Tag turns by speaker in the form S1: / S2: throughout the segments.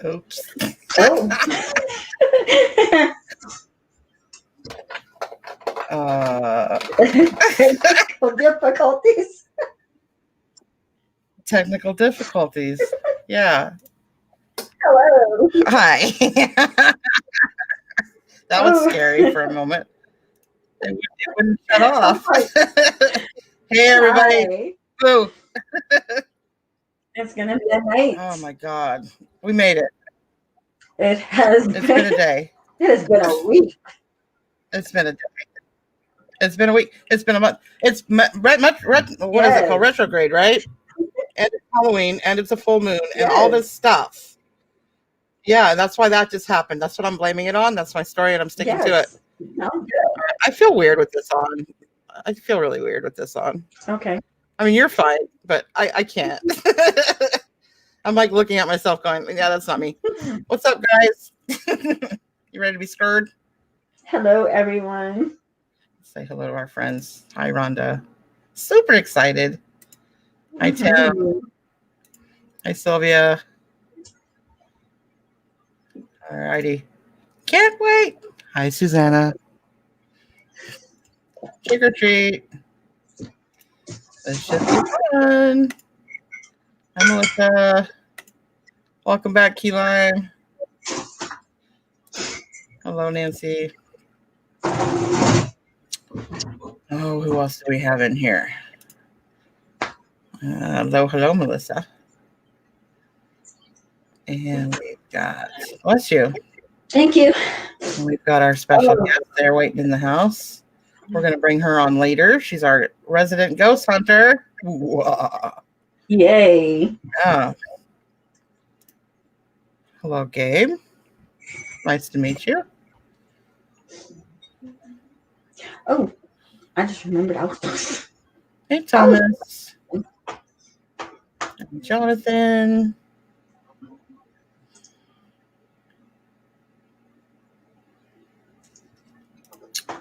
S1: Oops.
S2: Oh. Technical difficulties.
S1: Technical difficulties. Yeah.
S2: Hello.
S1: Hi. That was scary for a moment. It wouldn't shut off. Hey, everybody.
S2: Hi.
S1: Boo.
S2: It's gonna be a night.
S1: Oh my God. We made it.
S2: It has
S1: It's been a day.
S2: It has been a week.
S1: It's been a day. It's been a week. It's been a month. It's what is it called? Retrograde, right? And it's Halloween, and it's a full moon, and all this stuff. Yeah, that's why that just happened. That's what I'm blaming it on. That's my story, and I'm sticking to it.
S2: No,
S1: I feel weird with this on. I feel really weird with this on.
S2: okay.
S1: I mean, you're fine, but I can't. I'm like looking at myself going, yeah, that's not me. What's up, guys? You ready to be scared?
S2: Hello, everyone.
S1: Say hello to our friends. Hi, Rhonda. Super excited. Hi, Tim. Hi, Sylvia. All righty. Can't wait. Hi, Susanna. Trick or treat. This should be fun. Hi, Melissa. Welcome back, Key Lime. Hello, Nancy. Oh, who else do we have in here? Hello, Melissa. And we've got, bless you.
S2: Thank you.
S1: And we've got our special guest there waiting in the house. We're going to bring her on later. She's our resident ghost hunter. Whoa.
S2: Yay.
S1: Yeah. Hello, Gabe. Nice to meet you.
S2: Oh, I just remembered I was.
S1: Hey, Thomas. And Jonathan.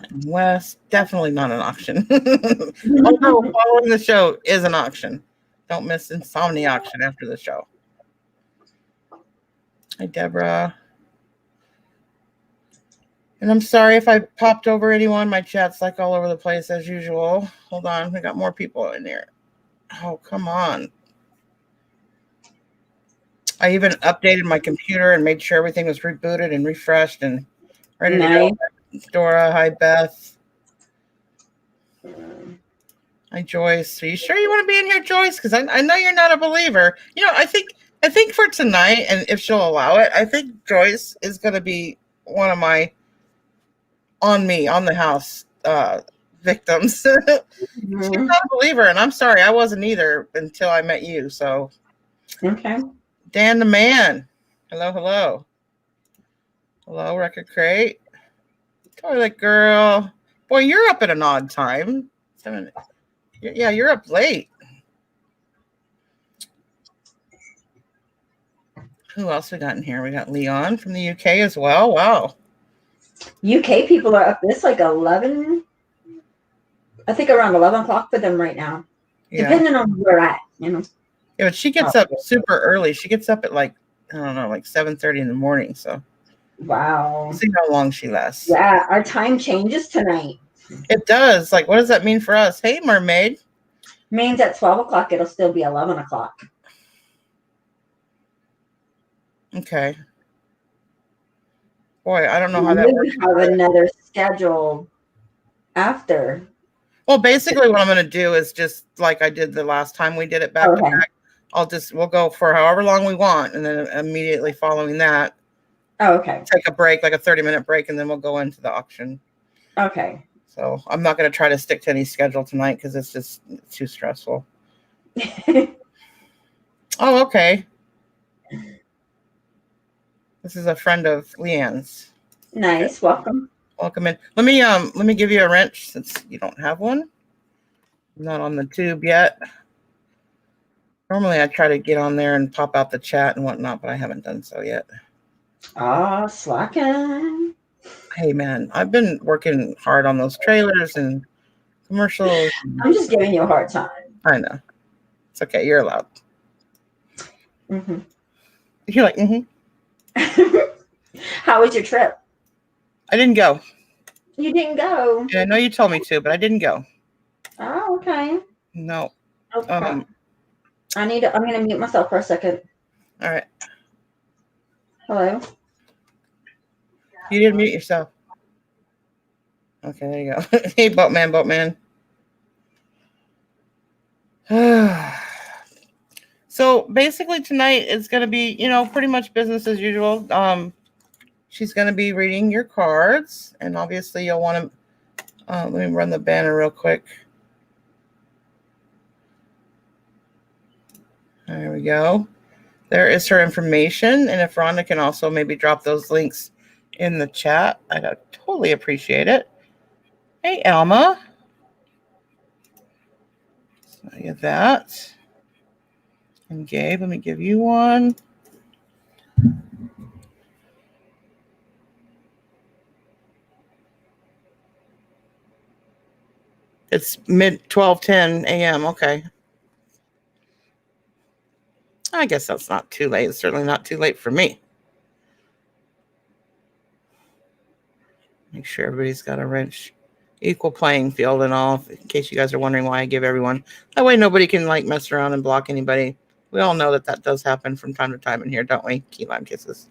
S1: And Wes. Definitely not an auction. Although following the show is an auction. Don't miss Insomnia auction after the show. Hi, Deborah. And I'm sorry if I popped over anyone. My chat's like all over the place as usual. Hold on. We got more people in here. Oh, come on. I even updated my computer and made sure everything was rebooted and refreshed and ready to go. Dora, hi, Beth. Hi, Joyce. Are you sure you want to be in here, Joyce? Because I know you're not a believer. You know, I think for tonight, and if she'll allow it, I think Joyce is going to be one of my on the house victims. She's not a believer, and I'm sorry, I wasn't either until I met you. So,
S2: okay.
S1: Dan the man. Hello. Hello, Record Crate. Toilet Girl. Boy, you're up at an odd time. Yeah, you're up late. Who else we got in here? We got Leon from the UK as well. Wow.
S2: UK people are up. It's like 11. I think around 11 o'clock for them right now. Yeah. Depending on where we're at, you know.
S1: Yeah, but she gets up super early. She gets up at like, I don't know, like 7:30 in the morning. So.
S2: Wow.
S1: See how long she lasts.
S2: Yeah, our time changes tonight.
S1: It does. Like, what does that mean for us? Hey, mermaid.
S2: Means at 12 o'clock, it'll still be 11 o'clock.
S1: Okay. Boy, I don't know how that works.
S2: We have another schedule after.
S1: Well, basically what I'm going to do is just like I did the last time we did it back to back. We'll go for however long we want. And then immediately following that.
S2: Oh, okay.
S1: Take a break, like a 30-minute break, and then we'll go into the auction.
S2: Okay.
S1: So I'm not going to try to stick to any schedule tonight because it's just too stressful. Oh, okay. This is a friend of Leigh Ann's.
S2: Nice. Okay.
S1: Welcome in. Let me give you a wrench since you don't have one. I'm not on the tube yet. Normally I try to get on there and pop out the chat and whatnot, but I haven't done so yet.
S2: Slacking.
S1: Hey man, I've been working hard on those trailers and commercials.
S2: I'm just giving you a hard time.
S1: I know. It's okay. You're allowed.
S2: Mm-hmm.
S1: You're like, mm-hmm.
S2: How was your trip?
S1: I didn't go.
S2: You didn't go.
S1: And I know you told me to, but I didn't go.
S2: Oh, okay.
S1: No.
S2: Okay. I'm gonna mute myself for a second.
S1: All right.
S2: Hello.
S1: You didn't mute yourself. Okay, there you go. Hey, boatman. So basically tonight is going to be, pretty much business as usual. She's going to be reading your cards, and obviously you'll want to, let me run the banner real quick. There we go. There is her information, and if Rhonda can also maybe drop those links in the chat, I'd totally appreciate it. Hey, Alma. So I get that. And Gabe, let me give you one. It's mid 12:10 a.m. Okay. I guess that's not too late. It's certainly not too late for me. Make sure everybody's got a wrench, equal playing field and all, in case you guys are wondering why I give everyone. That way nobody can mess around and block anybody. We all know that does happen from time to time in here, don't we? Key lime kisses.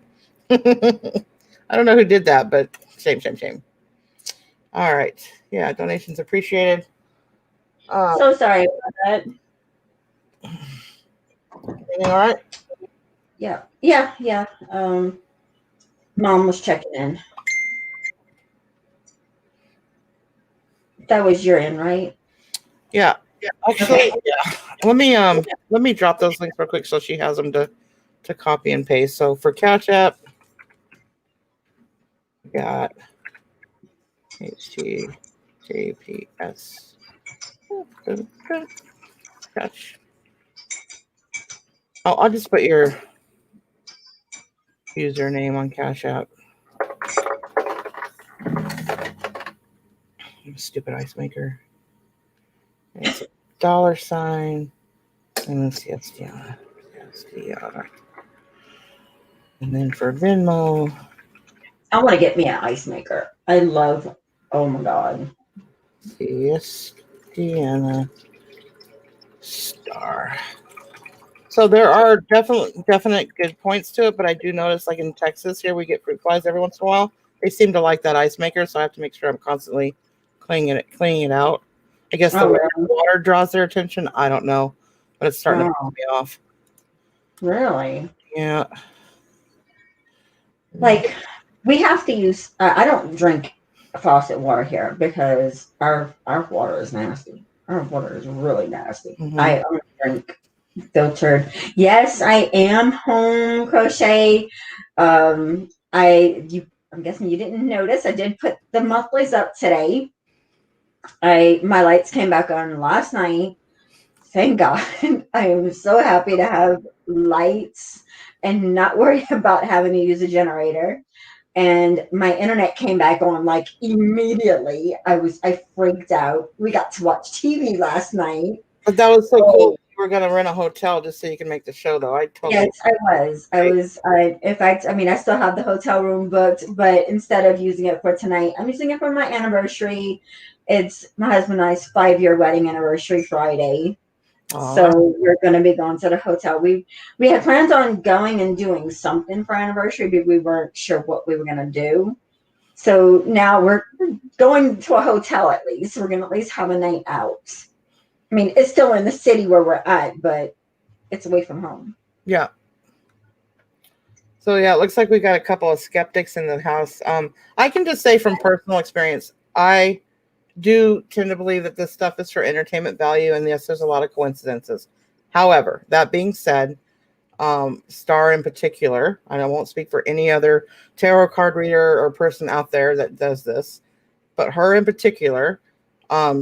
S1: I don't know who did that, but shame. All right. Yeah, donations appreciated.
S2: So sorry about that.
S1: Everything all right?
S2: Yeah. Mom was checking in. That was your in, right?
S1: Yeah. Actually, yeah. Let me drop those links real quick so she has them to copy and paste. So for Cash App, we got HTJPS. Catch. I'll just put your username on Cash App. Stupid ice maker. It's $, and then Siestiana. And then for Venmo,
S2: I want to get me an ice maker. Oh my God.
S1: Siestiana Star. So there are definite good points to it, but I do notice, like in Texas here, we get fruit flies every once in a while. They seem to like that ice maker, so I have to make sure I'm constantly cleaning it out. I guess the water draws their attention. I don't know, but it's starting to piss me off.
S2: Really?
S1: Yeah.
S2: Like, we have to use. I don't drink faucet water here because our water is nasty. Our water is really nasty.
S1: Mm-hmm.
S2: I only drink filtered. Yes, I am home crochet. I'm guessing you didn't notice. I did put the monthlies up today. My lights came back on last night. Thank God. I am so happy to have lights and not worry about having to use a generator. And my internet came back on immediately. I freaked out. We got to watch TV last night.
S1: But that was so cool. You were going to rent a hotel just so you can make the show, though.
S2: Yes, I was. In fact, I still have the hotel room booked, but instead of using it for tonight, I'm using it for my anniversary. It's my husband and I's 5-year wedding anniversary Friday. Aww. So we're going to be going to the hotel. We had plans on going and doing something for anniversary, but we weren't sure what we were going to do. So now we're going to a hotel at least. We're going to at least have a night out. It's still in the city where we're at, but it's away from home.
S1: Yeah. So yeah, it looks like we got a couple of skeptics in the house. I can just say from personal experience, I do tend to believe that this stuff is for entertainment value, and yes, there's a lot of coincidences. However, that being said, Star in particular, and I won't speak for any other tarot card reader or person out there that does this, but her in particular,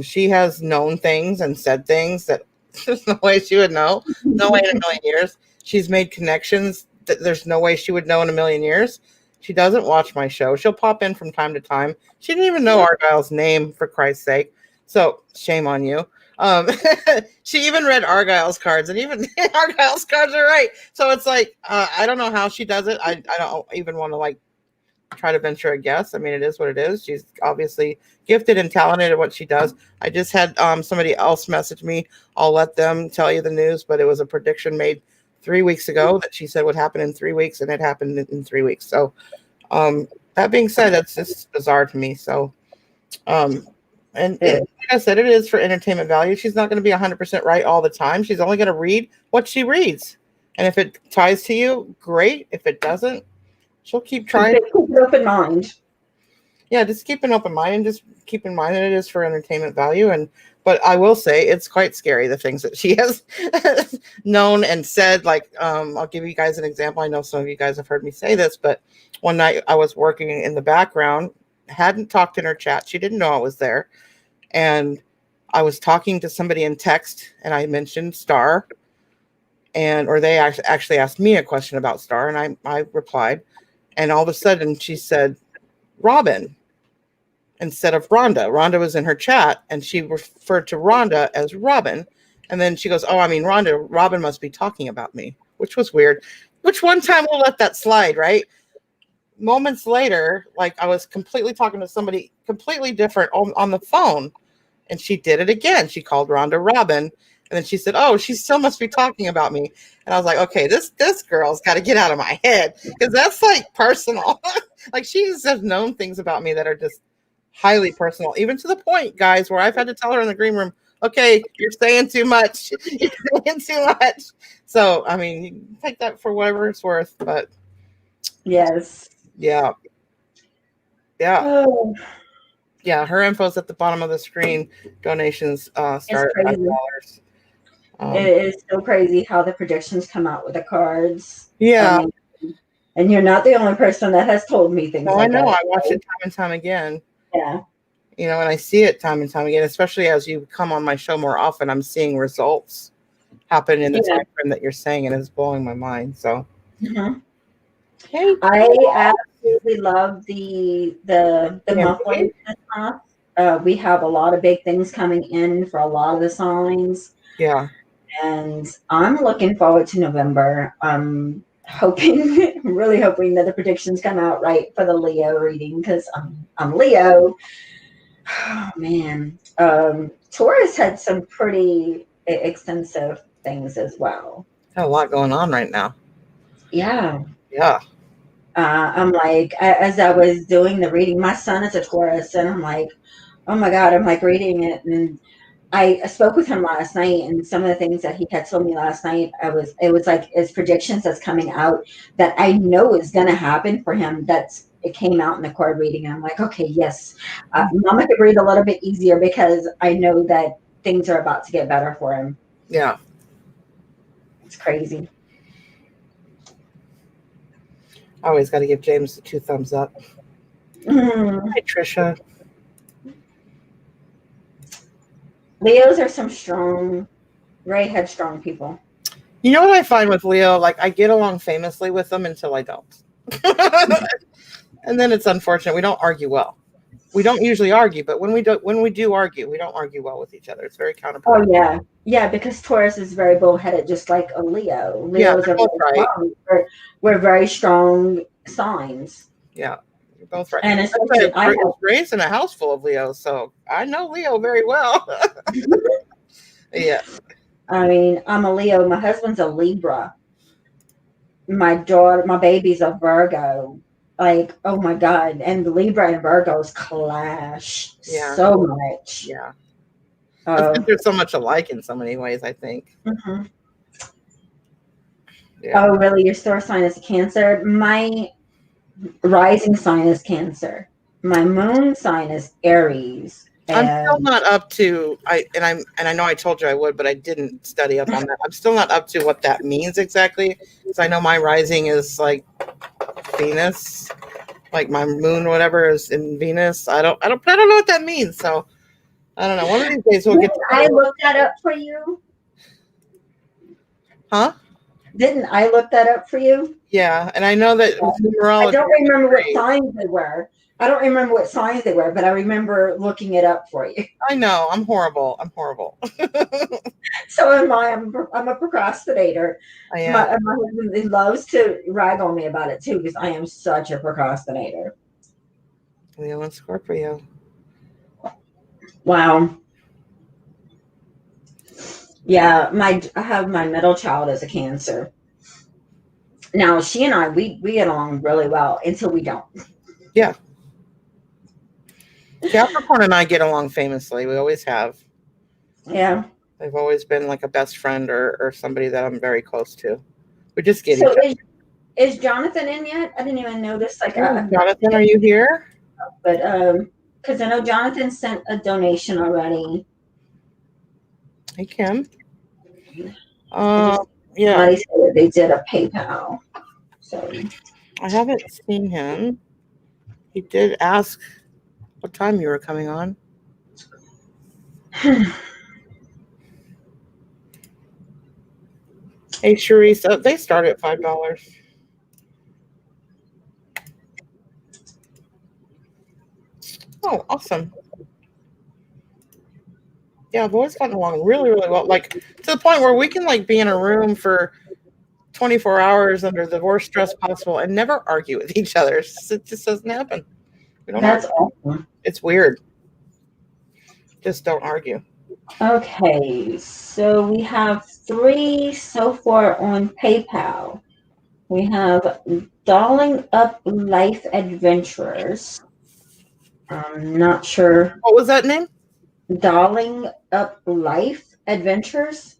S1: she has known things and said things that there's no way she would know. No way in a million years. She's made connections that there's no way she would know in a million years. She doesn't watch my show. She'll pop in from time to time. She didn't even know Argyle's name, for Christ's sake. So shame on you. Um, she even read Argyle's cards, and even Argyle's cards are right. So it's like I don't know how she does it. I don't even want to like try to venture a guess. I mean, it is what it is. She's obviously gifted and talented at what she does. I just had somebody else message me. I'll let them tell you the news, but it was a prediction made 3 weeks ago that she said would happen in 3 weeks, and it happened in 3 weeks. So that being said, that's just bizarre to me. So like I said, it is for entertainment value. She's not going to be 100% right all the time. She's only going to read what she reads. And if it ties to you, great. If it doesn't, she'll keep trying.
S2: Keep an open mind.
S1: Yeah, just keep an open mind and just keep in mind that it is for entertainment value. But I will say it's quite scary, the things that she has known and said. Like, I'll give you guys an example. I know some of you guys have heard me say this, but one night I was working in the background, hadn't talked in her chat. She didn't know I was there. And I was talking to somebody in text, and I mentioned Star, or they actually asked me a question about Star, and I replied. And all of a sudden she said, Robin, instead of Rhonda. Rhonda was in her chat, and she referred to Rhonda as Robin. And then she goes, oh, I mean, Robin must be talking about me, which was weird. Which one time we'll let that slide, right? Moments later, like I was completely talking to somebody completely different on the phone, and she did it again. She called Rhonda Robin, and then she said, oh, she still must be talking about me. And I was like, okay, this girl's got to get out of my head, because that's like personal. Like, she has known things about me that are just highly personal, even to the point, guys, where I've had to tell her in the green room, okay, you're saying too much. You're saying too much. So, I mean, you can take that for whatever it's worth, but
S2: yes.
S1: Yeah. Yeah.
S2: Oh,
S1: Yeah. Her info's at the bottom of the screen. Donations start at $5.
S2: It is so crazy how the predictions come out with the cards.
S1: Yeah.
S2: I mean, and you're not the only person that has told me things like
S1: I know.
S2: that.
S1: I watch it time and time again.
S2: Yeah.
S1: You know, and I see it time and time again, especially as you come on my show more often. I'm seeing results happen in the time frame that you're saying, and it's blowing my mind. So,
S2: I absolutely love the monthly stuff. We have a lot of big things coming in for a lot of the signs.
S1: Yeah.
S2: And I'm looking forward to November. I'm hoping, really hoping that the predictions come out right for the Leo reading, because I'm Leo. Oh, man. Taurus had some pretty extensive things as well.
S1: Got a lot going on right now.
S2: Yeah.
S1: Yeah.
S2: I'm like, as I was doing the reading, my son is a Taurus, and I'm like, oh my God, I'm like reading it. And I spoke with him last night, and some of the things that he had told me last night, it was like his predictions that's coming out that I know is going to happen for him. It came out in the card reading. And I'm like, okay, yes, Mama could breathe a little bit easier, because I know that things are about to get better for him.
S1: Yeah.
S2: It's crazy.
S1: I always got to give James the 2 thumbs up. Hi, Trisha.
S2: Leos are some strong, very headstrong people.
S1: You know what I find with Leo? Like, I get along famously with them until I don't. And then it's unfortunate. We don't argue well. We don't usually argue, but when we do argue, we don't argue well with each other. It's very counterproductive.
S2: Oh, yeah. Yeah, because Taurus is very bullheaded, just like a Leo. Leos are both right. We're very strong signs.
S1: Yeah, you're both right.
S2: And
S1: I was raised in a house full of Leos, so I know Leo very well. Yeah.
S2: I mean, I'm a Leo. My husband's a Libra. My baby's a Virgo. Like, oh my God. And the Libra and Virgos clash so much.
S1: Yeah. There's so much alike in so many ways, I think.
S2: Mm-hmm.
S1: Yeah.
S2: Oh, really? Your star sign is Cancer? My rising sign is Cancer. My moon sign is Aries.
S1: I'm still not up to I know I told you I would, but I didn't study up on that. I'm still not up to what that means exactly, because I know my rising is like Venus, like my moon or whatever is in Venus. I don't know what that means. So I don't know. One of these days we'll get.
S2: I looked that up for you.
S1: Huh?
S2: Didn't I look that up for you?
S1: Yeah, and I know that
S2: I
S1: numerology
S2: don't
S1: is
S2: remember what
S1: great.
S2: signs they were. I don't remember what signs they were, but I remember looking it up for you.
S1: I know. I'm horrible. I'm horrible.
S2: So am I. I'm a procrastinator.
S1: I am.
S2: My husband, he loves to rag on me about it too because I am such a procrastinator.
S1: Leo and Scorpio.
S2: Wow. Yeah, I have my middle child as a Cancer. Now she and I we get along really well until we don't.
S1: Yeah. Capricorn and I get along famously. We always have.
S2: Yeah.
S1: They've always been like a best friend or somebody that I'm very close to. We just get
S2: So
S1: each other.
S2: is Jonathan in yet? I didn't even notice. Like,
S1: Oh, Jonathan, are you here?
S2: but because I know Jonathan sent a donation already.
S1: Hey, Kim.
S2: I just
S1: Yeah.
S2: somebody said that they did a PayPal. So
S1: I haven't seen him. He did ask what time you were coming on. Hey, Sharice, they start at $5. Oh, awesome. Yeah, I've always gotten along really, really well. Like to the point where we can like be in a room for 24 hours under the worst stress possible and never argue with each other. It just doesn't happen. We don't
S2: that's
S1: argue.
S2: awesome.
S1: It's weird. Just don't argue.
S2: Okay, so we have 3 so far on PayPal. We have Dolling Up Life Adventurers. I'm not sure.
S1: What was that name?
S2: Dolling Up Life Adventures?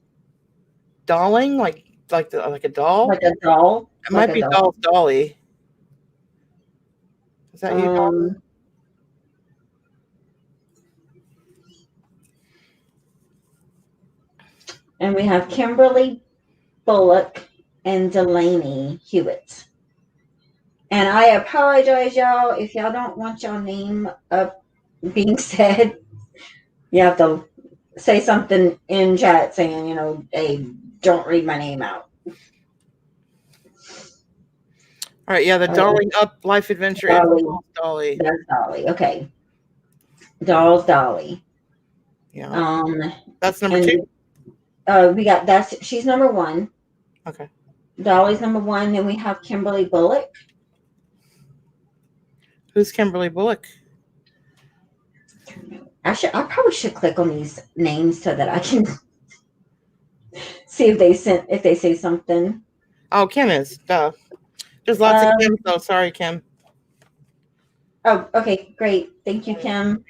S1: Dolling, like a doll.
S2: Like a doll?
S1: It
S2: Like
S1: might
S2: a
S1: be
S2: doll.
S1: Dolly. Is that you, Dolly?
S2: Um, and we have Kimberly Bullock and Delaney Hewitt. And I apologize, y'all, if y'all don't want your name up being said. You have to say something in chat saying, hey, don't read my name out.
S1: All right, yeah, the Dolling Up Life Adventure is
S2: Dolly.
S1: Dolly.
S2: That's Dolly. Okay. Doll's Dolly.
S1: Yeah. That's number 2.
S2: We got she's number 1.
S1: Okay.
S2: Dolly's number 1. Then we have Kimberly Bullock.
S1: Who's Kimberly Bullock?
S2: I probably should click on these names so that I can see if they say something.
S1: Oh, Kim is. Duh. There's lots of Kim, so sorry, Kim.
S2: Oh, okay, great. Thank you, Kim.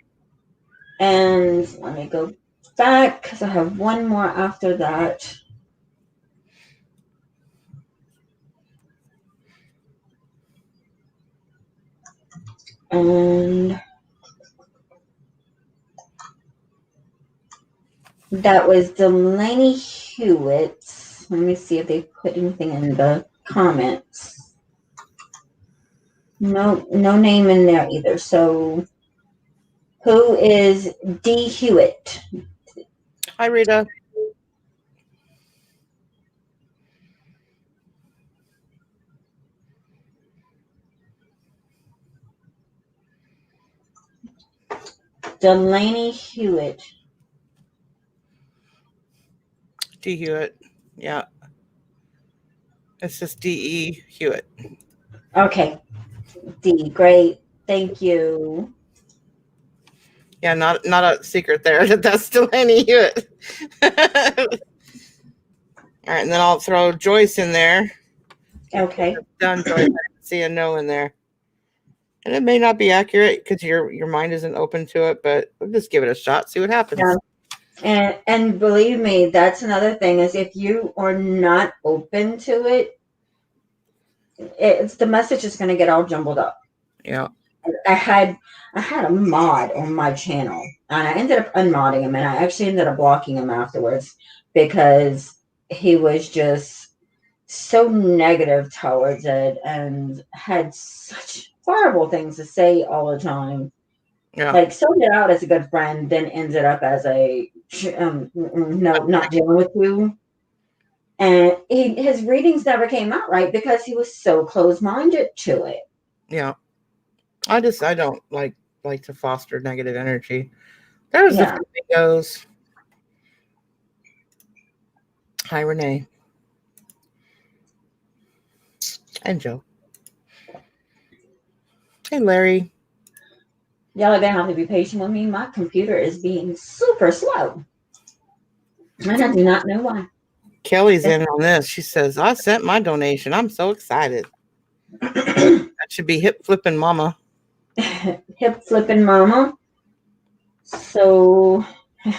S2: And let me go back because I have one more after that. And that was Delaney Hewitt. Let me see if they put anything in the comments. No name in there either. So who is D. Hewitt?
S1: Hi, Rita.
S2: Delaney Hewitt.
S1: D. Hewitt. Yeah. It's just D.E. Hewitt.
S2: Okay. D. Great. Thank you.
S1: Yeah, not a secret there. That's Delaney Hewitt. All right, and then I'll throw Joyce in there.
S2: Okay.
S1: Done, Joyce. I didn't see a no in there. And it may not be accurate because your mind isn't open to it, but we'll just give it a shot, see what happens.
S2: Yeah. And believe me, that's another thing is if you are not open to it, the message is going to get all jumbled up.
S1: Yeah.
S2: I had a mod on my channel, and I ended up unmodding him, and I actually ended up blocking him afterwards because he was just so negative towards it and had such horrible things to say all the time.
S1: Yeah.
S2: Like started out as a good friend, then ended up as a no, not dealing with you. And his readings never came out right because he was so close-minded to it.
S1: Yeah. I don't like to foster negative energy. There's the flamingos. Hi, Renee. And Joe. Hey, Larry.
S2: Y'all are gonna have to be patient with me. My computer is being super slow. And I do not know why.
S1: Kelly's in on this. She says, I sent my donation. I'm so excited. That should be hip flipping mama.
S2: Hip flipping mama. So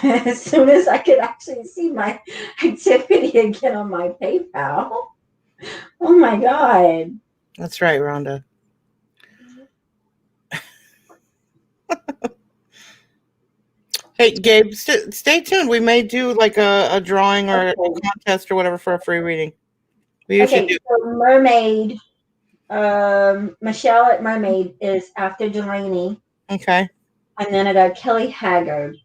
S2: as soon as I could actually see my activity again on my PayPal. Oh my God.
S1: That's right, Rhonda. Hey, Gabe, stay tuned. We may do like a drawing or a contest or whatever for a free reading. We usually do.
S2: So Mermaid, Michelle at Mermaid is after Delaney.
S1: Okay.
S2: And then I got Kelly Haggard.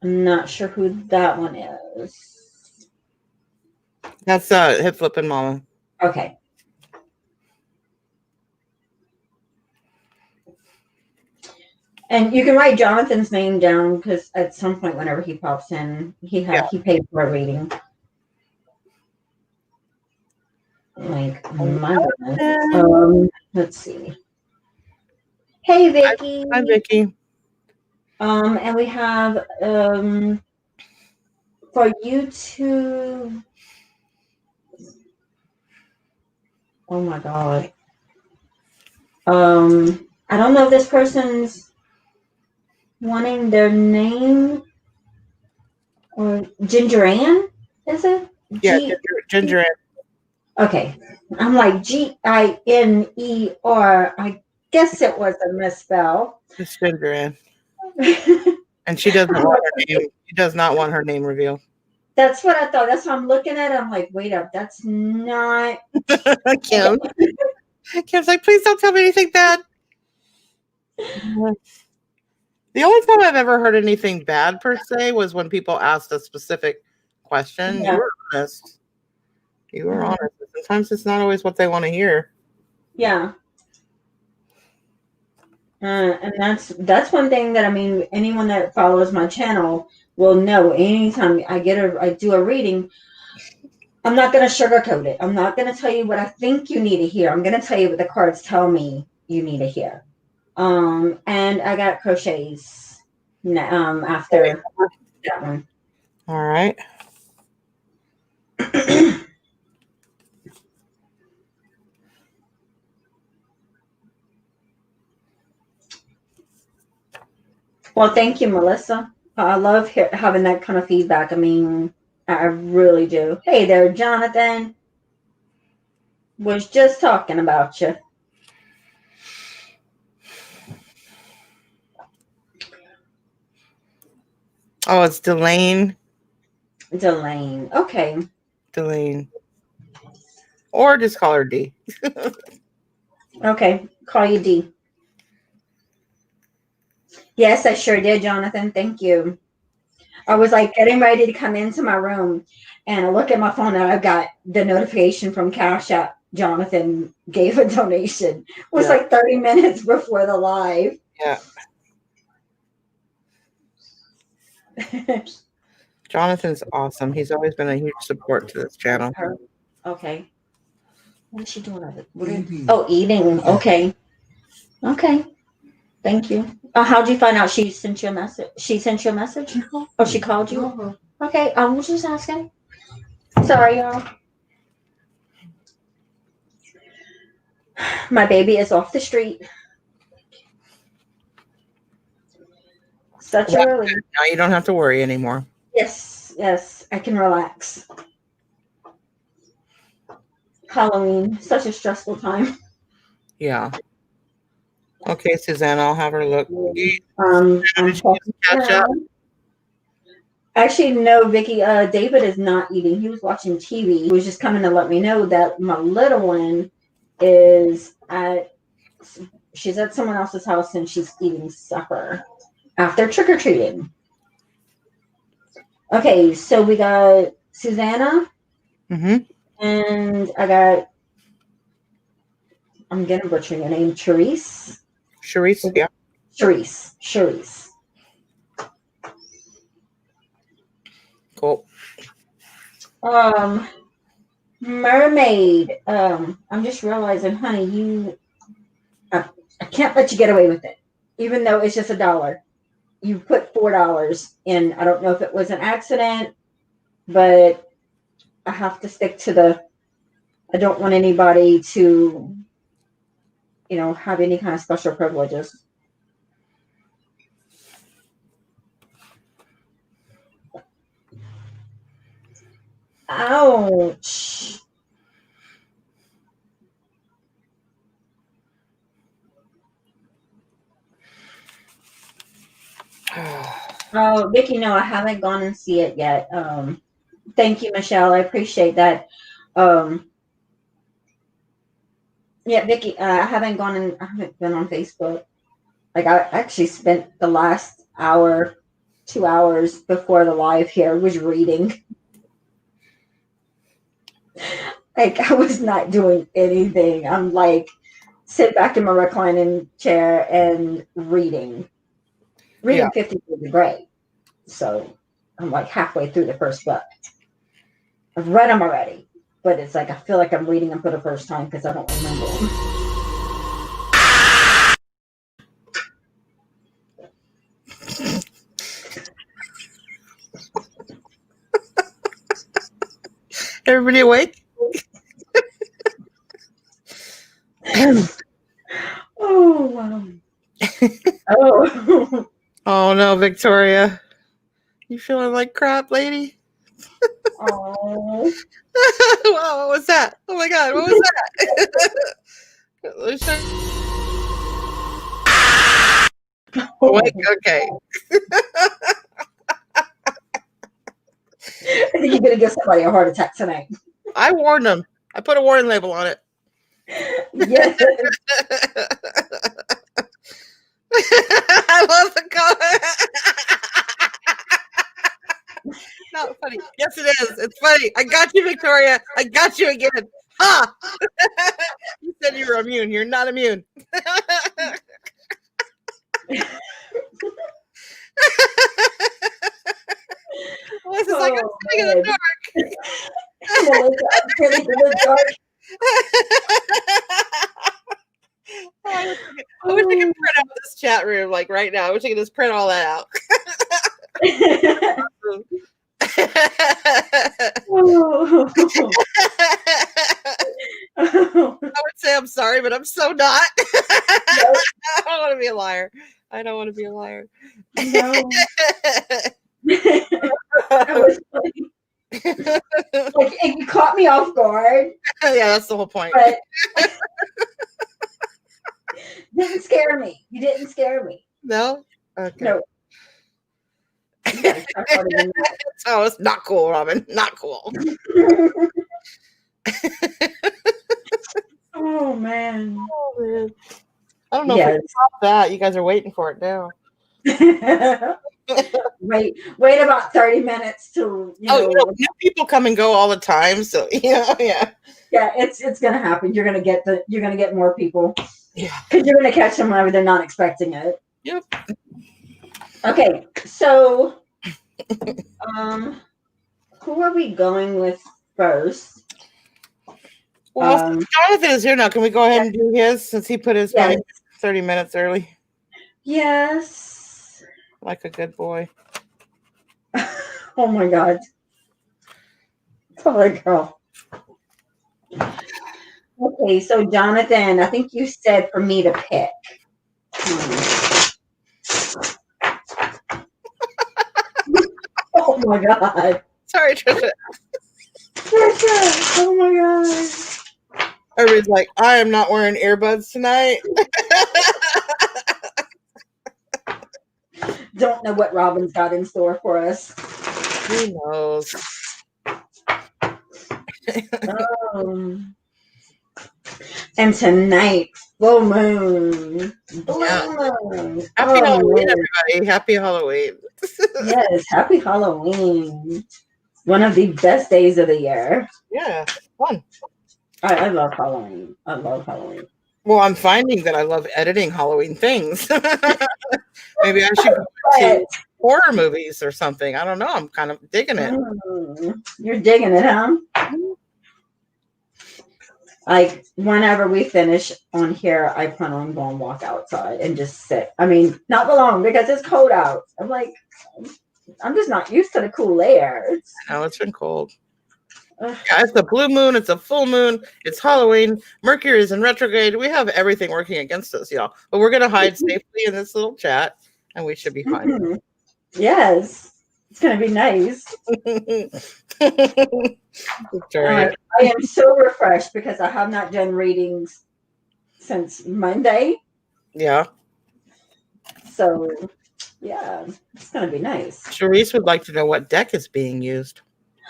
S2: I'm not sure who that one is.
S1: That's hip flipping mama.
S2: Okay. And you can write Jonathan's name down because at some point, whenever he pops in, he paid for a reading. Like my goodness. Let's see. Hey, Vicky.
S1: Hi, Vicky.
S2: And we have for YouTube. Oh my God. I don't know if this person's wanting their name or Ginger Ann, is it?
S1: Yeah, Ginger Ann.
S2: Okay. I'm like Giner. I guess it was a misspell.
S1: It's Ginger Ann. And she doesn't want her name. She does not want her name revealed.
S2: That's what I thought. That's what I'm looking at. I'm like, wait up, that's not
S1: Kim. Kim's like, please don't tell me anything bad. The only time I've ever heard anything bad per se was when people asked a specific question. Yeah. You were honest. You were honest. Sometimes it's not always what they want to hear.
S2: Yeah. And that's one thing that, I mean, anyone that follows my channel will know. Anytime I do a reading, I'm not going to sugarcoat it. I'm not going to tell you what I think you need to hear. I'm going to tell you what the cards tell me you need to hear. And I got crochets after that one.
S1: All right.
S2: Well, thank you, Melissa. I love having that kind of feedback. I mean, I really do. Hey there, Jonathan. Was just talking about you.
S1: Oh, it's Delane.
S2: Delane. Okay.
S1: Delane. Or just call her D.
S2: Okay. Call you D. Yes, I sure did, Jonathan. Thank you. I was like getting ready to come into my room and I look at my phone and I've got the notification from Cash App. Jonathan gave a donation. It was like 30 minutes before the live.
S1: Yeah. Jonathan's awesome. He's always been a huge support to this channel.
S2: Okay. What is she doing? Eating. Okay. Okay. Thank you. How'd you find out she sent you a message? She sent you a message? Oh, she called you? Okay. I was just asking. Sorry, y'all. My baby is off the street. Such a relief.
S1: Now you don't have to worry anymore.
S2: Yes, I can relax. Halloween, such a stressful time.
S1: Yeah. Okay, Suzanne, I'll have her look.
S2: Catch up? Actually, no, Vicky. David is not eating. He was watching TV. He was just coming to let me know that my little one she's at someone else's house and she's eating supper after trick-or-treating. Okay, so we got Susanna
S1: Mm-hmm.
S2: And I got, I'm gonna butcher your name, Charisse.
S1: Charisse, yeah.
S2: Charisse.
S1: Cool.
S2: Mermaid. I'm just realizing, honey, I can't let you get away with it, even though it's just $1. You put $4 in. I don't know if it was an accident, but I have to stick to I don't want anybody to, have any kind of special privileges. Ouch. Oh, Vicky, no, I haven't gone and see it yet. Thank you, Michelle. I appreciate that. Yeah, Vicky, I haven't been on Facebook. Like, I actually spent the last hour, 2 hours before the live here was reading. Like, I was not doing anything. I'm like, sit back in my reclining chair and reading. Reading 50 Shades of Grey. So I'm like halfway through the first book. I've read them already, but it's like I feel like I'm reading them for the first time because I don't remember them.
S1: Everybody awake?
S2: Oh, wow. Oh.
S1: Oh, no, Victoria. You feeling like crap, lady?
S2: Oh.
S1: Wow, what was that? Oh, my God, what was that? Awake? Okay.
S2: I think you're going to give somebody a heart attack tonight.
S1: I warned them. I put a warning label on it.
S2: Yes.
S1: I love the comment. Not funny. Yes, it is. It's funny. I got you, Victoria. I got you again. Ha! You said you were immune. You're not immune. Melissa's like, I'm sitting in the dark.
S2: Melissa, I'm sitting in the dark.
S1: I wish I could print out this chat room like right now. I wish I could just print all that out. I would say I'm sorry, but I'm so not. I don't want to be a liar. I don't want to be a liar.
S2: No. That was funny. Like, it caught me off guard.
S1: Yeah, that's the whole point.
S2: But didn't scare me. You didn't scare me.
S1: No? Okay.
S2: No.
S1: Oh, it's not cool, Robin. Not cool.
S2: Oh man.
S1: Oh, man. I don't know if we can stop that. You guys are waiting for it now.
S2: wait about 30 minutes to
S1: new people come and go all the time, so yeah.
S2: Yeah, it's gonna happen. You're gonna get more people.
S1: Yeah.
S2: Because you're gonna catch them whenever they're not expecting it.
S1: Yep.
S2: Okay, so who are we going with first?
S1: Well, Jonathan is here now. Can we go ahead and do his since he put his 30 minutes early?
S2: Yes.
S1: Like a good boy.
S2: Oh my God. Sorry, girl. Okay, so Jonathan, I think you said for me to pick. Oh my God.
S1: Sorry, Trisha.
S2: Trisha. Oh my God.
S1: Everybody's like, I am not wearing earbuds tonight.
S2: Don't know what Robin's got in store for us.
S1: Who knows?
S2: And tonight, full moon. Moon.
S1: Happy Halloween, everybody. Happy Halloween.
S2: Yes, happy Halloween. one of the best days of the year.
S1: Yeah, fun.
S2: I love Halloween. I love Halloween.
S1: Well, I'm finding that I love editing Halloween things. Maybe I should go
S2: But
S1: to horror movies or something. I don't know. I'm kind of digging it.
S2: you're digging it, huh? Like whenever we finish on here, I plan on going walk outside and just sit. I mean, not for long because it's cold out. I'm like, I'm just not used to the cool air.
S1: Oh, it's been cold. Yeah, it's a blue moon. It's a full moon. It's Halloween. Mercury is in retrograde. We have everything working against us, y'all. But we're gonna hide safely in this little chat, and we should be fine.
S2: Mhm. Yes, it's gonna be nice.
S1: Right.
S2: I am so refreshed because I have not done readings since Monday.
S1: Yeah.
S2: So, yeah, it's gonna be nice.
S1: Charisse would like to know what deck is being used.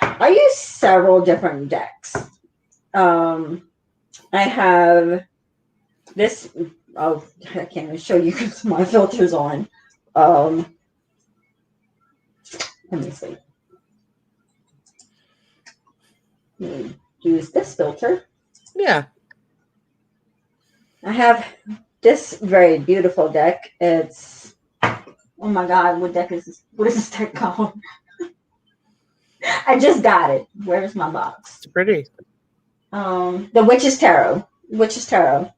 S2: I use several different decks. I have this. Oh, I can't even show you because my filter's on. Let me see. Use this filter.
S1: Yeah.
S2: I have this very beautiful deck. It's, oh my god, what deck is this? What is this deck called? I just got it. Where's my box?
S1: It's pretty.
S2: The Witch's Tarot. Witch's Tarot.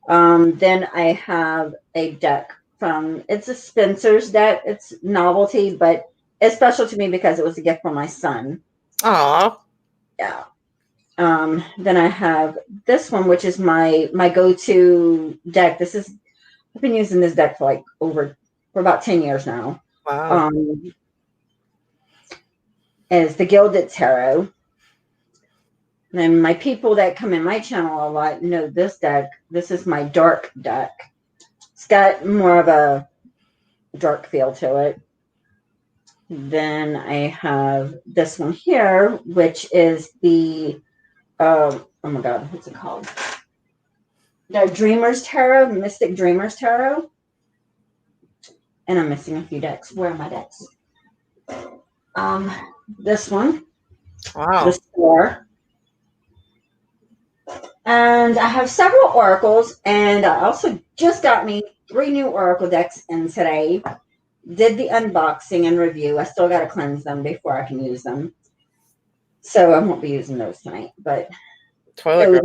S2: Then I have a deck from, it's a Spencer's deck. It's novelty, but it's special to me because it was a gift from my son.
S1: Aw.
S2: Yeah. Then I have this one, which is my go-to deck. I've been using this deck for about 10 years now.
S1: Wow.
S2: Is the Gilded Tarot. And my people that come in my channel a lot know this deck. This is my dark deck. It's got more of a dark feel to it. Then I have this one here, which is the oh my god, what's it called? The Dreamer's Tarot, Mystic Dreamer's Tarot. And I'm missing a few decks. Where are my decks? This one.
S1: Wow.
S2: The Star. And I have several oracles, and I also just got me 3 new oracle decks in today. Did the unboxing and review. I still got to cleanse them before I can use them. So I won't be using those tonight. But
S1: Toilet Girl.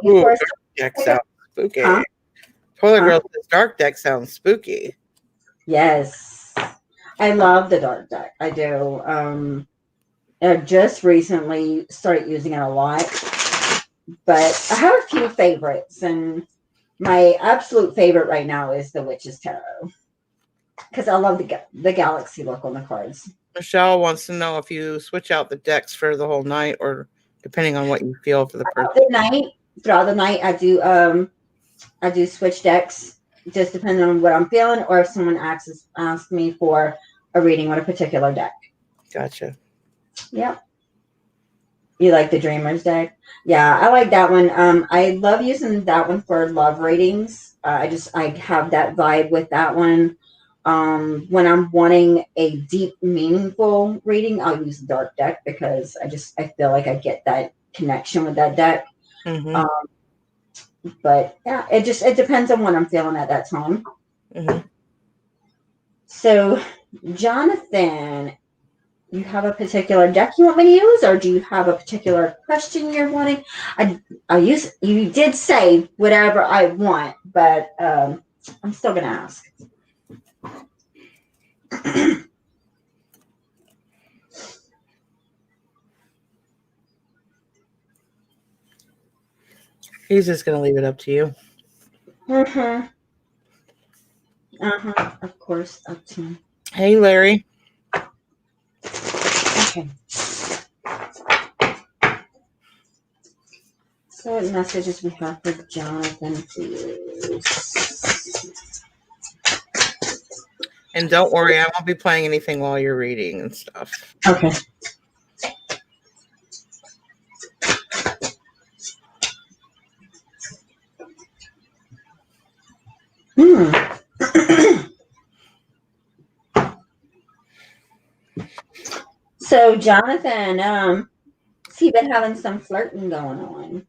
S1: Ooh, dark deck sounds spooky.
S2: Huh?
S1: Toilet Girl says dark deck sounds spooky.
S2: Yes. I love the dark deck. I do. I just recently started using it a lot. But I have a few favorites, and my absolute favorite right now is the Witch's Tarot. Because I love the galaxy look on the cards.
S1: Michelle wants to know if you switch out the decks for the whole night or depending on what you feel for the person.
S2: Throughout the night, I do switch decks, just depending on what I'm feeling, or if someone asks me for a reading on a particular deck.
S1: Gotcha.
S2: Yep. You like the Dreamer's deck? Yeah, I like that one. I love using that one for love readings. I have that vibe with that one. When I'm wanting a deep, meaningful reading, I'll use the dark deck because I feel like I get that connection with that deck.
S1: Mm-hmm.
S2: But yeah, it depends on what I'm feeling at that time.
S1: Mm-hmm. So,
S2: Jonathan, you have a particular deck you want me to use, or do you have a particular question you're wanting? You did say whatever I want, but I'm still gonna ask.
S1: He's just gonna leave it up to you.
S2: Of course, up to me.
S1: Hey, Larry.
S2: Okay. So what messages we have for Jonathan, please?
S1: And don't worry, I won't be playing anything while you're reading and stuff.
S2: Okay. So Jonathan, see, been having some flirting going on.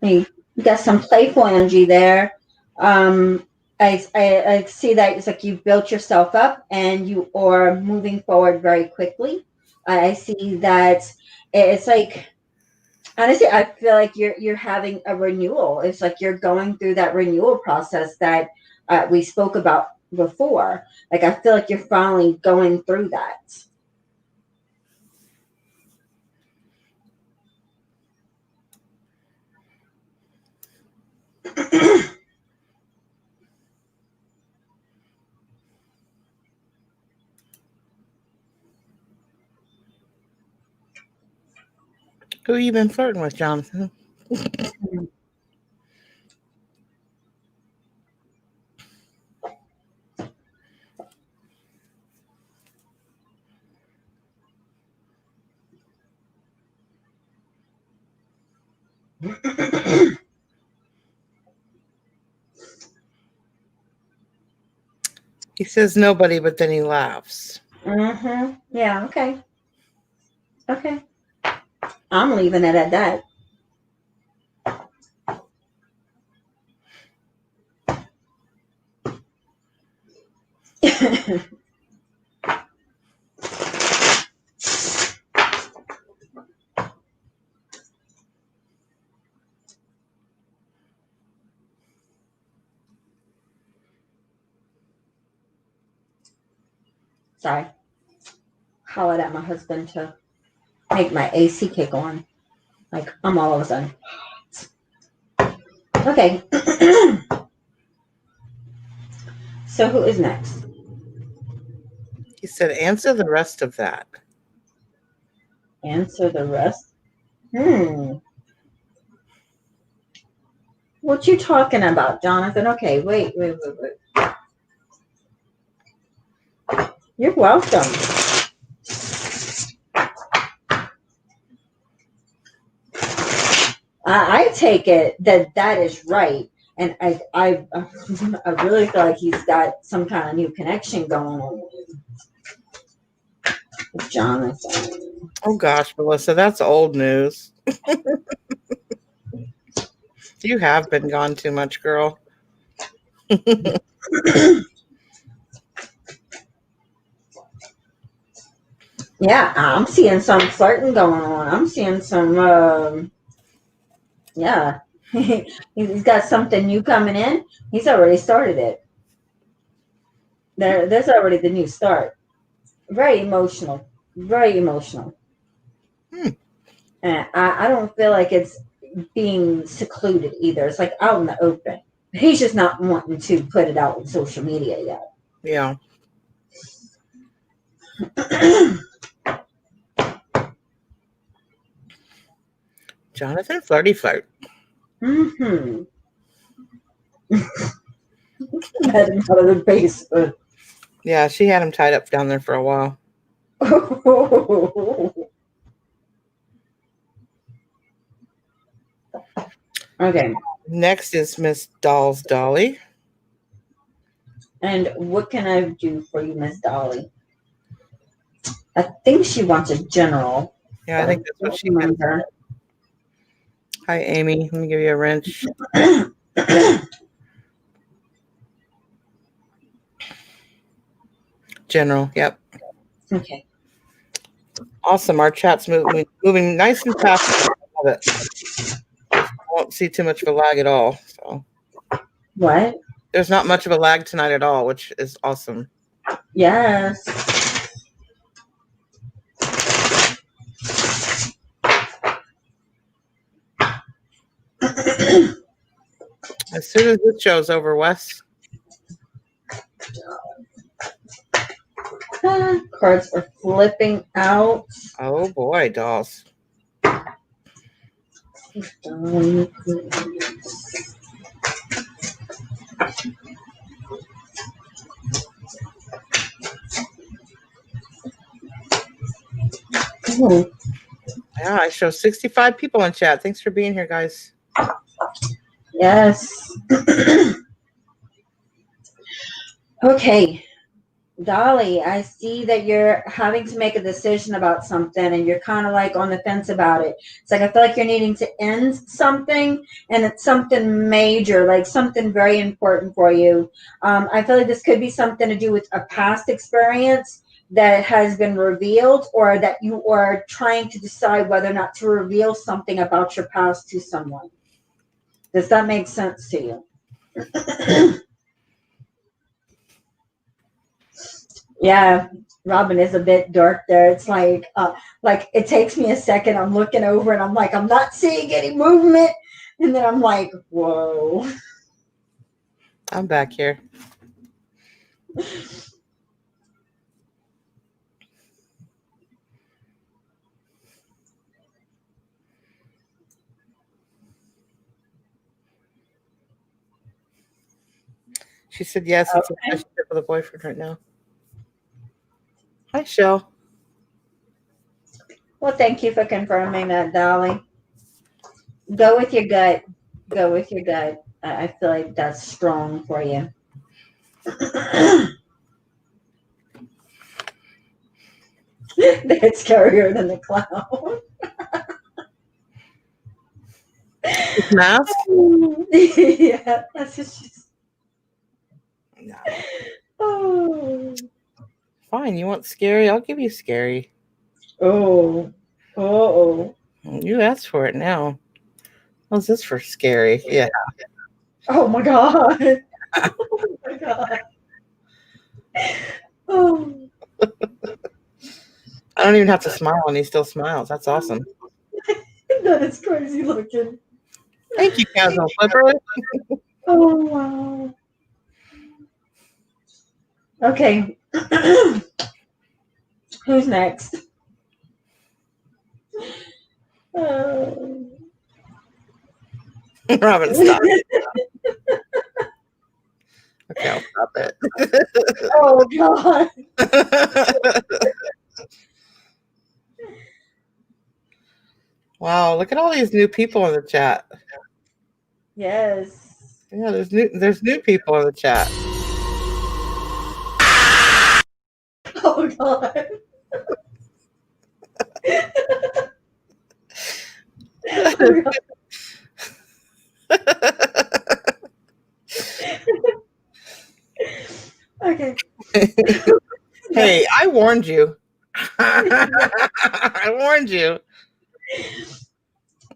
S2: You got some playful energy there. Um, I see that it's like you've built yourself up and you are moving forward very quickly. I see that it's like, honestly, I feel like you're having a renewal. It's like you're going through that renewal process that we spoke about before. Like I feel like you're finally going through that.
S1: Who you been flirting with, Jonathan? He says nobody, but then he laughs.
S2: Yeah. Okay. Okay. I'm leaving it at that. Sorry. Hollered at my husband to make my AC kick on. Like I'm all of a sudden. Okay. So who is next?
S1: He said, answer the rest of that.
S2: Answer the rest. What you talking about, Jonathan? Okay, wait. You're welcome. I take it that is right, and I really feel like he's got some kind of new connection going on with Jonathan.
S1: Oh gosh, Melissa, that's old news. You have been gone too much, girl.
S2: Yeah, I'm seeing some flirting going on. I'm seeing some. Yeah, he's got something new coming in. He's already started it. There's already the new start. Very emotional. Very emotional.
S1: Hmm.
S2: And I don't feel like it's being secluded either. It's like out in the open. He's just not wanting to put it out on social media yet.
S1: Yeah. Jonathan flirty flirt.
S2: Mm-hmm. Had him out of the basement.
S1: Yeah, she had him tied up down there for a while.
S2: Okay.
S1: Next is Miss Doll's Dolly.
S2: And what can I do for you, Miss Dolly? I think she wants a general.
S1: Yeah, I think that's what she has. Hi, Amy. Let me give you a wrench. General. Yep.
S2: Okay.
S1: Awesome. Our chat's moving nice and fast. I love it. I won't see too much of a lag at all. So
S2: What?
S1: there's not much of a lag tonight at all, which is awesome.
S2: Yes.
S1: As soon as this show's over, Wes.
S2: Cards are flipping out.
S1: Oh boy, dolls.
S2: Ooh.
S1: Yeah, I show 65 people in chat. Thanks for being here, guys.
S2: Yes. Okay. Dolly, I see that you're having to make a decision about something and you're kind of like on the fence about it. It's like I feel like you're needing to end something and it's something major, like something very important for you. I feel like this could be something to do with a past experience that has been revealed, or that you are trying to decide whether or not to reveal something about your past to someone. Does that make sense to you? Yeah, Robin is a bit dark there. It's like it takes me a second. I'm looking over and I'm like, I'm not seeing any movement. And then I'm like, whoa.
S1: I'm back here. She said yes, it's a
S2: Okay.
S1: relationship with a boyfriend right now. Hi, Shell.
S2: Well, thank you for confirming that, Dolly. Go with your gut. Go with your gut. I feel like that's strong for you. It's scarier than the clown.
S1: With mask?
S2: Yeah, that's what she's.
S1: No.
S2: Oh,
S1: Fine. You want scary? I'll give you scary.
S2: oh, oh,
S1: You asked for it now. How's this for scary? Yeah.
S2: oh my God. Oh my God. Oh,
S1: I don't even have to smile and he still smiles. That's awesome.
S2: that is crazy looking.
S1: Thank you, Casual Flipper.
S2: Oh, wow. Okay. Who's next? Oh.
S1: Robin, stop. Okay, I'll stop it.
S2: Oh, God.
S1: Wow, look at all these new people in the chat.
S2: Yes.
S1: Yeah, there's new people in the chat.
S2: Oh, God. Oh, God. Okay.
S1: Hey, I warned you. I warned you.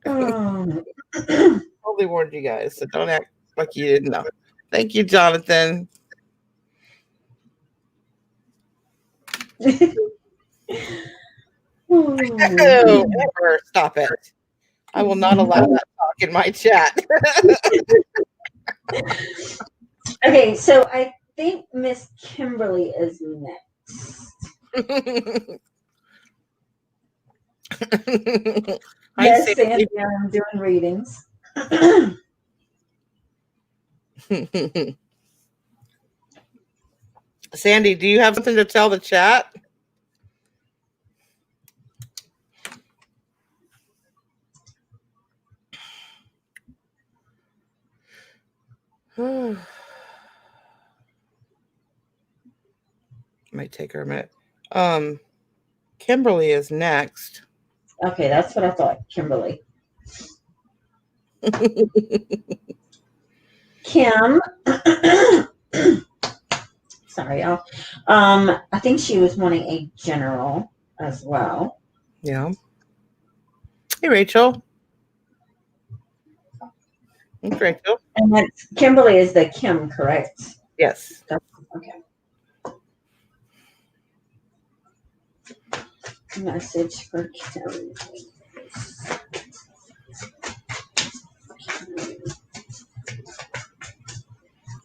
S2: Oh.
S1: Totally warned you guys, so don't act like you didn't know. Thank you, Jonathan. Oh, ever. Stop it. I will not allow that talk in my chat.
S2: Okay, so I think Miss Kimberly is next.
S1: Hi,
S2: Yes,
S1: Sandy.
S2: Sandy, I'm doing readings.
S1: Sandy, do you have something to tell the chat? Might take her a minute. Kimberly is next.
S2: Okay, that's what I thought, Kimberly. Kim. Sorry, y'all. I think she was wanting a general as well.
S1: Yeah. Hey, Rachel. It's Rachel.
S2: And that's Kimberly is the Kim, correct?
S1: Yes.
S2: Okay. Message for Kim.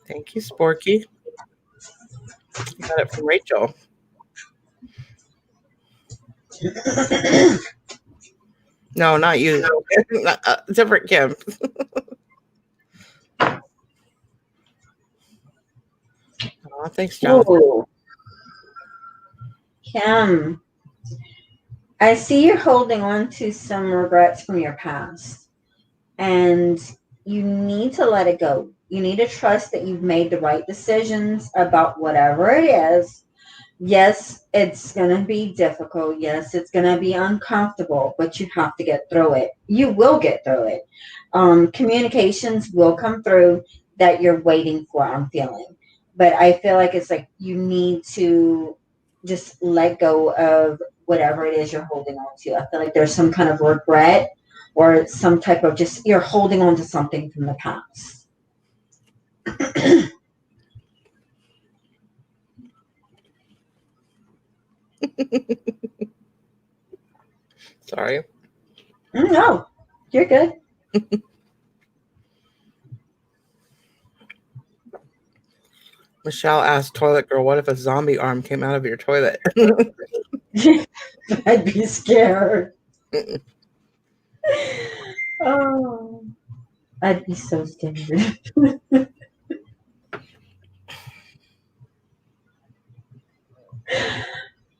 S1: Thank you, Sporky. You got it from Rachel. No, not you. Different Kim. Oh, thanks, Jonathan.
S2: Ooh. Kim, I see you're holding on to some regrets from your past, and you need to let it go. You need to trust that you've made the right decisions about whatever it is. Yes, it's going to be difficult. Yes, it's going to be uncomfortable, but you have to get through it. You will get through it. Communications will come through that you're waiting for, I'm feeling. But I feel like it's like you need to just let go of whatever it is you're holding on to. I feel like there's some kind of regret or some type of just you're holding on to something from the past.
S1: Sorry.
S2: No, you're good.
S1: Michelle asked Toilet Girl, what if a zombie arm came out of your toilet?
S2: I'd be scared. Oh, I'd be so scared.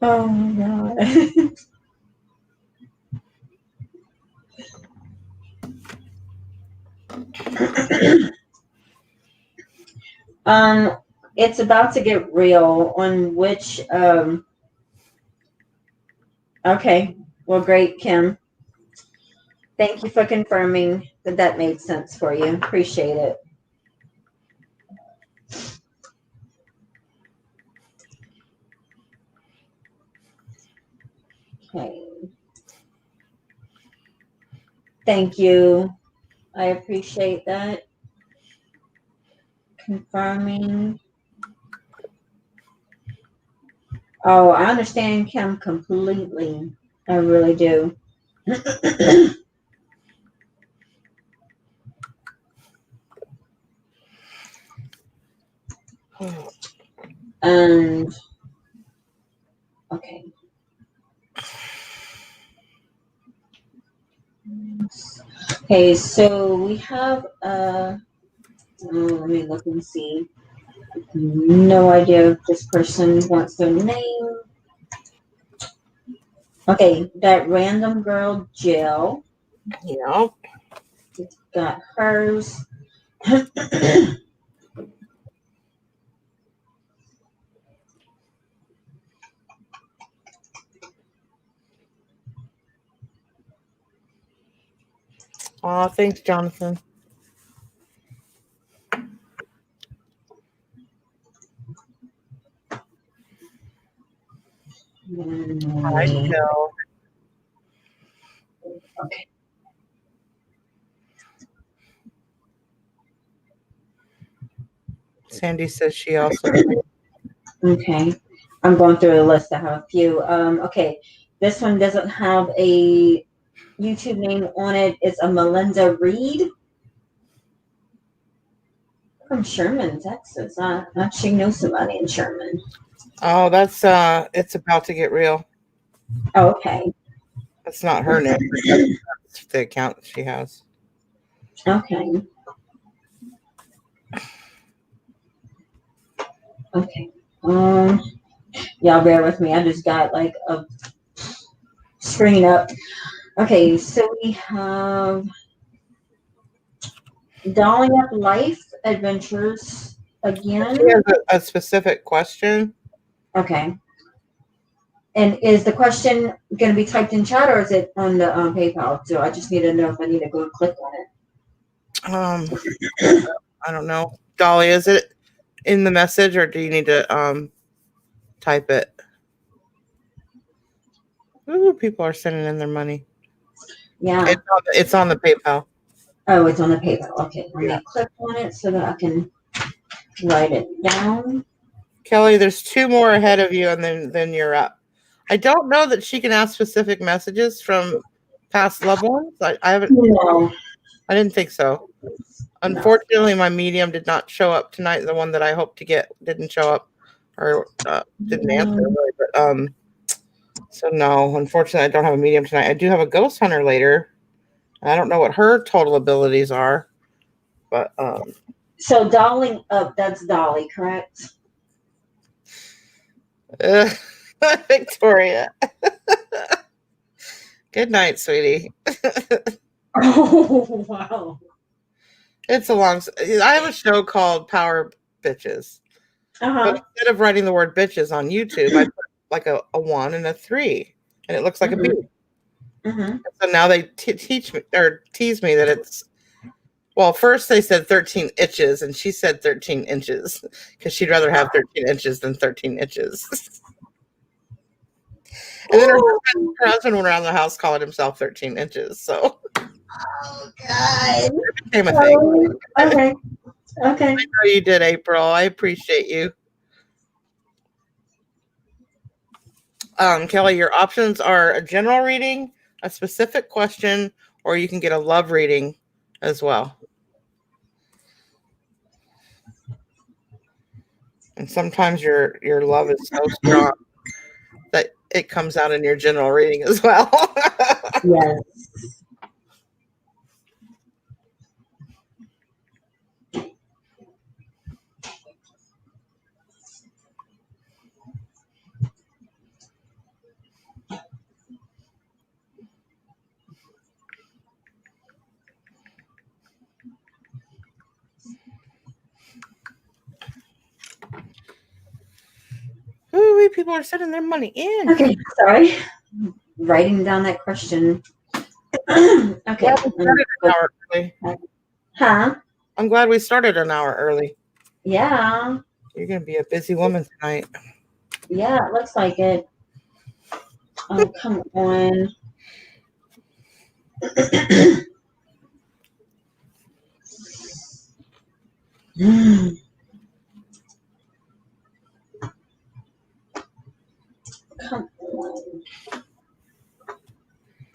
S2: Oh my god. um, it's about to get real on which okay. Well, great, Kim. Thank you for confirming that that made sense for you. Appreciate it. Okay. Thank you. I appreciate that. Confirming. Oh, I understand Kim completely. I really do. And okay. Okay, so we have let me look and see. No idea if this person wants their name. Okay, that random girl Jill.
S1: Yeah.
S2: Got hers.
S1: Oh, thanks, Jonathan. Hi, Jill.
S2: Okay.
S1: Sandy says she also.
S2: Okay. I'm going through the list. I have a few. Okay. This one doesn't have a YouTube name on it. It's a Melinda Reed from Sherman, Texas. I actually know somebody in Sherman.
S1: Oh, that's it's about to get real.
S2: Okay.
S1: That's not her name. That's the account she has.
S2: Okay. Okay. Y'all bear with me. I just got like a screen up. Okay, so we have Dolling Up Life Adventures again.
S1: She has a specific question.
S2: Okay. And is the question going to be typed in chat or is it on the PayPal? So I just need to know if I need to go and click on
S1: I don't know. Dolly, is it in the message or do you need to type it? Ooh, people are sending in their money.
S2: Yeah.
S1: It's on the PayPal.
S2: Oh, it's on the PayPal. Okay. Let
S1: Yeah.
S2: me click on it so that I can write it down.
S1: Kelly, there's two more ahead of you and then you're up. I don't know that she can ask specific messages from past loved ones. I haven't.
S2: No.
S1: I didn't think so. Unfortunately, my medium did not show up tonight. The one that I hoped to get didn't show up or didn't answer. Really, but so no, unfortunately, I don't have a medium tonight. I do have a ghost hunter later. I don't know what her total abilities are, but
S2: So Dolling Up, that's Dolly, correct?
S1: Victoria. Good night, sweetie.
S2: Oh, wow.
S1: It's a long. I have a show called Power Bitches. But
S2: Uh-huh.
S1: instead of writing the word bitches on YouTube, I put like a 1 and a 3, and it looks like a B.
S2: Mm-hmm. Mm-hmm.
S1: So now they teach me or tease me that it's, well, first they said 13 itches, and she said 13 inches because she'd rather have 13 inches than 13 itches. And then
S2: Ooh.
S1: her husband went around the house calling himself 13 inches. So
S2: Oh God.
S1: it became a thing.
S2: Oh, okay. Okay.
S1: I know you did, April. I appreciate you. Kelly, your options are a general reading, a specific question, or you can get a love reading as well. And sometimes your love is so strong that it comes out in your general reading as well.
S2: Yes.
S1: Ooh, people are sending their money in.
S2: Okay. Sorry. Writing down that question. Okay.
S1: Glad we started an hour early.
S2: Huh?
S1: I'm glad we started an hour early.
S2: Yeah.
S1: You're gonna be a busy woman tonight.
S2: Yeah. It looks like it. Oh, come on. Come on.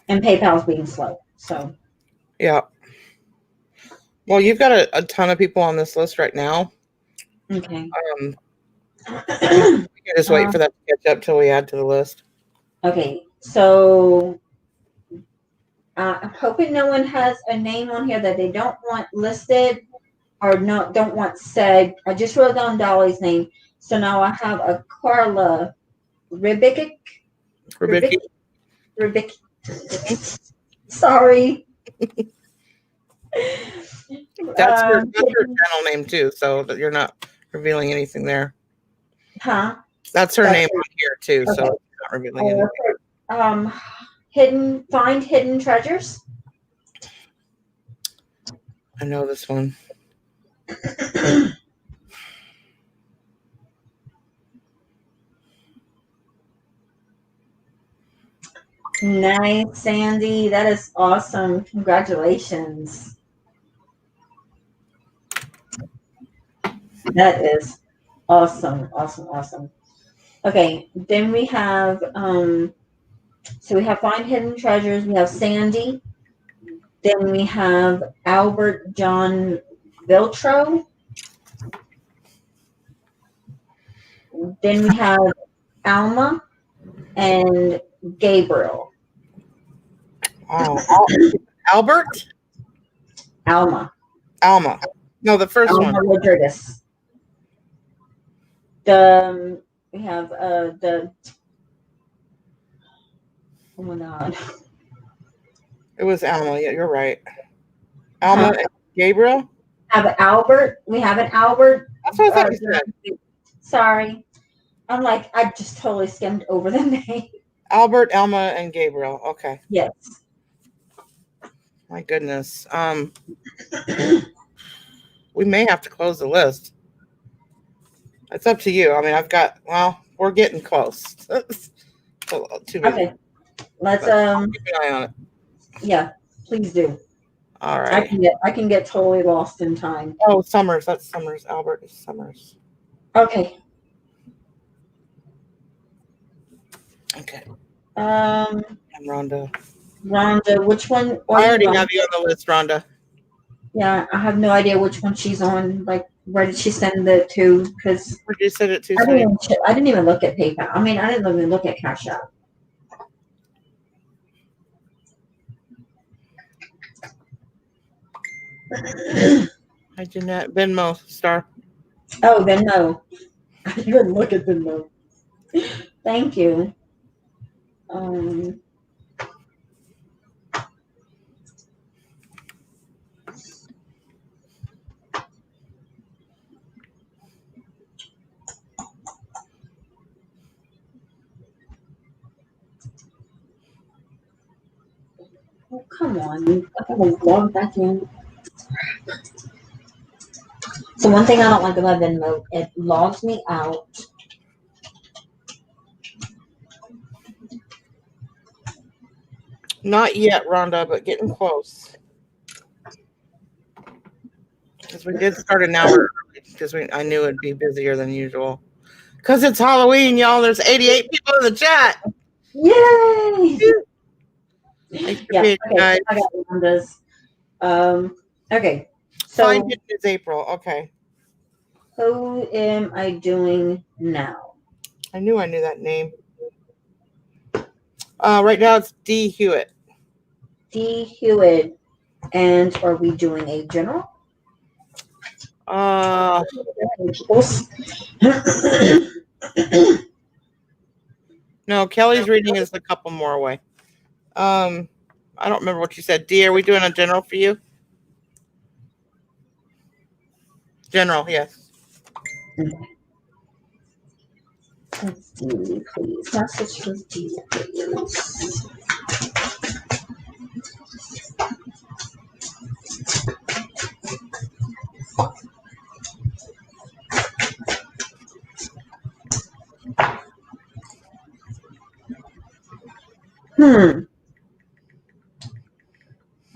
S2: And PayPal's being slow. So.
S1: Yeah. Well, you've got a ton of people on this list right now.
S2: Okay.
S1: We can just wait for that to catch up till we add to the list.
S2: Okay. So I'm hoping no one has a name on here that they don't want listed or don't want said. I just wrote down Dolly's name. So now I have a Carla Ribic.
S1: Rebecca,
S2: Ribic. Sorry.
S1: that's her channel name too, so that you're not revealing anything there.
S2: Huh?
S1: That's her
S2: That's
S1: name on here too, so
S2: okay.
S1: not revealing anything.
S2: Find hidden treasures.
S1: I know this one.
S2: Nice, Sandy. That is awesome. Congratulations. That is awesome. Awesome. Awesome. Okay. Then we have so we have Find Hidden Treasures. We have Sandy. Then we have Albert John Viltro. Then we have Alma and Gabriel.
S1: Oh, Albert?
S2: Alma.
S1: Alma. No, the first
S2: Alma
S1: one.
S2: Rodriguez. We have the oh my god.
S1: It was Alma. Yeah, you're right. Alma and Gabriel?
S2: Have Albert. We have an Albert.
S1: That's what I thought you said.
S2: Sorry. I'm like, I just totally skimmed over the name.
S1: Albert, Alma, and Gabriel. Okay.
S2: Yes.
S1: My goodness. We may have to close the list. It's up to you. I mean, we're getting close. Too busy.
S2: Okay. Let's
S1: keep an eye on it.
S2: yeah, please do.
S1: All right.
S2: I can get totally lost in time.
S1: Oh, Summers. That's Summers. Albert is Summers.
S2: Okay.
S1: Okay.
S2: And
S1: Rhonda.
S2: Rhonda, which one?
S1: I already have you on the list, Rhonda.
S2: Yeah, I have no idea which one she's on. Like, where did she send it to? Because
S1: Where did you send it to?
S2: I didn't even look at PayPal. I mean, I didn't even look at Cash App.
S1: Hi, Jeanette. Venmo Star.
S2: Oh, Venmo. I didn't even look at Venmo. Thank you. Oh, come on. I gotta log back in. So one thing I don't like about Venmo, it logs me out.
S1: Not yet, Rhonda, but getting close. Because we did start an hour early because I knew it'd be busier than usual. Because it's Halloween, y'all. There's 88 people in the chat.
S2: Yay!
S1: Thanks for
S2: Yeah.
S1: being
S2: Okay.
S1: guys.
S2: I got Rhonda's. Okay.
S1: Find
S2: So
S1: it is April. Okay.
S2: who am I doing now?
S1: I knew that name. Right now it's D. Hewitt.
S2: D. Hewitt. And are we doing a general?
S1: No, Kelly's reading is a couple more away. I don't remember what you said. D, are we doing a general for you? General, yes.
S2: Let's see, please. Message for D, please.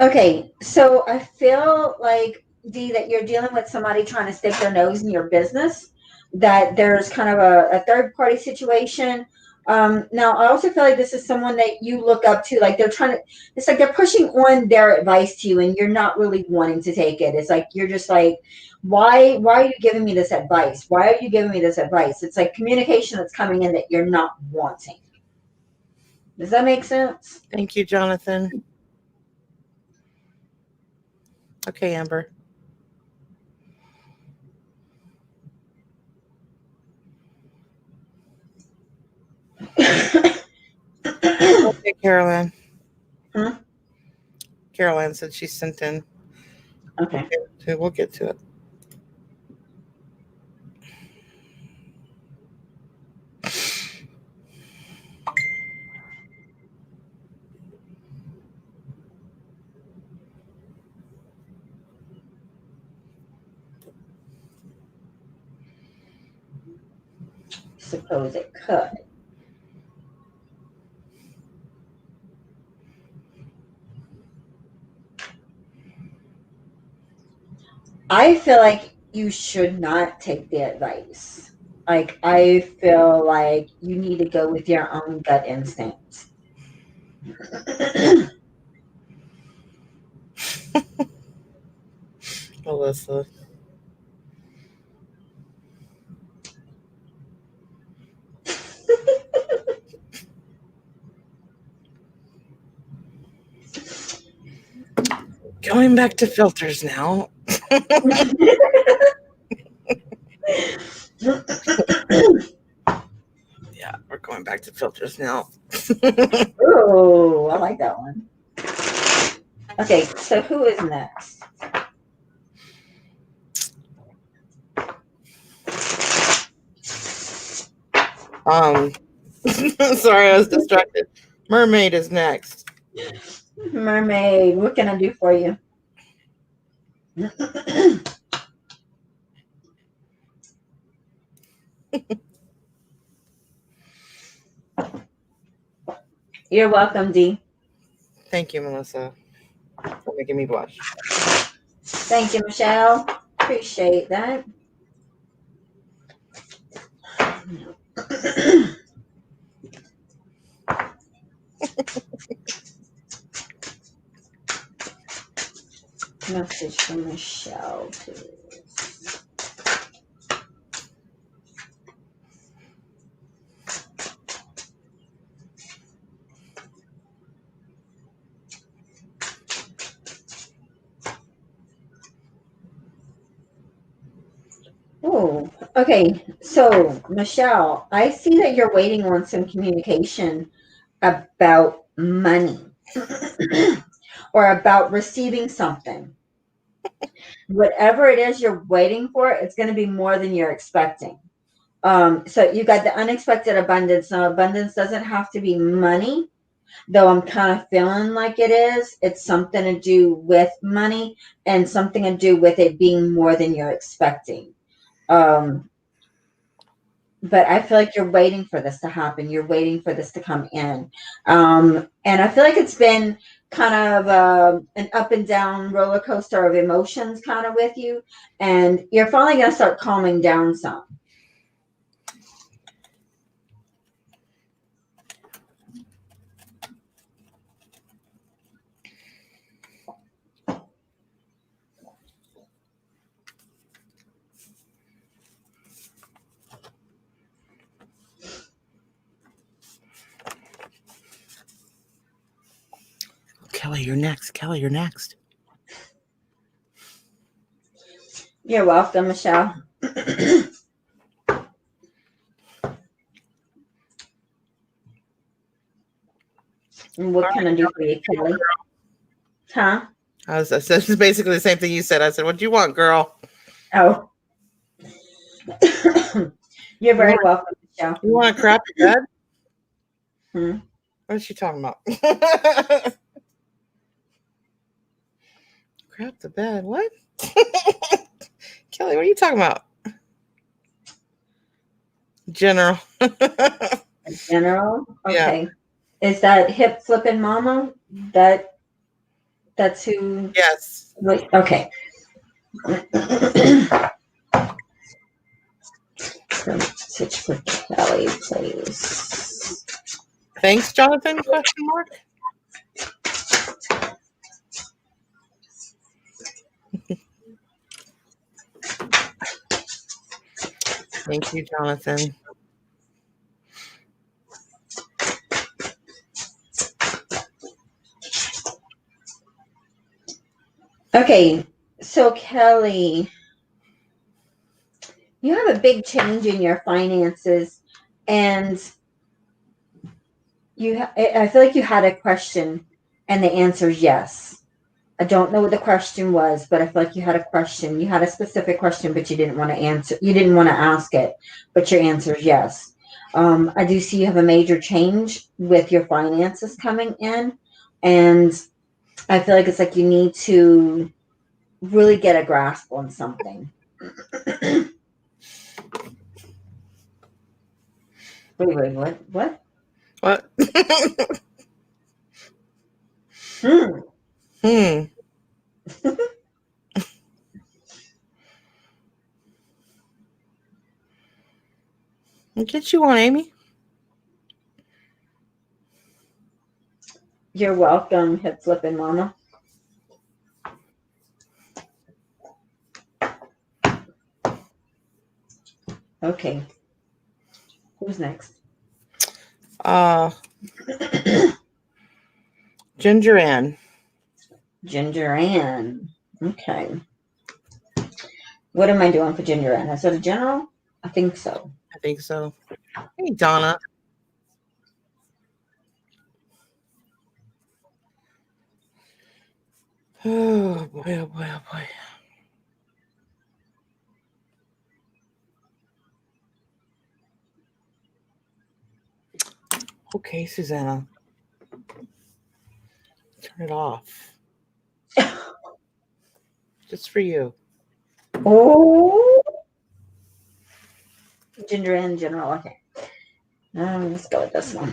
S2: Okay, so I feel like, D, that you're dealing with somebody trying to stick their nose in your business, that there's kind of a third party situation. Now, I also feel like this is someone that you look up to, like they're trying to, it's like they're pushing on their advice to you and you're not really wanting to take it. It's like, you're just like, why are you giving me this advice? Why are you giving me this advice? It's like communication that's coming in that you're not wanting. Does that make sense?
S1: Thank you, Jonathan. Okay, Amber. Okay, Carolyn.
S2: Huh?
S1: Carolyn said she sent in.
S2: Okay.
S1: We'll get to it.
S2: Suppose it could. I feel like you should not take the advice. Like, I feel like you need to go with your own gut instinct.
S1: Melissa. Going back to filters now. Yeah, we're going back to filters now.
S2: Oh, I like that one. Okay, so who is next?
S1: Sorry, I was distracted. Mermaid is next.
S2: Mermaid, what can I do for you? You're welcome, D.
S1: Thank you, Melissa, for making me blush.
S2: Thank you, Michelle. Appreciate that. Message from Michelle, please. Oh, okay. So, Michelle, I see that you're waiting on some communication about money or about receiving something. Whatever it is you're waiting for, it's going to be more than you're expecting. So you got the unexpected abundance. Now, abundance doesn't have to be money. though I'm kind of feeling like it is. It's something to do with money and something to do with it being more than you're expecting. Um, but I feel like you're waiting for this to happen. You're waiting for this to come in. And I feel like it's been kind of an up and down roller coaster of emotions kind of with you. And you're finally going to start calming down some.
S1: Kelly, you're next. Kelly, you're next.
S2: You're welcome, Michelle. And what can I do for you, Kelly? Huh?
S1: I said it's basically the same thing you said. I said, "What do you want, girl?"
S2: Oh. You're very welcome, Michelle.
S1: You want a crappy bed?
S2: Hmm?
S1: What is she talking about? Crap the bed. What? Kelly, what are you talking about? General.
S2: General? Okay.
S1: Yeah.
S2: Is that hip flipping mama? That's who?
S1: Yes.
S2: Wait, okay. Search for Kelly, please.
S1: Thanks, Jonathan? Question mark. Thank you, Jonathan.
S2: Okay, so Kelly, you have a big change in your finances, and I feel like you had a question, and the answer is yes. I don't know what the question was, but I feel like you had a question. You had a specific question, but you didn't want to answer. You didn't want to ask it, but your answer is yes. I do see you have a major change with your finances coming in, and I feel like it's like you need to really get a grasp on something. Wait, what? What?
S1: What?
S2: Hmm.
S1: I'll get you one, Amy.
S2: You're welcome, hip flipping mama. Okay. Who's next?
S1: Ginger Ann.
S2: Ginger Ann. Okay. What am I doing for Ginger Ann? Is it a general? I think so.
S1: I think so. Hey, Donna. Oh boy, oh boy, oh boy. Okay, Susanna. Turn it off. Just for you.
S2: Oh. Ginger Ann general. Okay. Let's go with this one.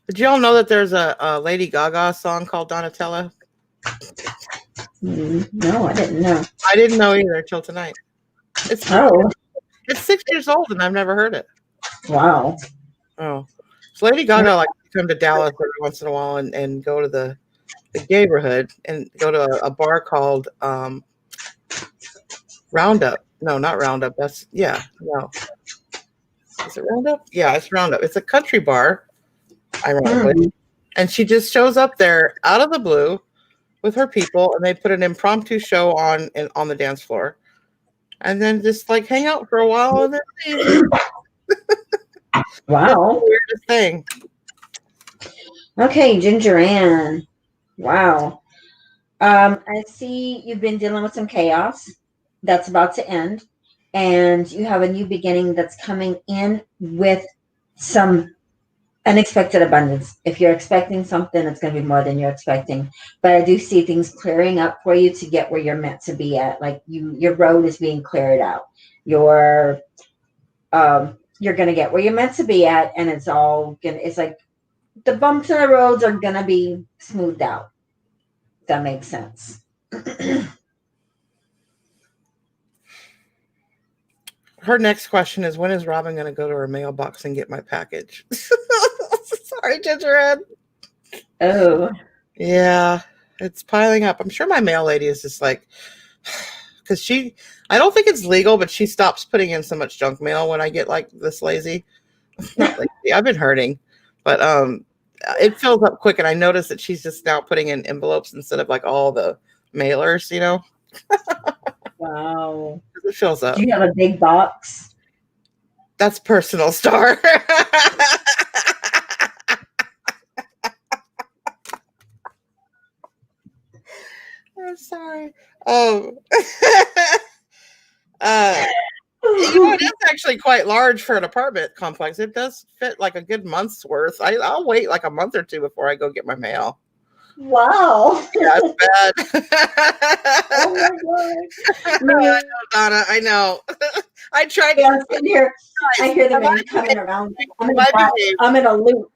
S1: Did y'all know that there's a Lady Gaga song called Donatella?
S2: No, I didn't know.
S1: I didn't know either until tonight. It's 6 years old and I've never heard it.
S2: Wow.
S1: Oh. So Lady Gaga likes to come to Dallas every once in a while and go to the neighborhood and go to a bar called Roundup. No, not Roundup. No. Is it Roundup? Yeah, it's Roundup. It's a country bar, ironically. And she just shows up there out of the blue with her people, and they put an impromptu show on the dance floor, and then just like hang out for a while, and then leave.
S2: Wow.
S1: That's the weirdest thing.
S2: Okay, Ginger Ann. Wow. I see you've been dealing with some chaos that's about to end, and you have a new beginning that's coming in with some unexpected abundance. If you're expecting something, it's going to be more than you're expecting. But I do see things clearing up for you to get where you're meant to be at. Like your road is being cleared out. Your you're going to get where you're meant to be at, and it's all gonna. It's like the bumps in the roads are going to be smoothed out. If that makes sense.
S1: Her next question is, when is Robin going to go to her mailbox and get my package? Sorry, Ginger Ed.
S2: Oh.
S1: Yeah, it's piling up. I'm sure my mail lady is just like, because I don't think it's legal, but she stops putting in so much junk mail when I get like this lazy. Not lazy. I've been hurting, but it fills up quick. And I noticed that she's just now putting in envelopes instead of like all the mailers,
S2: Wow.
S1: It fills up.
S2: Do you have a big box?
S1: That's personal, Star. I'm sorry. It is actually quite large for an apartment complex. It does fit like a good month's worth. I'll wait like a month or two before I go get my mail.
S2: Wow.
S1: Yeah, it's bad.
S2: Oh my god.
S1: I know, Donna. I know. I tried.
S2: Yeah, I'm sitting here. I hear the
S1: Have
S2: man
S1: I
S2: coming
S1: behaved?
S2: around.
S1: Have I behaved?
S2: I'm in a loop.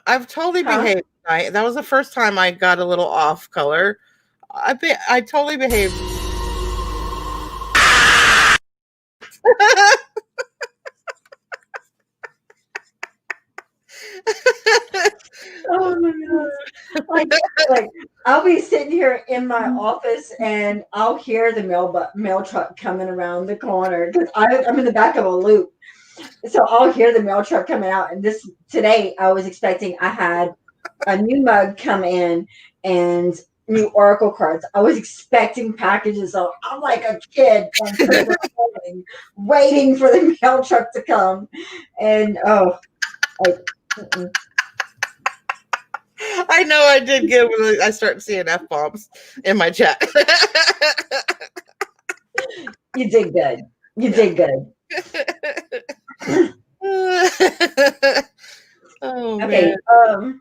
S1: I've totally
S2: Huh?
S1: behaved tonight. That was the first time I got a little off color. I totally behaved.
S2: Oh my goodness. Like I'll be sitting here in my office and I'll hear the mail truck coming around the corner because I'm in the back of a loop. So I'll hear the mail truck coming out. And today I was expecting I had a new mug come in and new Oracle cards. I was expecting packages. So I'm like a kid on Christmas morning, waiting for the mail truck to come. And mm-mm.
S1: I know I did good when I start seeing F-bombs in my chat.
S2: You did good. You did good.
S1: Oh,
S2: Okay.
S1: man.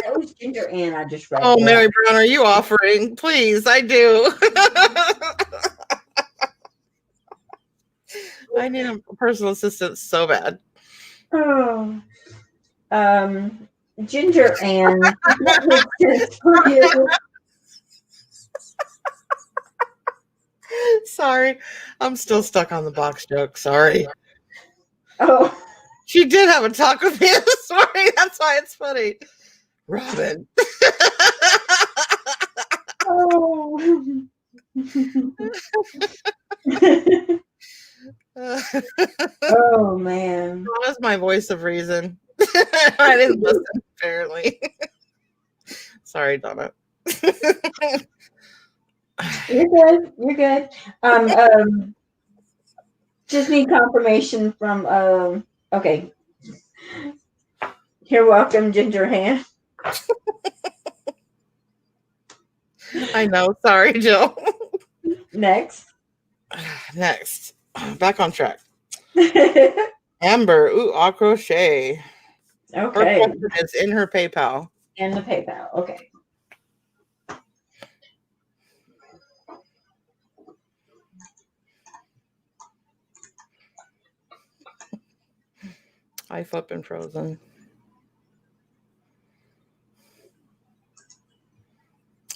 S2: That was Ginger Ann I just read.
S1: Oh,
S2: For.
S1: Mary Brown, are you offering? Please, I do. I need a personal assistant so bad.
S2: Oh. Ginger Ann, what makes sense for you?
S1: Sorry, I'm still stuck on the box joke. Sorry.
S2: Oh.
S1: She did have a talk with me this morning. That's why it's funny. Robin.
S2: Oh. Oh man.
S1: That was my voice of reason. I didn't listen, apparently. Sorry, Donna.
S2: You're good. You're good. Just need confirmation from okay. You're welcome, Ginger Ann.
S1: I know. Sorry, Jill.
S2: Next.
S1: Next. Back on track. Amber. Ooh, au crochet. Her
S2: Okay.
S1: question is in her PayPal.
S2: And the PayPal. Okay.
S1: I flip and frozen.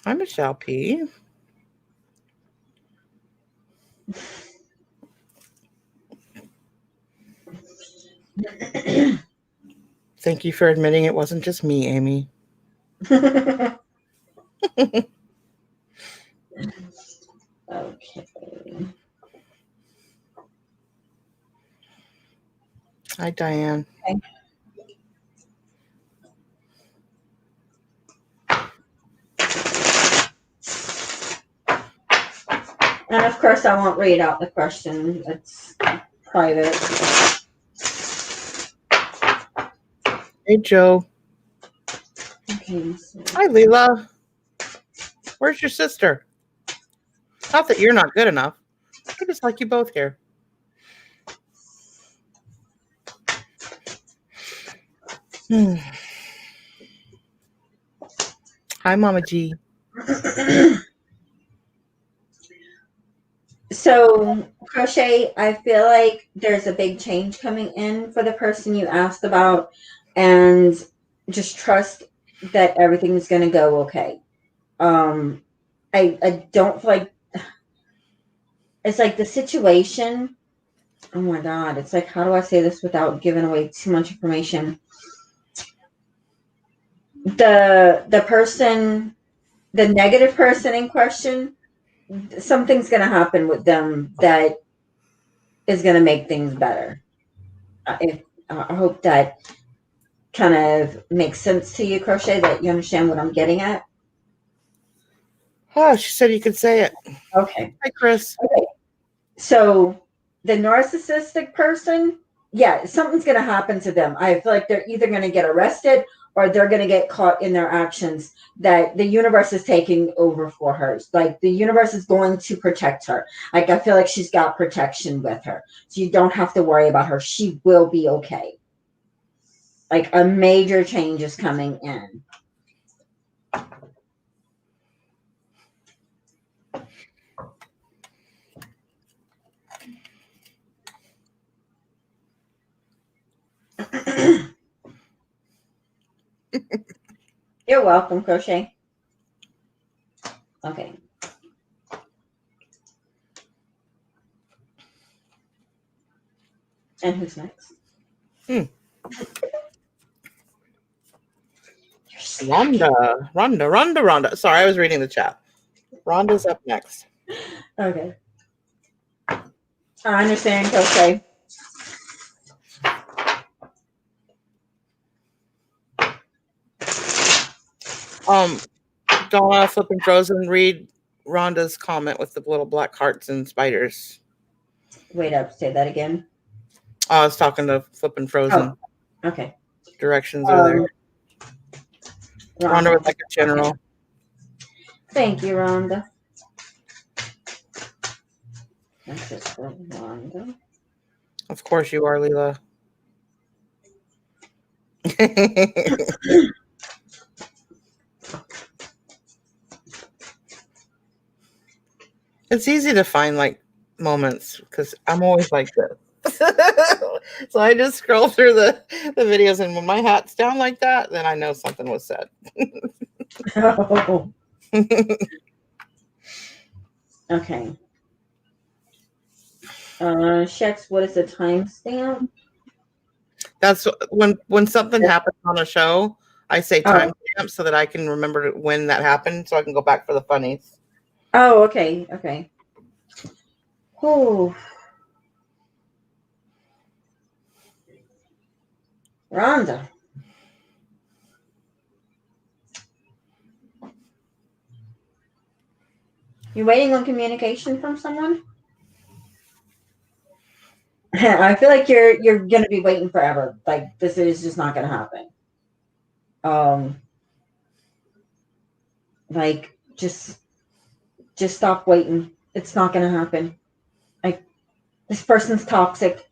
S1: Hi, Michelle P. Thank you for admitting it wasn't just me, Amy.
S2: Okay.
S1: Hi, Diane.
S2: Okay. And of course, I won't read out the question. It's private.
S1: Hey, Joe.
S2: Okay. So.
S1: Hi, Leela. Where's your sister? Not that you're not good enough. I just like you both here. Hi, Mama G.
S2: So, Crochet, I feel like there's a big change coming in for the person you asked about, and just trust that everything's going to go okay. I don't feel like it's like the situation. Oh my God. It's like, how do I say this without giving away too much information? The person, the negative person in question, something's going to happen with them that is going to make things better. I hope that kind of makes sense to you, Crochet, that you understand what I'm getting at.
S1: Oh, she said you could say it.
S2: Okay.
S1: Hi, Chris.
S2: Okay. So the narcissistic person, yeah, something's going to happen to them. I feel like they're either going to get arrested or they're going to get caught in their actions, that the universe is taking over for her. Like the universe is going to protect her. Like I feel like she's got protection with her. So you don't have to worry about her. She will be okay. Like a major change is coming in. You're welcome, Crochet. Okay. And who's next?
S1: Rhonda. Sorry, I was reading the chat. Rhonda's up next.
S2: Okay. I understand, Crochet.
S1: Donna Flippin' Frozen, read Rhonda's comment with the little black hearts and spiders.
S2: Wait up, say that again.
S1: Oh, I was talking to Flippin' Frozen.
S2: Oh, okay.
S1: Directions are there. Rhonda was like a general.
S2: Okay. Thank you, Rhonda. That's it for Rhonda.
S1: Of course you are, Leela. It's easy to find like moments because I'm always like this. So I just scroll through the videos, and when my hat's down like that, then I know something was said.
S2: Oh. Okay. Shex, what is the timestamp?
S1: That's when something happens on a show, I say timestamp so that I can remember when that happened, so I can go back for the funnies.
S2: Oh, okay, okay. Oh, Rhonda. You waiting on communication from someone? I feel like you're gonna be waiting forever. Like this is just not gonna happen. Like just stop waiting. It's not gonna happen. Like this person's toxic.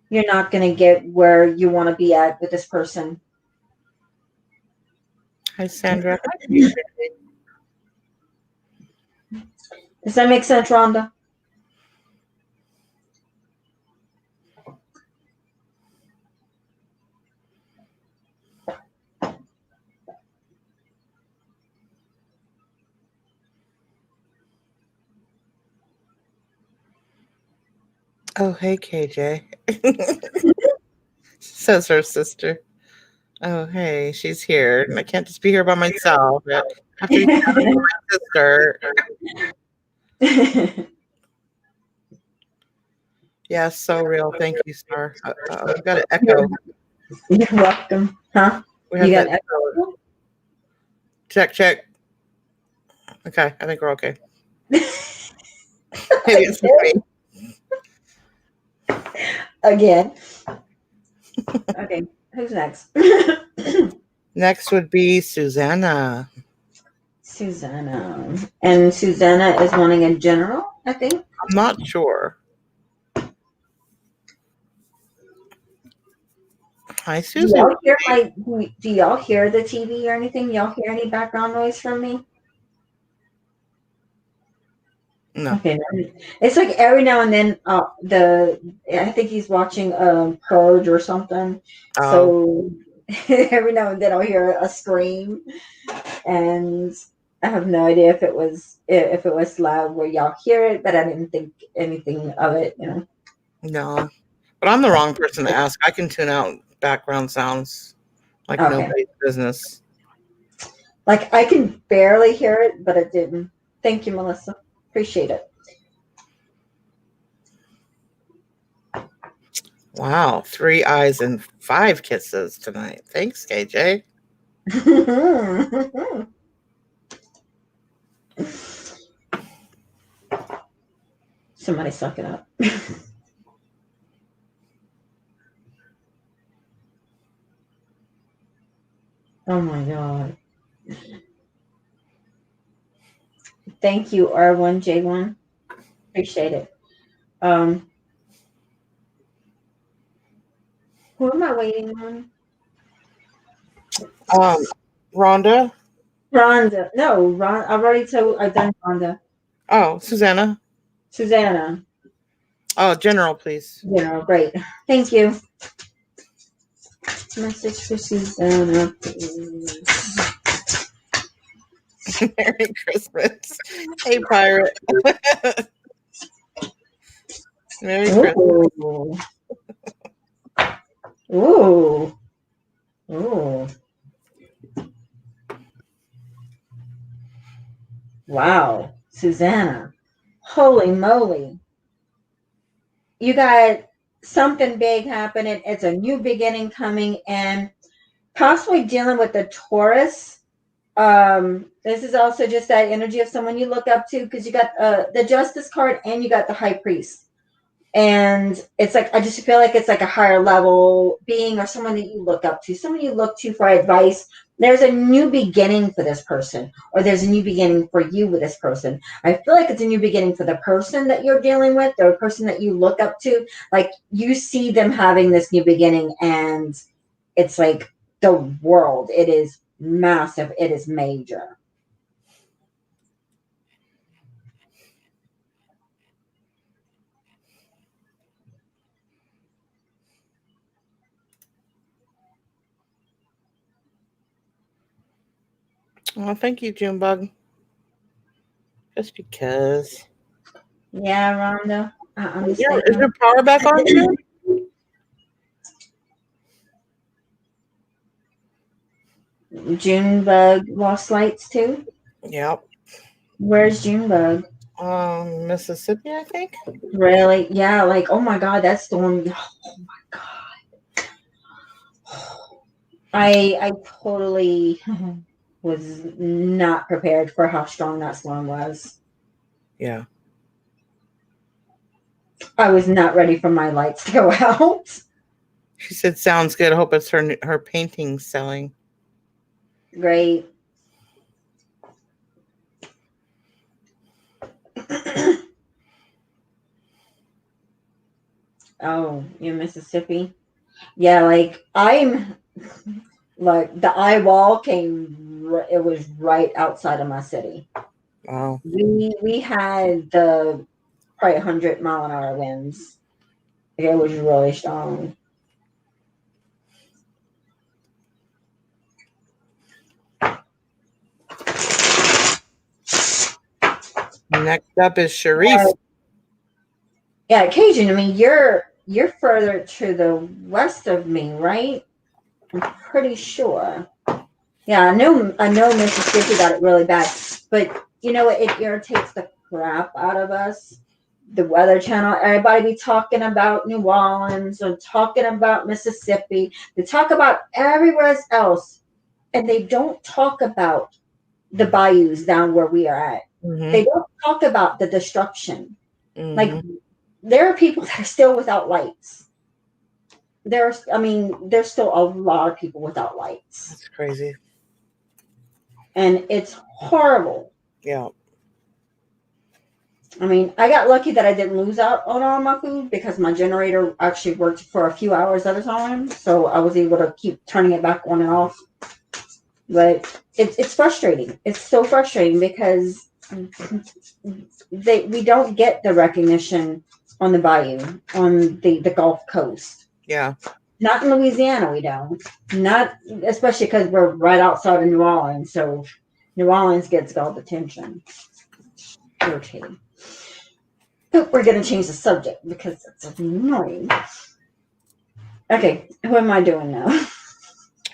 S2: You're not gonna get where you want to be at with this person.
S1: Hi, Sandra.
S2: Does that make sense, Rhonda?
S1: Oh, hey, KJ. Says her sister. Oh, hey, she's here. And I can't just be here by myself. I have to be with my sister. Yeah, so real. Thank you, Star. I've got an echo.
S2: You're welcome. Huh?
S1: We have
S2: You got
S1: that echo. Check. Okay, I think we're okay. Maybe it's me.
S2: Again. Okay. Who's next?
S1: Next would be Susanna.
S2: Susanna. And Susanna is wanting a general, I think.
S1: I'm not sure. Hi,
S2: Do
S1: Susan.
S2: y'all hear do y'all hear the TV or anything? Y'all hear any background noise from me?
S1: No.
S2: Okay. It's like every now and then I think he's watching Purge or something.
S1: Oh.
S2: So every now and then I'll hear a scream, and I have no idea if it was loud where y'all hear it, but I didn't think anything of it, you know.
S1: No. But I'm the wrong person to ask. I can tune out background sounds like nobody's business.
S2: Like I can barely hear it, but it didn't. Thank you, Melissa. Appreciate it.
S1: Wow, 3 eyes and 5 kisses tonight. Thanks, KJ.
S2: Somebody suck it up. Oh my god. Thank you, R1J1. Appreciate it. Who am I waiting on?
S1: Rhonda.
S2: Rhonda. No, I've already told. I've done Rhonda.
S1: Oh, Susanna.
S2: Susanna.
S1: Oh, general, please.
S2: General, great. Thank you. Message for Susanna, please.
S1: Merry Christmas. Hey, pirate. Merry Christmas.
S2: Ooh. Ooh. Wow. Susanna. Holy moly. You got something big happening. It's a new beginning coming, and possibly dealing with the Taurus. This is also just that energy of someone you look up to, because you got the Justice card and you got the High Priest. And it's like, I just feel like it's like a higher level being or someone that you look up to, someone you look to for advice. There's a new beginning for this person, or there's a new beginning for you with this person. I feel like it's a new beginning for the person that you're dealing with, or a person that you look up to. Like you see them having this new beginning, and it's like the world. It is massive. It is major.
S1: Oh, thank you, Junebug. Just because.
S2: Yeah, Rhonda. I understand.
S1: Is your power back on, June?
S2: Junebug lost lights too?
S1: Yep.
S2: Where's Junebug?
S1: Mississippi, I think.
S2: Really? Yeah, like, oh my god, that storm. Oh my god. I totally was not prepared for how strong that storm was.
S1: Yeah.
S2: I was not ready for my lights to go out.
S1: She said, sounds good. I hope it's her painting selling.
S2: Great. Oh, you're Mississippi? Yeah, like I'm like the eye wall it was right outside of my city.
S1: Wow.
S2: We had the probably 100-mile-an-hour winds. It was really strong.
S1: Next up is Sharice.
S2: Yeah, Cajun. I mean, you're further to the west of me, right? I'm pretty sure. Yeah, I know Mississippi got it really bad, but you know what? It irritates the crap out of us. The Weather Channel, everybody be talking about New Orleans or talking about Mississippi. They talk about everywhere else, and they don't talk about the bayous down where we are at.
S1: Mm-hmm.
S2: They don't talk about the destruction.
S1: Mm-hmm.
S2: Like there are people that are still without lights. there's still a lot of people without lights,
S1: That's crazy.
S2: and it's horrible.
S1: Yeah.
S2: I mean, I got lucky that I didn't lose out on all my food because my generator actually worked for a few hours at a time, so I was able to keep turning it back on and off. But it's frustrating. It's so frustrating because we don't get the recognition on the bayou, on the Gulf Coast.
S1: Yeah.
S2: Not in Louisiana, we don't. Not especially because we're right outside of New Orleans, so New Orleans gets all the attention. Irritating. But we're gonna change the subject because it's annoying. Okay, who am I doing now?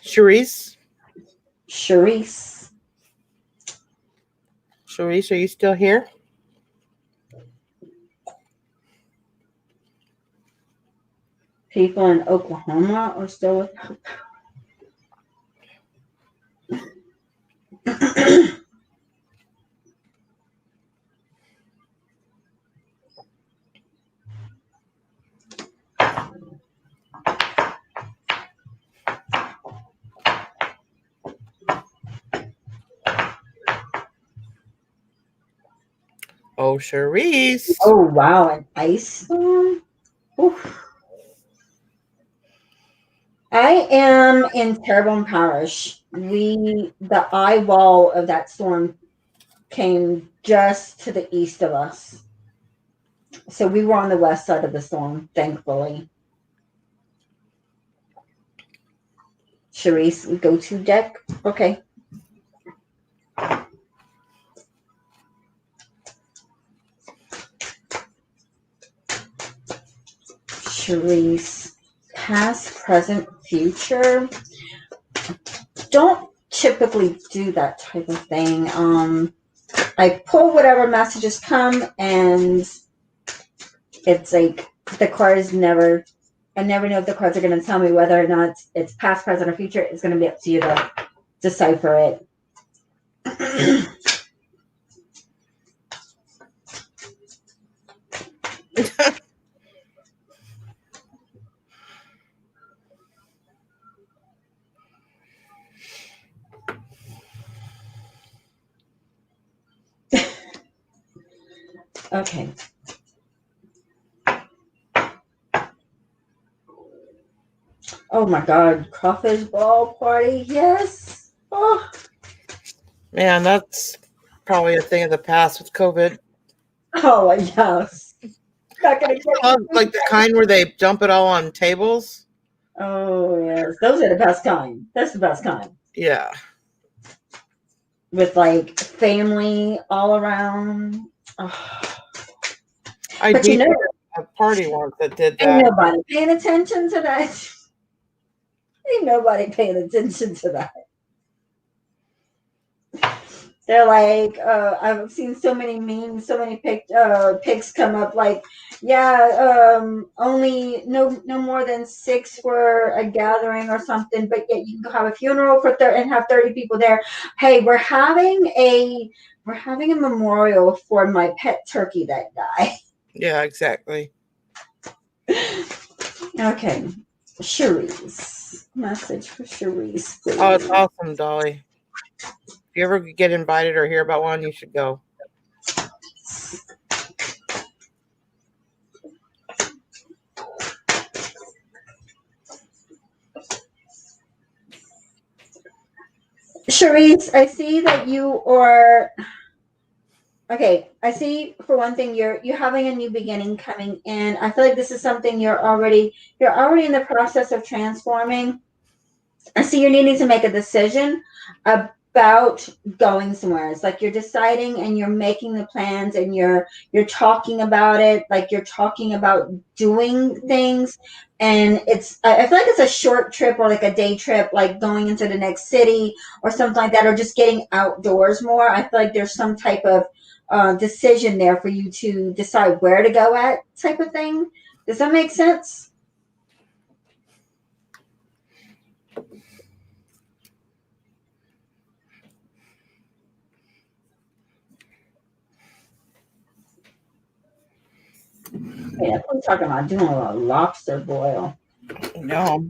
S1: Charisse?
S2: Charisse.
S1: Charisse, are you still here?
S2: People in Oklahoma are still with.
S1: Oh, Charisse.
S2: Oh wow, an ice storm. Oof. I am in Terrebonne Parish. The eye wall of that storm came just to the east of us. So we were on the west side of the storm, thankfully. Charisse, go to deck. Okay. Charisse, past, present, future. Don't typically do that type of thing. I pull whatever messages come, and it's like the cards never. I never know if the cards are going to tell me whether or not it's past, present, or future. It's going to be up to you to decipher it. Okay. Oh my God, crawfish ball party, yes. Oh,
S1: Man, that's probably a thing of the past with COVID.
S2: oh yes. Not
S1: I
S2: gonna
S1: used to love like the kind where they dump it all on tables.
S2: Oh yes, those are the best kind. That's the best kind.
S1: Yeah.
S2: With like family all around. Oh.
S1: I
S2: But you
S1: beat
S2: know,
S1: a party once that did
S2: ain't
S1: that.
S2: nobody paying attention to that. Ain't nobody paying attention to that. They're like, I've seen so many memes, so many pics come up. Like, yeah, only no more than 6 for a gathering or something, but yet you can have a funeral for and have 30 people there. Hey, we're having a memorial for my pet turkey that died.
S1: Yeah, exactly.
S2: Okay, Charisse, message for Charisse, please.
S1: Oh, it's awesome, Dolly. If you ever get invited or hear about one, you should go.
S2: Charisse, I see that you are okay. I see for one thing you're having a new beginning coming in. I feel like this is something you're already in the process of transforming. I see you're needing to make a decision about going somewhere. It's like you're deciding and you're making the plans and you're talking about it, like you're talking about doing things. And I feel like it's a short trip or like a day trip, like going into the next city or something like that, or just getting outdoors more. I feel like there's some type of decision there for you to decide where to go at, type of thing. Does that make sense? Yeah, I'm talking about doing a lobster boil.
S1: No,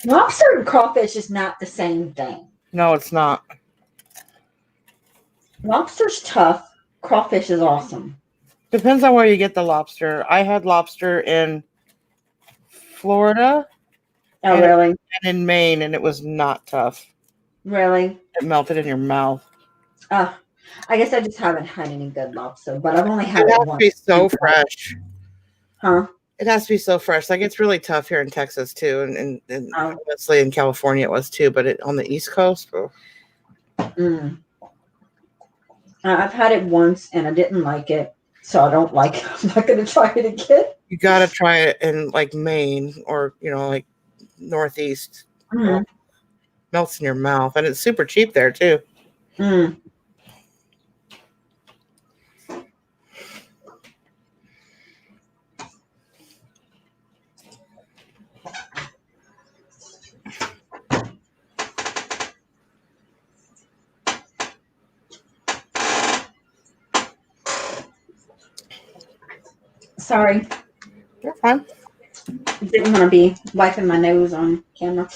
S2: Lobster and crawfish is not the same thing.
S1: no, it's not.
S2: Lobster's tough. Crawfish is awesome.
S1: Depends on where you get the lobster. I had lobster in Florida
S2: Oh,
S1: and,
S2: really?
S1: and in Maine, and it was not tough.
S2: Really?
S1: It melted in your mouth.
S2: I guess I just haven't had any good lobster, but I've only had
S1: It
S2: it
S1: has to be
S2: once.
S1: so fresh.
S2: Huh?
S1: It has to be so fresh. Like it's really tough here in Texas too, and
S2: Oh.
S1: honestly in California it was too. But on the East Coast, oh,
S2: Mm. I've had it once and I didn't like it, so I don't like it. I'm not going to try it again.
S1: you got to try it in like Maine or like Northeast.
S2: Mm.
S1: Melts in your mouth, and it's super cheap there too.
S2: Mm. Sorry.
S1: You're fine.
S2: Didn't want to be wiping my nose on camera.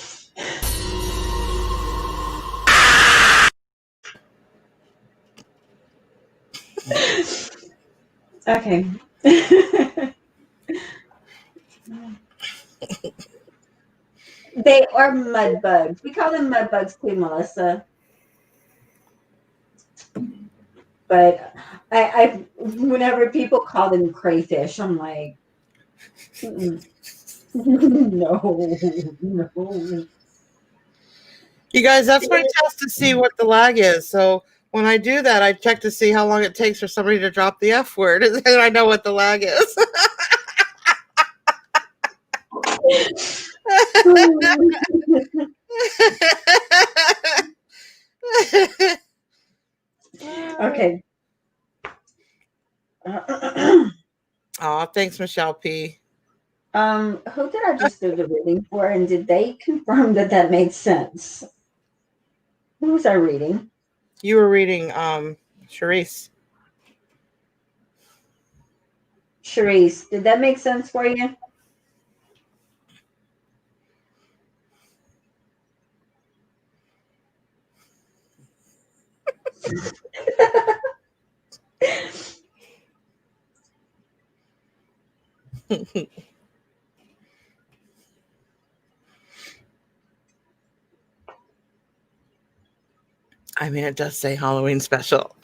S2: Okay. They are mud bugs. We call them mud bugs too, Melissa. But I whenever people call them crayfish, I'm like, no, no.
S1: You guys, that's my test to see what the lag is. So when I do that, I check to see how long it takes for somebody to drop the F word, and then I know what the lag is.
S2: Okay.
S1: Oh, thanks, Michelle P.
S2: Who did I just do the reading for, and did they confirm that that made sense? Who was I reading?
S1: You were reading Charisse.
S2: Charisse, did that make sense for you?
S1: I mean, it does say Halloween special.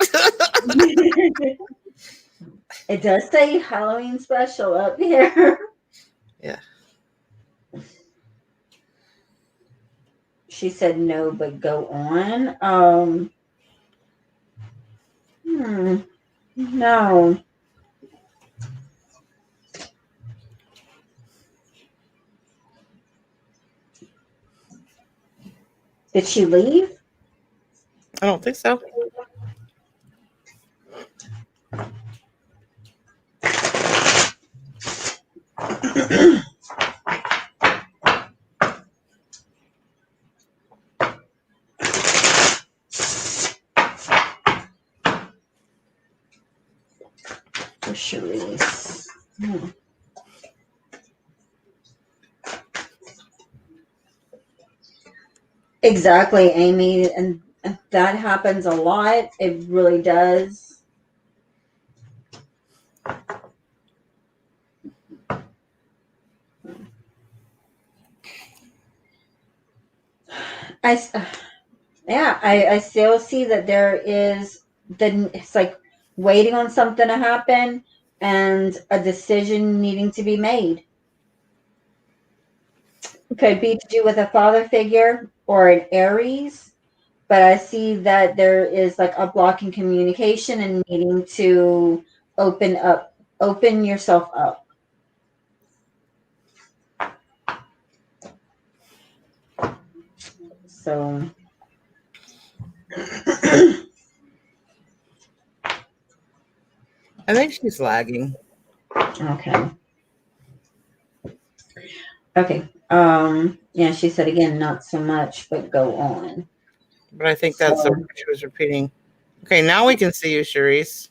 S2: It does say Halloween special up here.
S1: Yeah.
S2: She said no, but go on. No. Did she leave?
S1: I don't think so.
S2: For Charisse. Exactly, Amy, and that happens a lot. It really does. I still see that there is it's like waiting on something to happen and a decision needing to be made. It could be to do with a father figure or an Aries, but I see that there is like a block in communication and needing to open yourself up. So
S1: I think she's lagging.
S2: okay. Okay. Yeah, she said again, not so much, but go on.
S1: But I think that's what she was repeating. Okay, now we can see you, Charisse.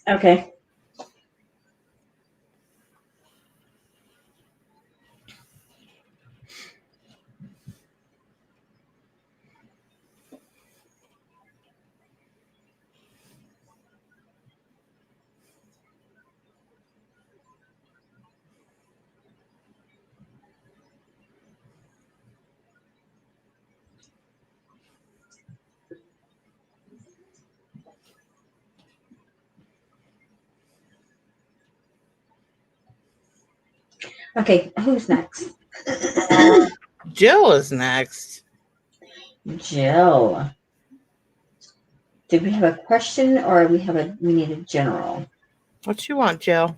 S2: Okay. Okay, who's next?
S1: Jill is next.
S2: Jill. Did we have a question or we need a general?
S1: What you want, Jill?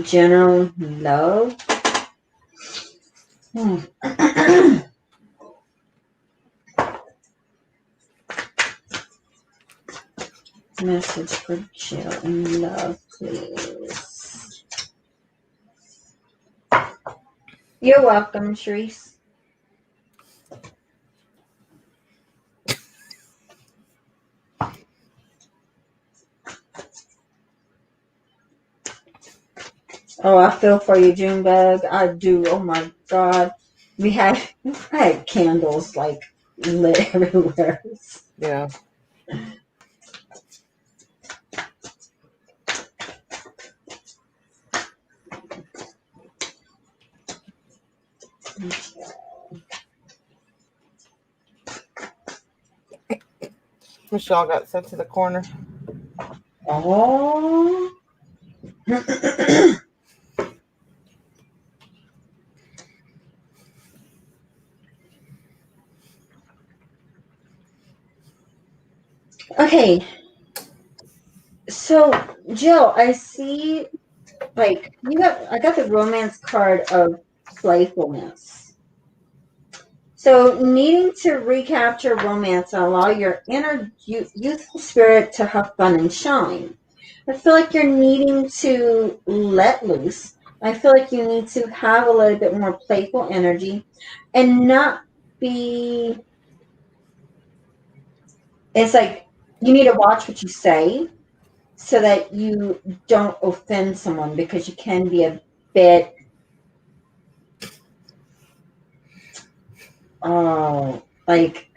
S2: General love. Message for Jill in love, please. You're welcome, Sharice. Oh, I feel for you, Junebug. I do. Oh my God. We had candles like lit everywhere.
S1: Yeah. Michelle got sent to the corner.
S2: Oh. Okay. So, Jill, I see like I got the romance card of playfulness. So, needing to recapture romance and allow your inner youthful spirit to have fun and shine. I feel like you're needing to let loose. I feel like you need to have a little bit more playful energy and not be. It's like you need to watch what you say so that you don't offend someone because you can be a bit. Oh, like.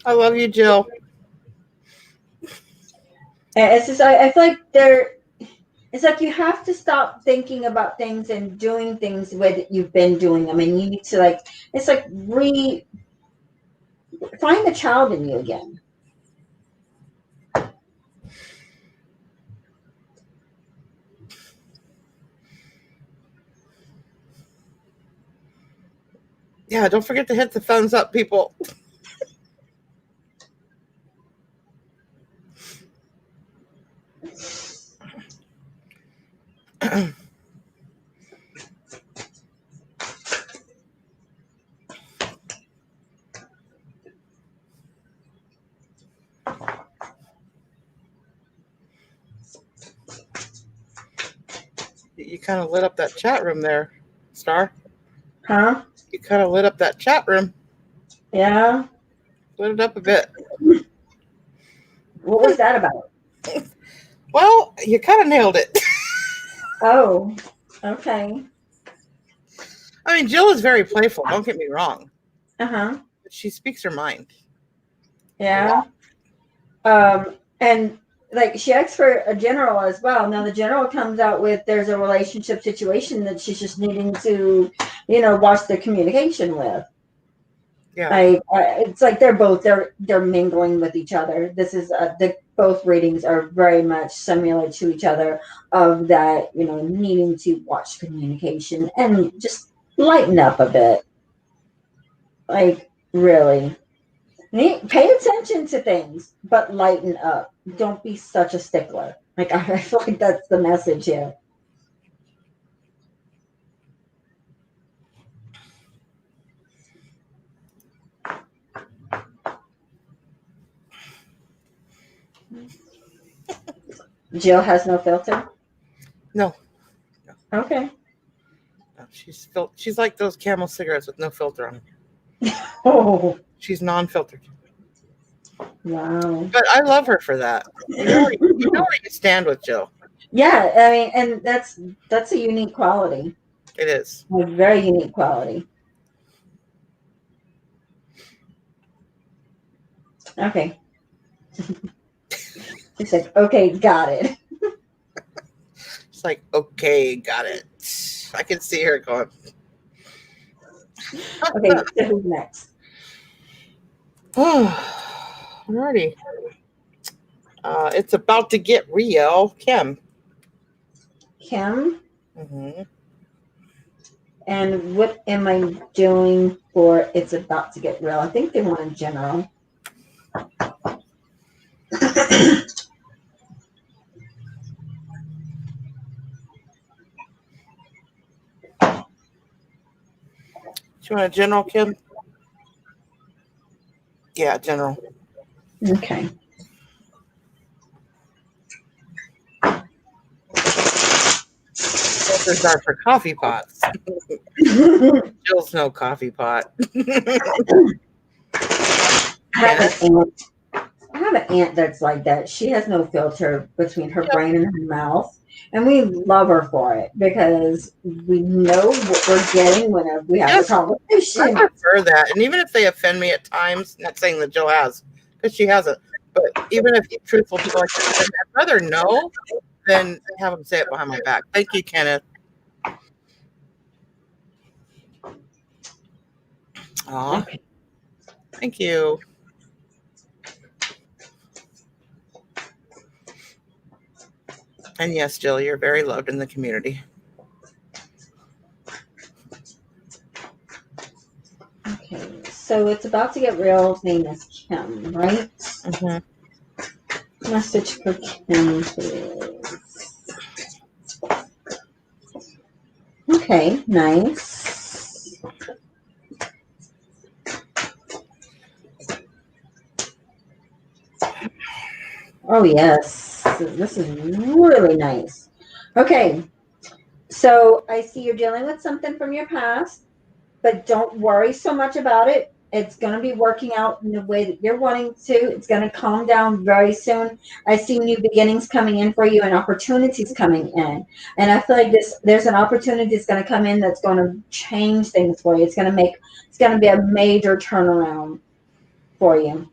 S1: I love you, Jill.
S2: It's just I feel like it's like you have to stop thinking about things and doing things the way that you've been doing them, and you need to it's like find the child in you again.
S1: Yeah, don't forget to hit the thumbs up, people. You kind of lit up that chat room there, Star.
S2: Huh?
S1: You kind of lit up that chat room.
S2: Yeah.
S1: Lit it up a bit.
S2: What was that about?
S1: Well, you kind of nailed it.
S2: Oh, okay.
S1: I mean, Jill is very playful. Don't get me wrong.
S2: Uh-huh.
S1: But she speaks her mind.
S2: Yeah. And like she asks for a general as well. Now the general comes out with there's a relationship situation that she's just needing to, watch the communication with.
S1: Yeah.
S2: Like it's like they're mingling with each other. This is the both readings are very much similar to each other of that needing to watch communication and just lighten up a bit. Like really, pay attention to things, but lighten up. Don't be such a stickler. Like I feel like that's the message here. Jill has no filter.
S1: No.
S2: Okay.
S1: No, she's like those Camel cigarettes with no filter on them.
S2: Oh.
S1: She's non-filtered.
S2: Wow.
S1: But I love her for that. You know where you stand with Jill.
S2: Yeah, I mean, and that's a unique quality.
S1: It is.
S2: A very unique quality. Okay. She's like, okay, got it.
S1: It's like, okay, got it. I can see her going.
S2: Okay, so who's next?
S1: Alrighty. It's about to get real. Kim.
S2: Kim.
S1: Mm-hmm.
S2: And what am I doing for it's about to get real? I think they want in general.
S1: You want a general, Kim? Yeah, general.
S2: Okay.
S1: Filters are for coffee pots. Jill's no coffee pot.
S2: I have an aunt. I have an aunt that's like that. She has no filter between her brain and her mouth. And we love her for it because we know what we're getting whenever we have
S1: Yes,
S2: a
S1: I
S2: conversation.
S1: prefer that. And even if they offend me at times, not saying that Jill has, because she hasn't, but even if truthful people like that, I'd rather know than have them say it behind my back. Thank you, Kenneth. Aw,
S2: Okay.
S1: thank you. And yes, Jill, you're very loved in the community.
S2: Okay. So it's about to get real. His name is Kim, right?
S1: Mm-hmm.
S2: Message for Kim, please. Okay, nice. Oh, yes. This is really nice. Okay, so I see you're dealing with something from your past, but don't worry so much about it. It's going to be working out in the way that you're wanting to. It's going to calm down very soon. I see new beginnings coming in for you and opportunities coming in. And I feel like there's an opportunity that's going to come in that's going to change things for you. It's going to be a major turnaround for you.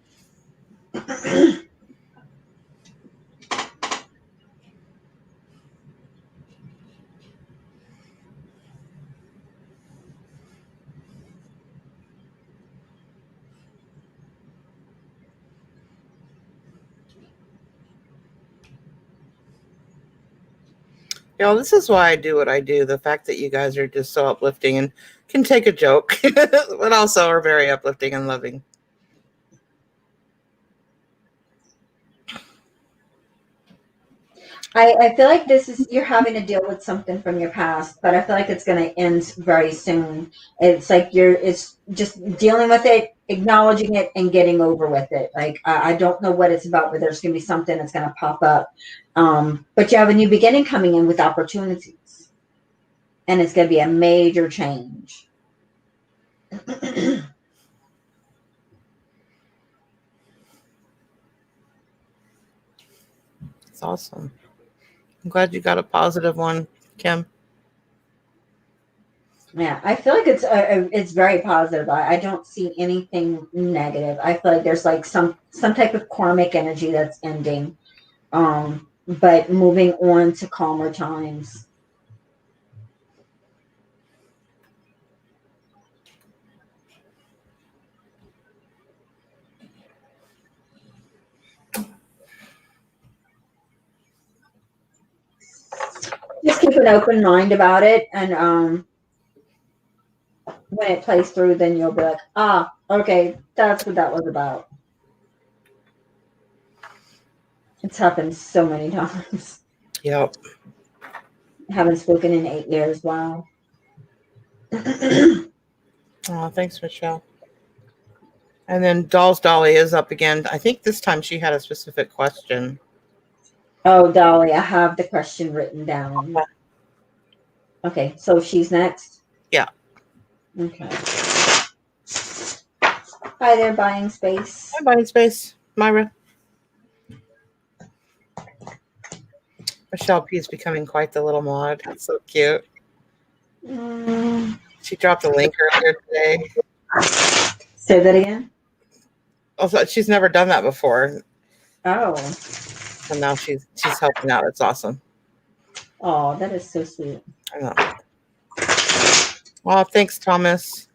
S1: You know, this is why I do what I do. The fact that you guys are just so uplifting and can take a joke, but also are very uplifting and loving.
S2: I feel like you're having to deal with something from your past, but I feel like it's going to end very soon. It's like it's just dealing with it, acknowledging it, and getting over with it. Like I don't know what it's about, but there's going to be something that's going to pop up. But you have a new beginning coming in with opportunities, and it's going to be a major change.
S1: It's awesome. I'm glad you got a positive one, Kim.
S2: Yeah, I feel like it's very positive. I don't see anything negative. I feel like there's like some type of karmic energy that's ending, but moving on to calmer times. Just keep an open mind about it, and when it plays through, then you'll be like, ah, okay, that's what that was about. It's happened so many times.
S1: Yep.
S2: I haven't spoken in 8 years. Wow.
S1: Oh, thanks, Michelle. And then Doll's Dolly is up again. I think this time she had a specific question.
S2: Oh, Dolly, I have the question written down. Okay, so she's next?
S1: Yeah.
S2: Okay. Hi there, buying space.
S1: Hi, Buying Space. Myra. Michelle P is becoming quite the little mod. It's so cute. She dropped a link earlier today.
S2: Say that again.
S1: Also, she's never done that before,
S2: Oh.
S1: and now she's helping out. It's awesome.
S2: Oh, that is so sweet.
S1: I know. Well, thanks, Thomas.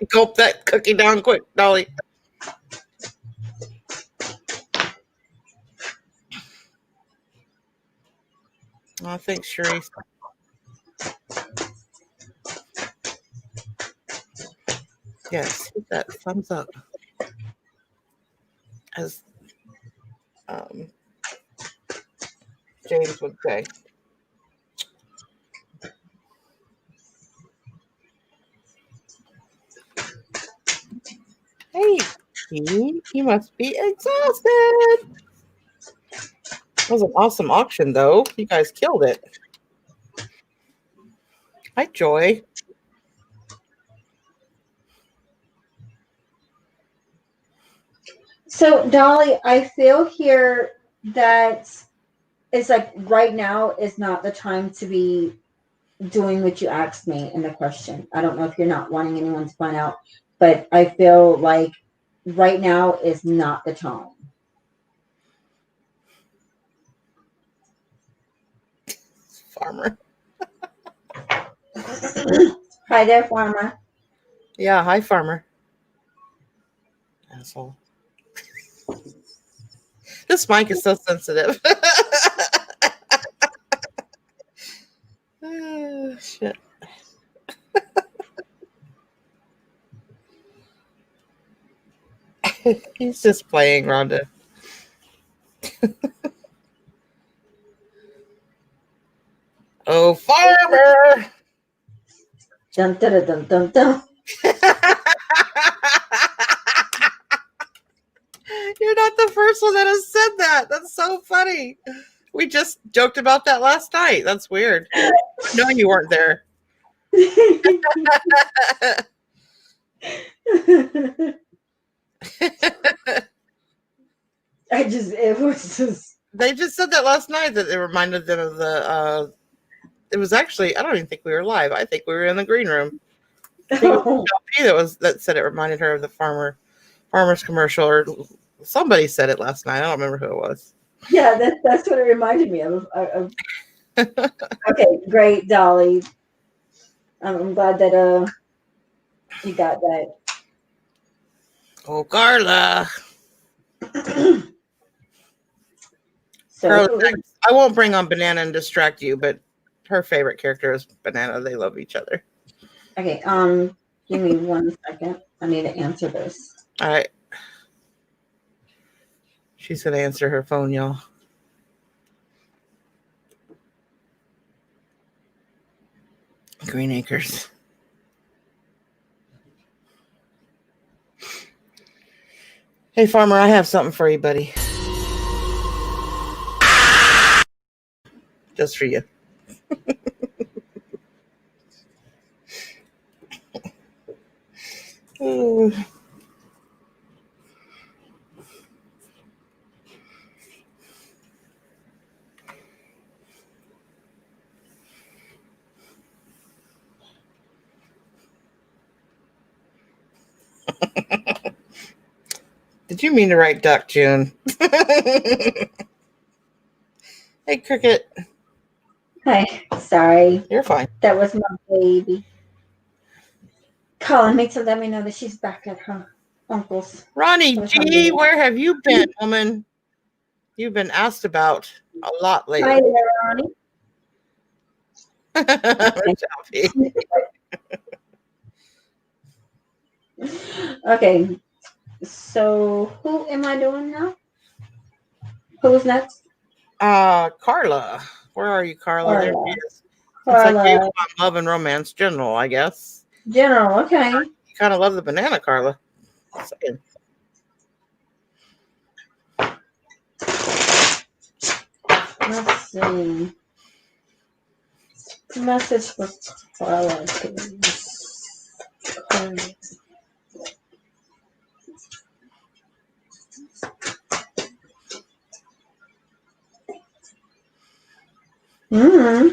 S1: Gulp that cookie down quick, Dolly. Oh, thanks, Sharice. Yes, hit that thumbs up. As James would say. Hey, you must be exhausted. That was an awesome auction, though. You guys killed it. Hi, Joy.
S2: So, Dolly, I feel here that it's like right now is not the time to be doing what you asked me in the question. I don't know if you're not wanting anyone to find out, but I feel like right now is not the time.
S1: Farmer.
S2: Hi there, Farmer.
S1: Yeah, hi, Farmer. Asshole. This mic is so sensitive. Shit. He's just playing, Rhonda. Oh, Farmer!
S2: Dun, dun, dun, dun, dun.
S1: You're not the first one that has said that. That's so funny. We just joked about that last night. That's weird. No, you weren't there.
S2: It was just.
S1: They just said that last night that it reminded them of the. It was actually, I don't even think we were live. I think we were in the green room. I think it was LP that said it reminded her of the farmer's commercial, or somebody said it last night. I don't remember who it was.
S2: Yeah, that's what it reminded me of. Okay, great, Dolly. I'm glad that you got that.
S1: Oh, Carla.
S2: So
S1: Carla, I won't bring on Banana and distract you, but her favorite character is Banana. They love each other.
S2: okay, give me 1 second. I need to answer this.
S1: All right. She's gonna answer her phone, y'all. Green Acres. Hey, Farmer, I have something for you, buddy. Just for you. Did you mean to write duck, June? Hey, Cricket.
S2: Hey, sorry.
S1: You're fine.
S2: That was my baby. Calling me to let me know that she's back at her uncle's.
S1: Ronnie G, where have you been, woman? You've been asked about a lot lately.
S2: Hi there, Ronnie. Okay, so who am I doing now? Who's next?
S1: Carla. Where are you, Carla? There she is.
S2: Carla.
S1: It's like love and romance general, I guess.
S2: General, okay.
S1: You kind of love the banana, Carla.
S2: Let's see. Message for Carla, please. Carla. Mm-hmm.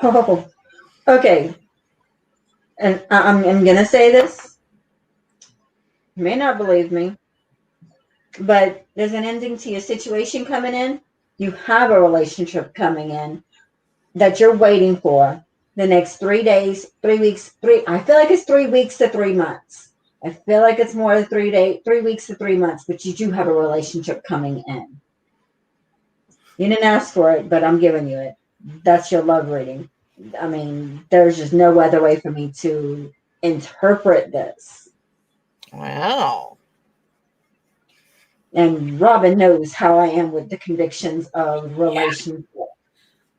S2: Oh, okay. And I'm gonna say this. You may not believe me, but there's an ending to your situation coming in. You have a relationship coming in that you're waiting for the next 3 days, 3 weeks, three. I feel like it's 3 weeks to 3 months. I feel like it's more than 3 weeks to 3 months, but you do have a relationship coming in. You didn't ask for it, but I'm giving you it. That's your love reading. I mean, there's just no other way for me to interpret this.
S1: Wow.
S2: And Robin knows how I am with the convictions of relationship.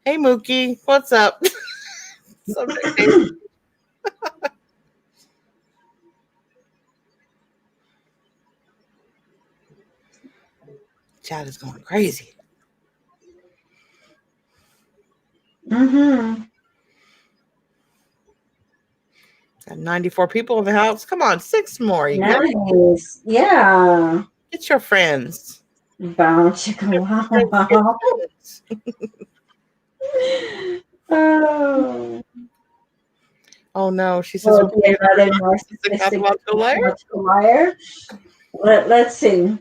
S1: Hey, Mookie, what's up? Subject. Chat is going crazy.
S2: Mm-hmm.
S1: Got 94 people in the house. Come on, 6 more. You guys.
S2: Nice. Yeah.
S1: Get your friends.
S2: Bow chicka wow wow. Oh.
S1: Oh no, she says
S2: Will it be another narcissistic pathological liar? Let's see.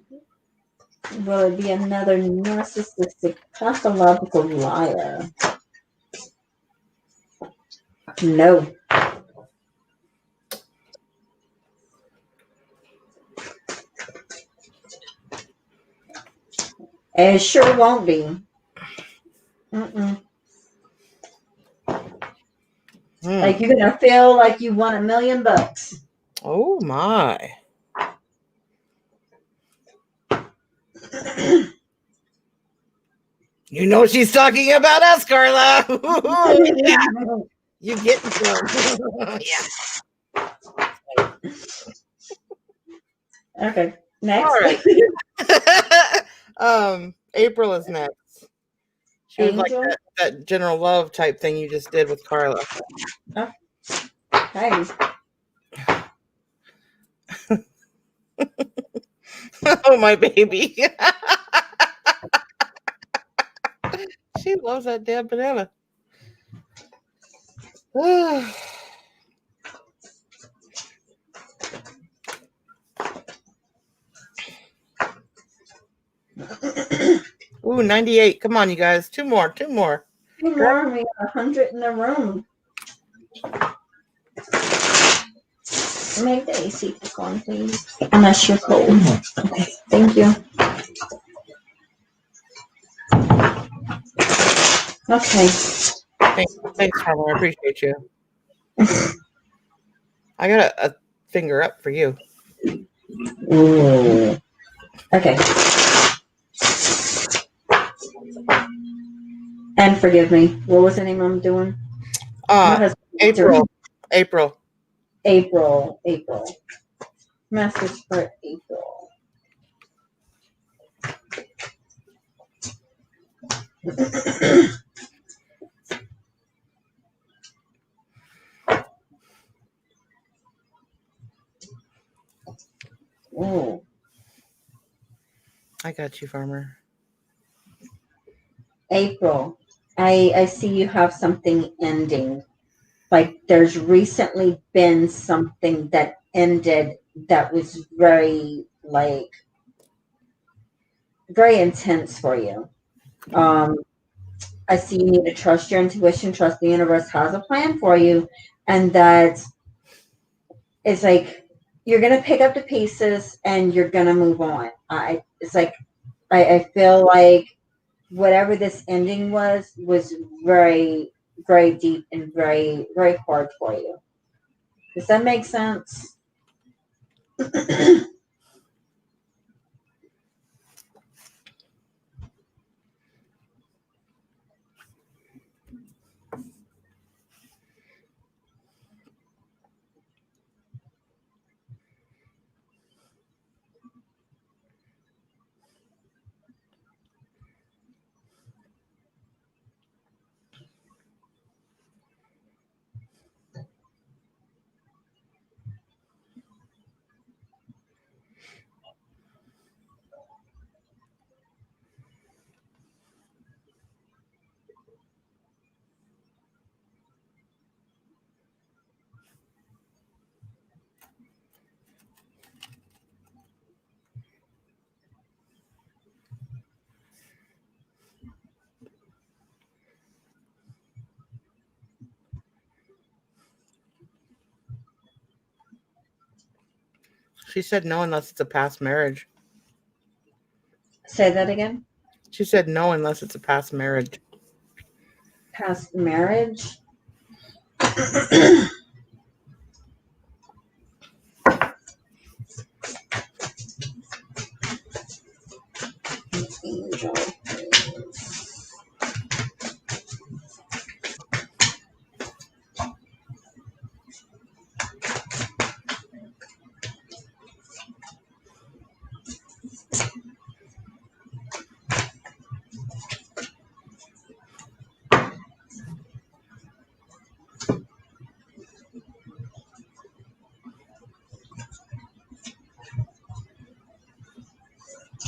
S2: Will it be another narcissistic pathological liar? No. It sure won't be. Mm-mm. Like you're gonna feel like you won $1 million.
S1: Oh my. You know she's talking about us, Carla. Yeah. You getting some. Yeah.
S2: Okay. Next.
S1: All right. April is next. She was
S2: Angel.
S1: like that general love type thing you just did with Carla.
S2: Oh. Hey.
S1: Oh my baby. She loves that damn banana. Ooh, 98. Come on, you guys. Two more.
S2: Two more. We got 100 in the room. Make the AC kick on, please. Unless you're cold. Okay, thank you. Okay.
S1: Thanks, Carla. I appreciate you. I got a finger up for you.
S2: Ooh. Okay. And forgive me. What was the name I'm doing?
S1: April.
S2: April. Message for April. Ooh.
S1: I got you, Farmer.
S2: April. I see you have something ending. Like there's recently been something that ended that was very intense for you. I see you need to trust your intuition, trust the universe has a plan for you, and that it's like you're gonna pick up the pieces and you're gonna move on. It's like I feel like whatever this ending was very, very deep and very, very hard for you. Does that make sense?
S1: She said no unless it's a past marriage.
S2: Say that again.
S1: She said no unless it's a past marriage.
S2: Past marriage. Angel.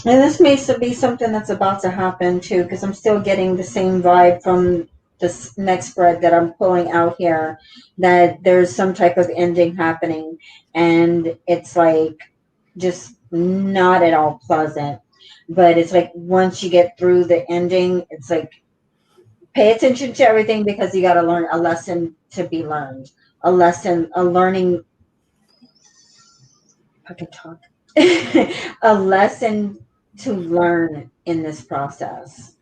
S2: And this may be something that's about to happen too, because I'm still getting the same vibe from this next spread that I'm pulling out here, that there's some type of ending happening, and it's like just not at all pleasant. But it's like once you get through the ending, it's like pay attention to everything because you got to learn a lesson to be learned, a lesson, a learning. I can talk. A lesson to learn in this process.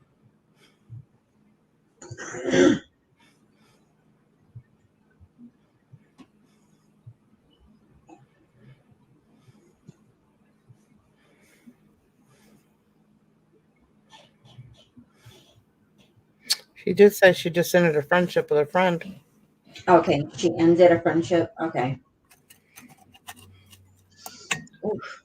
S1: She did say she just ended a friendship with a friend.
S2: Okay, she ended a friendship. Okay. Oof.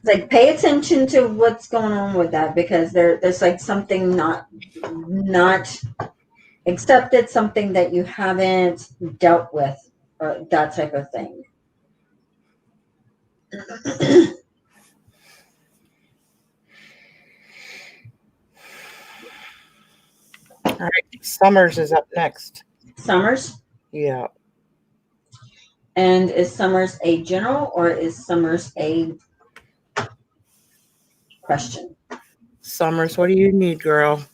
S2: Like pay attention to what's going on with that because there's like something not accepted, something that you haven't dealt with, or that type of thing.
S1: All right, Summers is up next.
S2: Summers.
S1: Yeah.
S2: And is Summers a general or is Summers a question?
S1: Summers, what do you need, girl?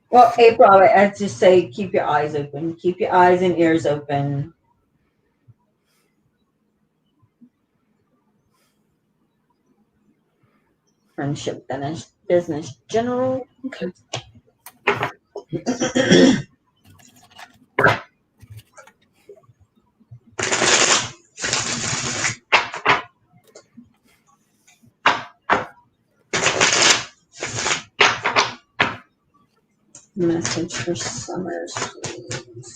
S2: Well, April, I'd just say keep your eyes open. Keep your eyes and ears open. Friendship, business, general. Okay. Message for Summers, please.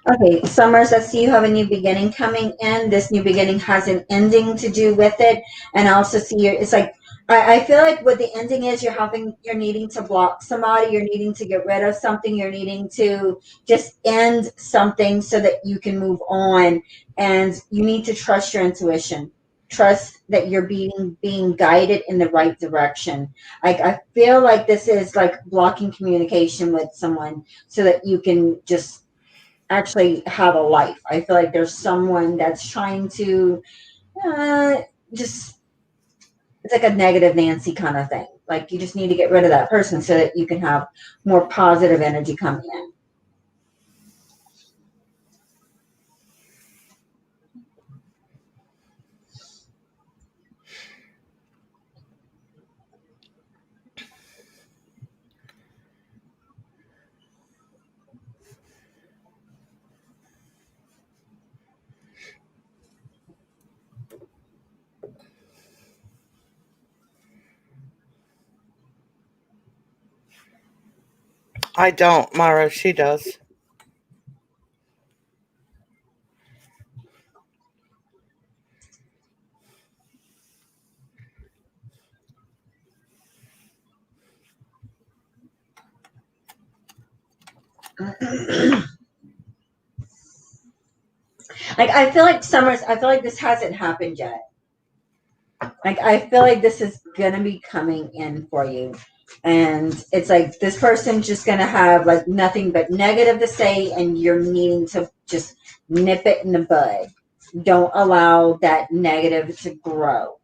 S2: Okay, Summers, I see you have a new beginning coming in. This new beginning has an ending to do with it. And I also see you, it's like, I feel like what the ending is, you're needing to block somebody, you're needing to get rid of something, you're needing to just end something so that you can move on. And you need to trust your intuition. Trust that you're being guided in the right direction. Like I feel like this is like blocking communication with someone so that you can just actually have a life. I feel like there's someone that's trying to uh, just, it's like a negative Nancy kind of thing. Like you just need to get rid of that person so that you can have more positive energy coming in.
S1: I don't, Mara. She does.
S2: Like I feel like this hasn't happened yet. Like I feel like this is gonna be coming in for you. And it's like this person's just gonna have like nothing but negative to say, and you're needing to just nip it in the bud. Don't allow that negative to grow.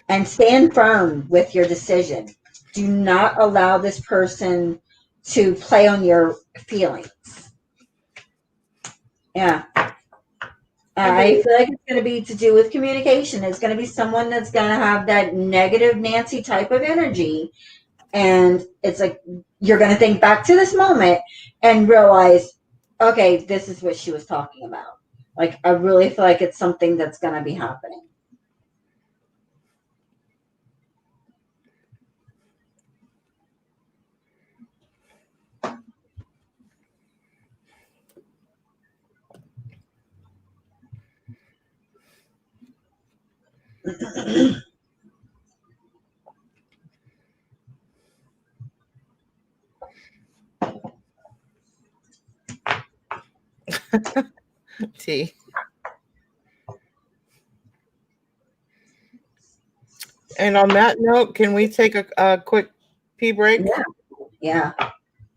S2: And stand firm with your decision. Do not allow this person to play on your feelings. Yeah. I feel like it's going to be to do with communication. It's going to be someone that's going to have that negative Nancy type of energy. And it's like you're going to think back to this moment and realize, okay, this is what she was talking about. Like, I really feel like it's something that's going to be happening.
S1: Tea. And on that note, can we take a quick pee break?
S2: Yeah. Yeah.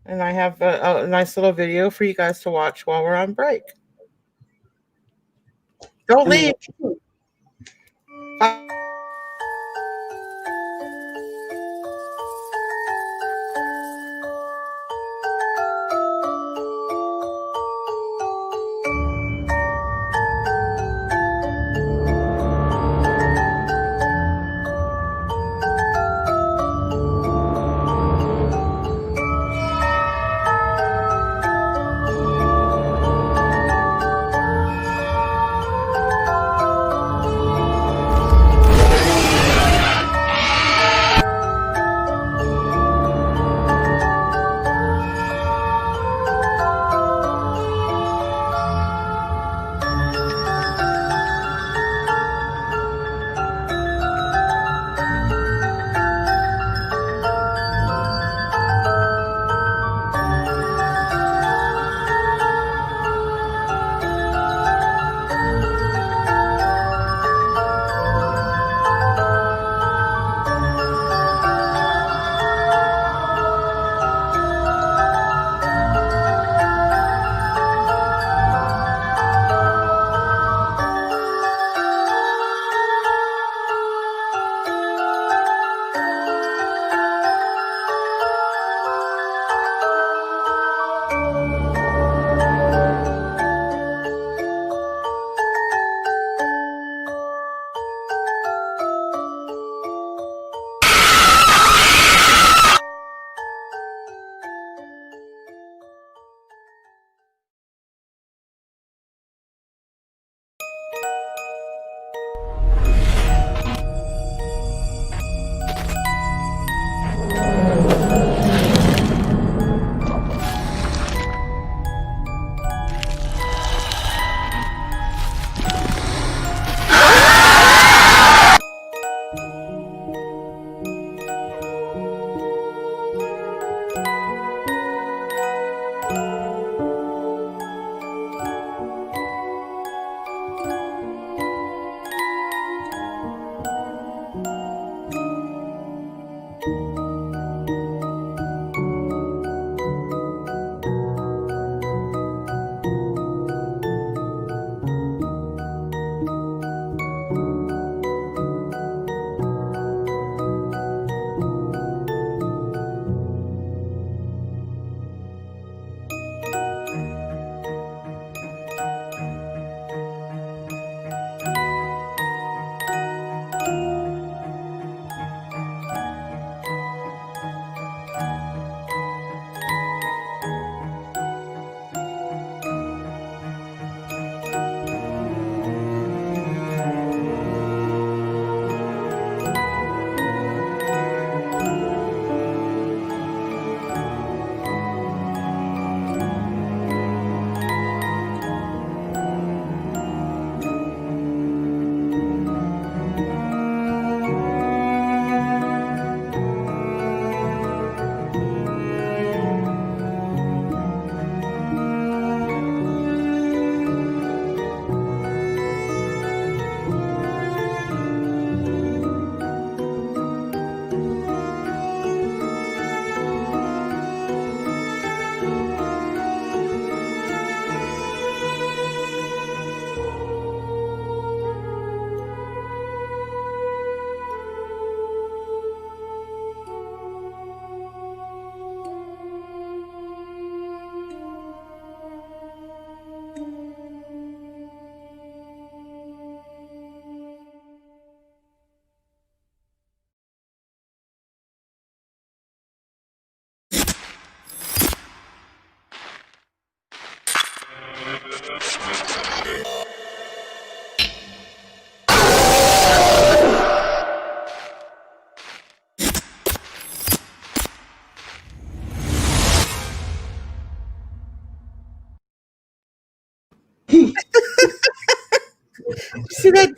S1: And I have a nice little video for you guys to watch while we're on break. Don't leave.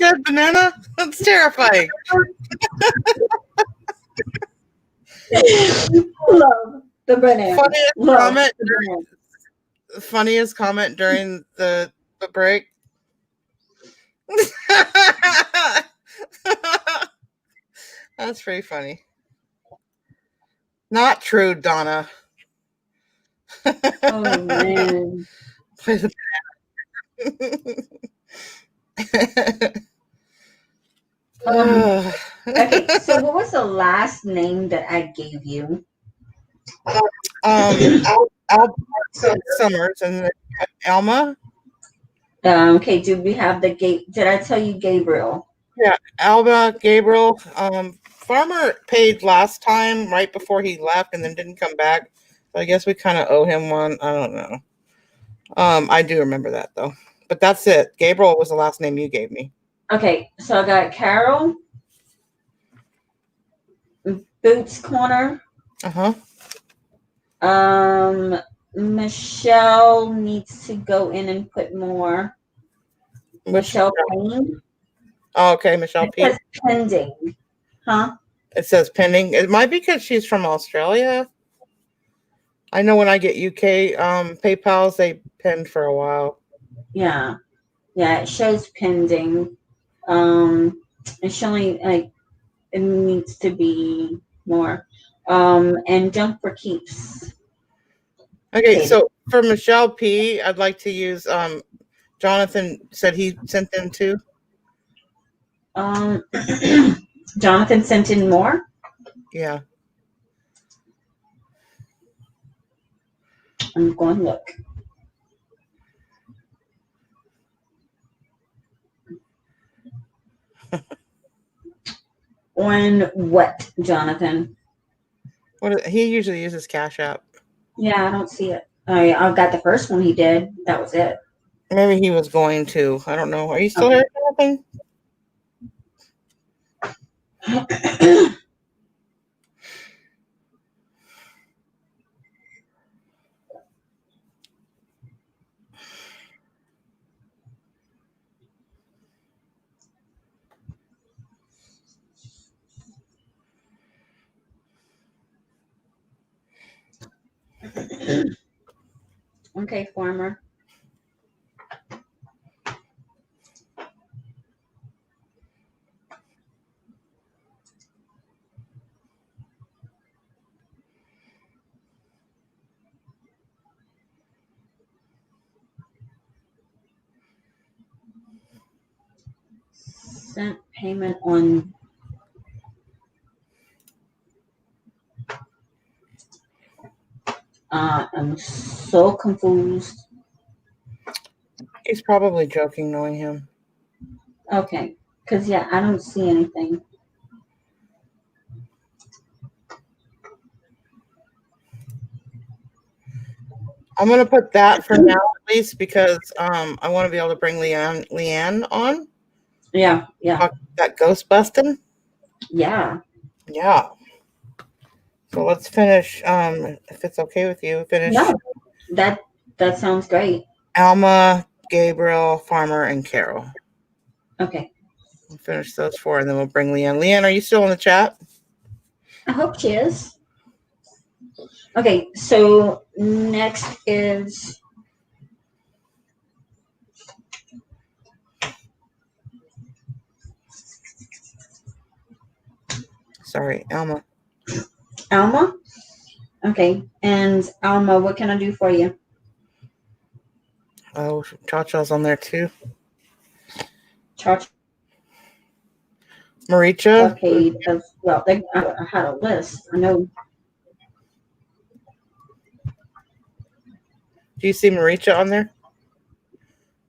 S1: good, Banana? That's terrifying.
S2: Love the banana.
S1: Funniest
S2: Love
S1: comment.
S2: the banana.
S1: Funniest comment during the break. That's pretty funny. Not true, Donna.
S2: Oh man.
S1: Play the
S2: Okay, so what was the last name that I gave you?
S1: Al Summers and Alma.
S2: Okay, do we have the gate? Did I tell you Gabriel?
S1: Yeah, Alba, Gabriel. Farmer paid last time right before he left and then didn't come back. So I guess we kind of owe him one. I don't know. I do remember that though. But that's it. Gabriel was the last name you gave me.
S2: Okay, so I got Carol, Boots Corner.
S1: Uh-huh.
S2: Michelle needs to go in and put more. Michelle Payne.
S1: Oh, okay, Michelle P.
S2: It says pending. Huh?
S1: It says pending. It might be because she's from Australia. I know when I get UK PayPals, they pend for a while.
S2: Yeah. Yeah, it shows pending. And showing like it needs to be more. And junk for keeps.
S1: Okay, so for Michelle P, I'd like to use Jonathan said he sent them too.
S2: Jonathan sent in more?
S1: Yeah.
S2: I'm going to look. On what, Jonathan?
S1: He usually uses Cash App.
S2: Yeah, I don't see it. I've got the first one he did. That was it.
S1: Maybe he was going to. I don't know. Are you still here, Jonathan?
S2: Okay, Farmer. Sent payment on I'm so confused.
S1: He's probably joking, knowing him.
S2: Okay, because yeah, I don't see anything.
S1: I'm gonna put that for now at least because I want to be able to bring Leigh Ann on.
S2: Yeah.
S1: That ghost busting.
S2: Yeah.
S1: Yeah. So let's finish. If it's okay with you, finish.
S2: No, that sounds great.
S1: Alma, Gabriel, Farmer, and Carol.
S2: Okay.
S1: We'll finish those 4, and then we'll bring Leigh Ann. Leigh Ann, are you still in the chat?
S2: I hope she is. Okay, so next is
S1: Sorry, Alma.
S2: Alma. Okay, and Alma, what can I do for you?
S1: Oh, Cha-Cha's on there too.
S2: Charge.
S1: Maricha.
S2: Paid as well. I had a list. I know.
S1: Do you see Maricha on there?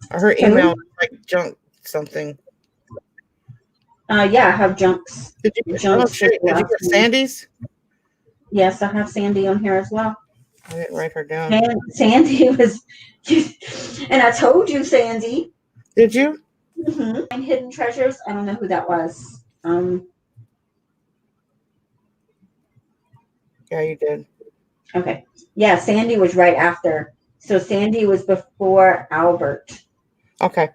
S1: Or her email like junk something.
S2: Yeah, I have junks.
S1: Did you get Sandy's?
S2: Yes, I have Sandy on here as well.
S1: I didn't write her down.
S2: And Sandy was, and I told you, Sandy.
S1: Did you?
S2: Mm-hmm. And Hidden Treasures. I don't know who that was.
S1: Yeah, you did.
S2: Okay. Yeah, Sandy was right after. So Sandy was before Albert.
S1: Okay.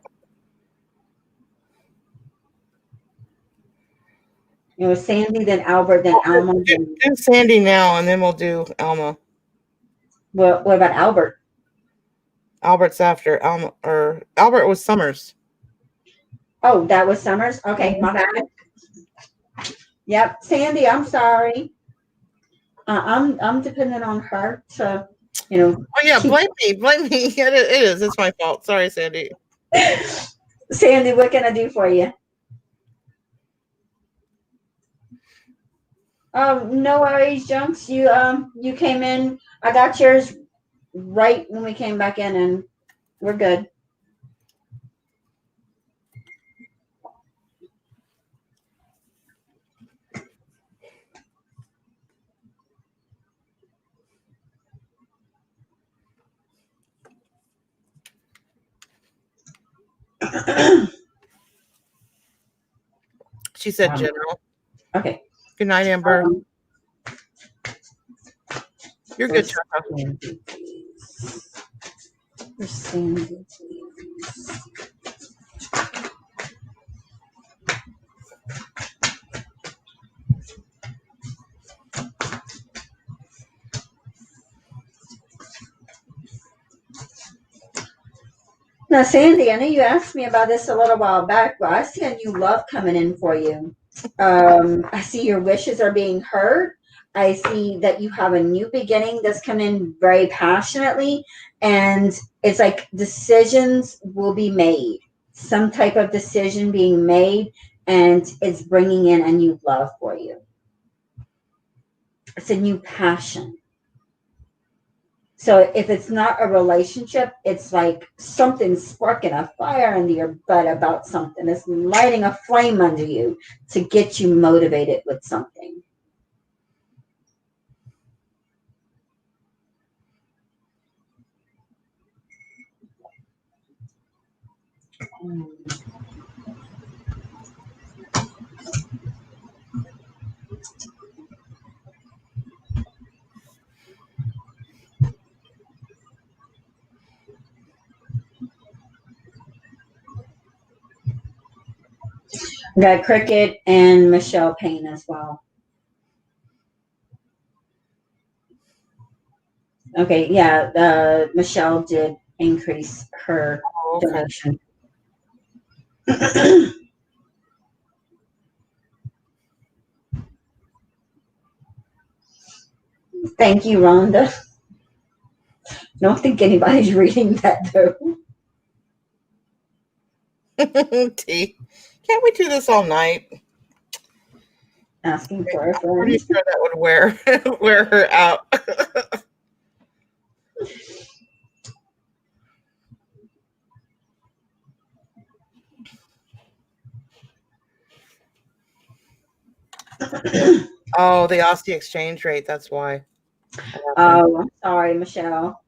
S2: It was Sandy, then Albert, then Alma. Then,
S1: Do Sandy now, and then we'll do Alma.
S2: what about Albert?
S1: Albert's after Alma, or Albert was Summers.
S2: Oh, that was Summers. Okay, my bad. Yep, Sandy. I'm sorry. I'm dependent on her to,
S1: Oh yeah, blame me. It is. It's my fault. Sorry, Sandy.
S2: Sandy, what can I do for you? No worries, Junks. You came in. I got yours right when we came back in, and we're good.
S1: She said general.
S2: Okay.
S1: Good night, Amber. You're good, Chaka.
S2: Sandy. Now, Sandy, I know you asked me about this a little while back, but I see a new love coming in for you. I see your wishes are being heard. I see that you have a new beginning that's coming in very passionately, and it's like decisions will be made, some type of decision being made, and it's bringing in a new love for you. It's a new passion. So if it's not a relationship, it's like something sparking a fire under your butt about something. It's lighting a flame under you to get you motivated with something. Got Cricket and Michelle Payne as well. Okay, yeah, Michelle did increase her donation. Thank you, Rhonda. Don't think anybody's reading that though.
S1: T. Can't we do this all night?
S2: Asking for a
S1: I'm pretty
S2: friend.
S1: sure that would wear her out. Oh, the Aussie exchange rate. That's why.
S2: Oh, I'm sorry, Michelle.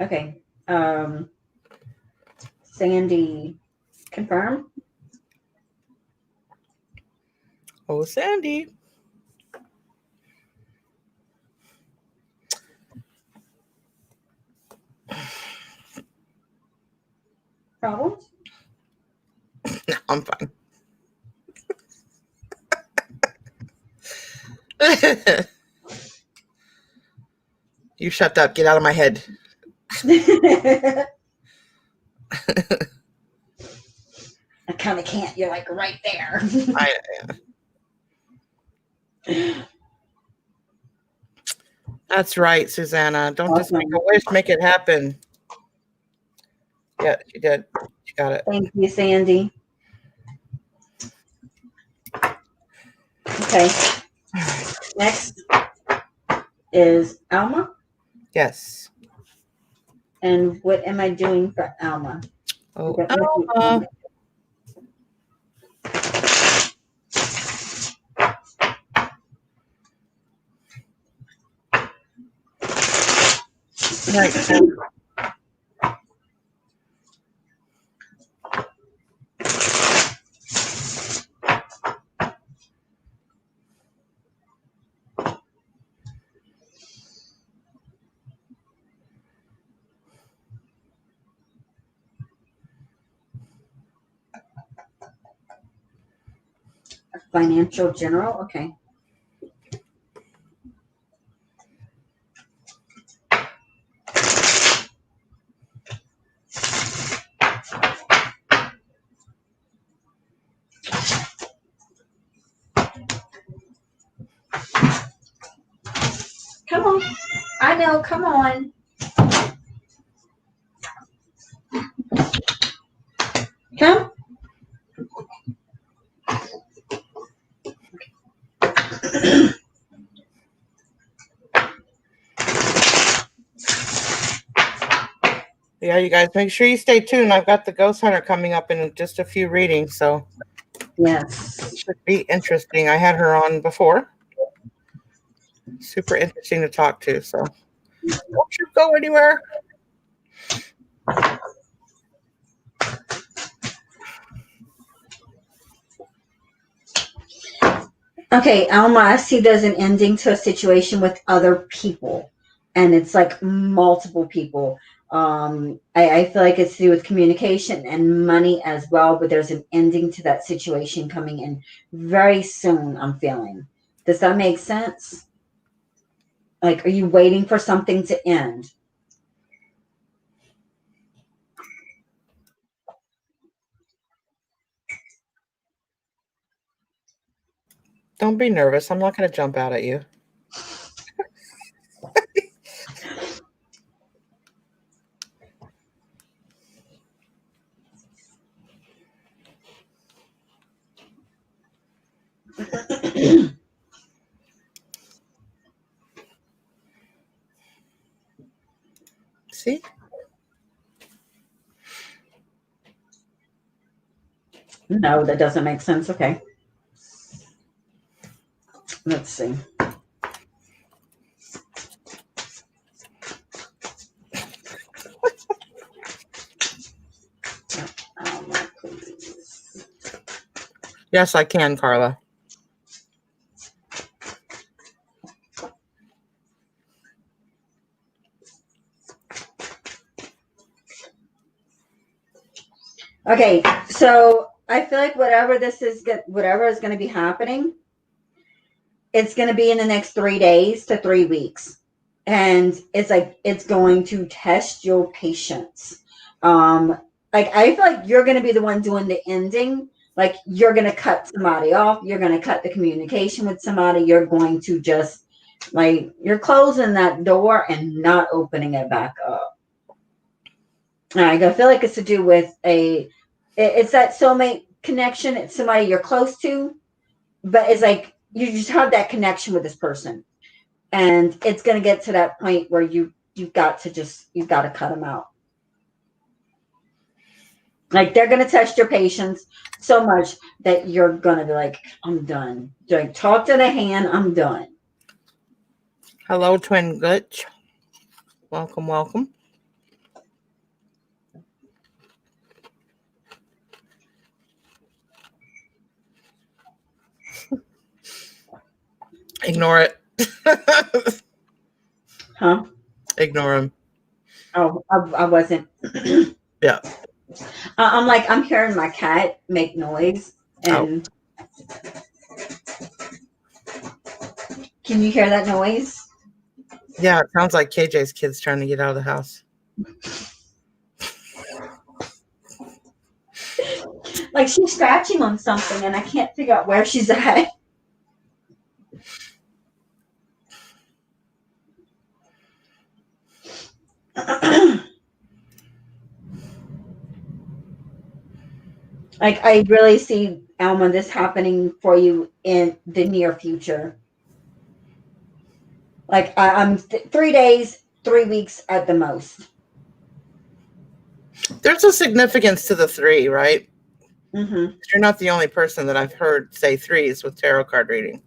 S2: Okay. Sandy, confirm.
S1: Oh, Sandy.
S2: Problems?
S1: No, I'm fine. You shut up. Get out of my head.
S2: I kind of can't. You're like right there.
S1: That's right, Susanna. Don't just make a wish, make it happen. Yeah, she did. She got it.
S2: Thank you, Sandy. Okay. Next is Alma.
S1: Yes.
S2: And what am I doing for Alma?
S1: Oh, Alma. Right.
S2: Financial general. Okay. Come on. I know. Come on. Come.
S1: Yeah, you guys make sure you stay tuned. I've got the Ghost Hunter coming up in just a few readings, so
S2: Yes.
S1: should be interesting. I had her on before. Super interesting to talk to. So don't you go anywhere.
S2: Okay, Alma, I see there's an ending to a situation with other people, and it's like multiple people. I feel like it's to do with communication and money as well, but there's an ending to that situation coming in very soon, I'm feeling. Does that make sense? Like, are you waiting for something to end?
S1: Don't be nervous. I'm not going to jump out at you. See?
S2: No, that doesn't make sense. Okay. Let's see. Alma, please.
S1: Yes, I can, Carla.
S2: Okay, so I feel like whatever is going to be happening, it's going to be in the next 3 days to 3 weeks, and it's like it's going to test your patience. Um, like I feel like you're going to be the one doing the ending. Like you're going to cut somebody off. You're going to cut the communication with somebody. You're going to just like you're closing that door and not opening it back up. I feel like it's to do with it's that soulmate connection. It's somebody you're close to, but it's like you just have that connection with this person, and it's going to get to that point where you've got to cut them out. Like they're going to test your patience so much that you're going to be like, I'm done. Like talk to the hand. I'm done.
S1: Hello, Twin Glitch. Welcome, welcome. Ignore it.
S2: Huh?
S1: Ignore him.
S2: Oh, I wasn't.
S1: Yeah.
S2: I'm like, I'm hearing my cat make noise. And can you hear that noise?
S1: Yeah, it sounds like KJ's kid's trying to get out of the house.
S2: Like she's scratching on something and I can't figure out where she's at. Like I really see, Alma, this happening for you in the near future. Like I'm 3 days, 3 weeks at the most.
S1: There's a significance to the 3, right?
S2: Mm-hmm.
S1: You're not the only person that I've heard say 3s with tarot card reading.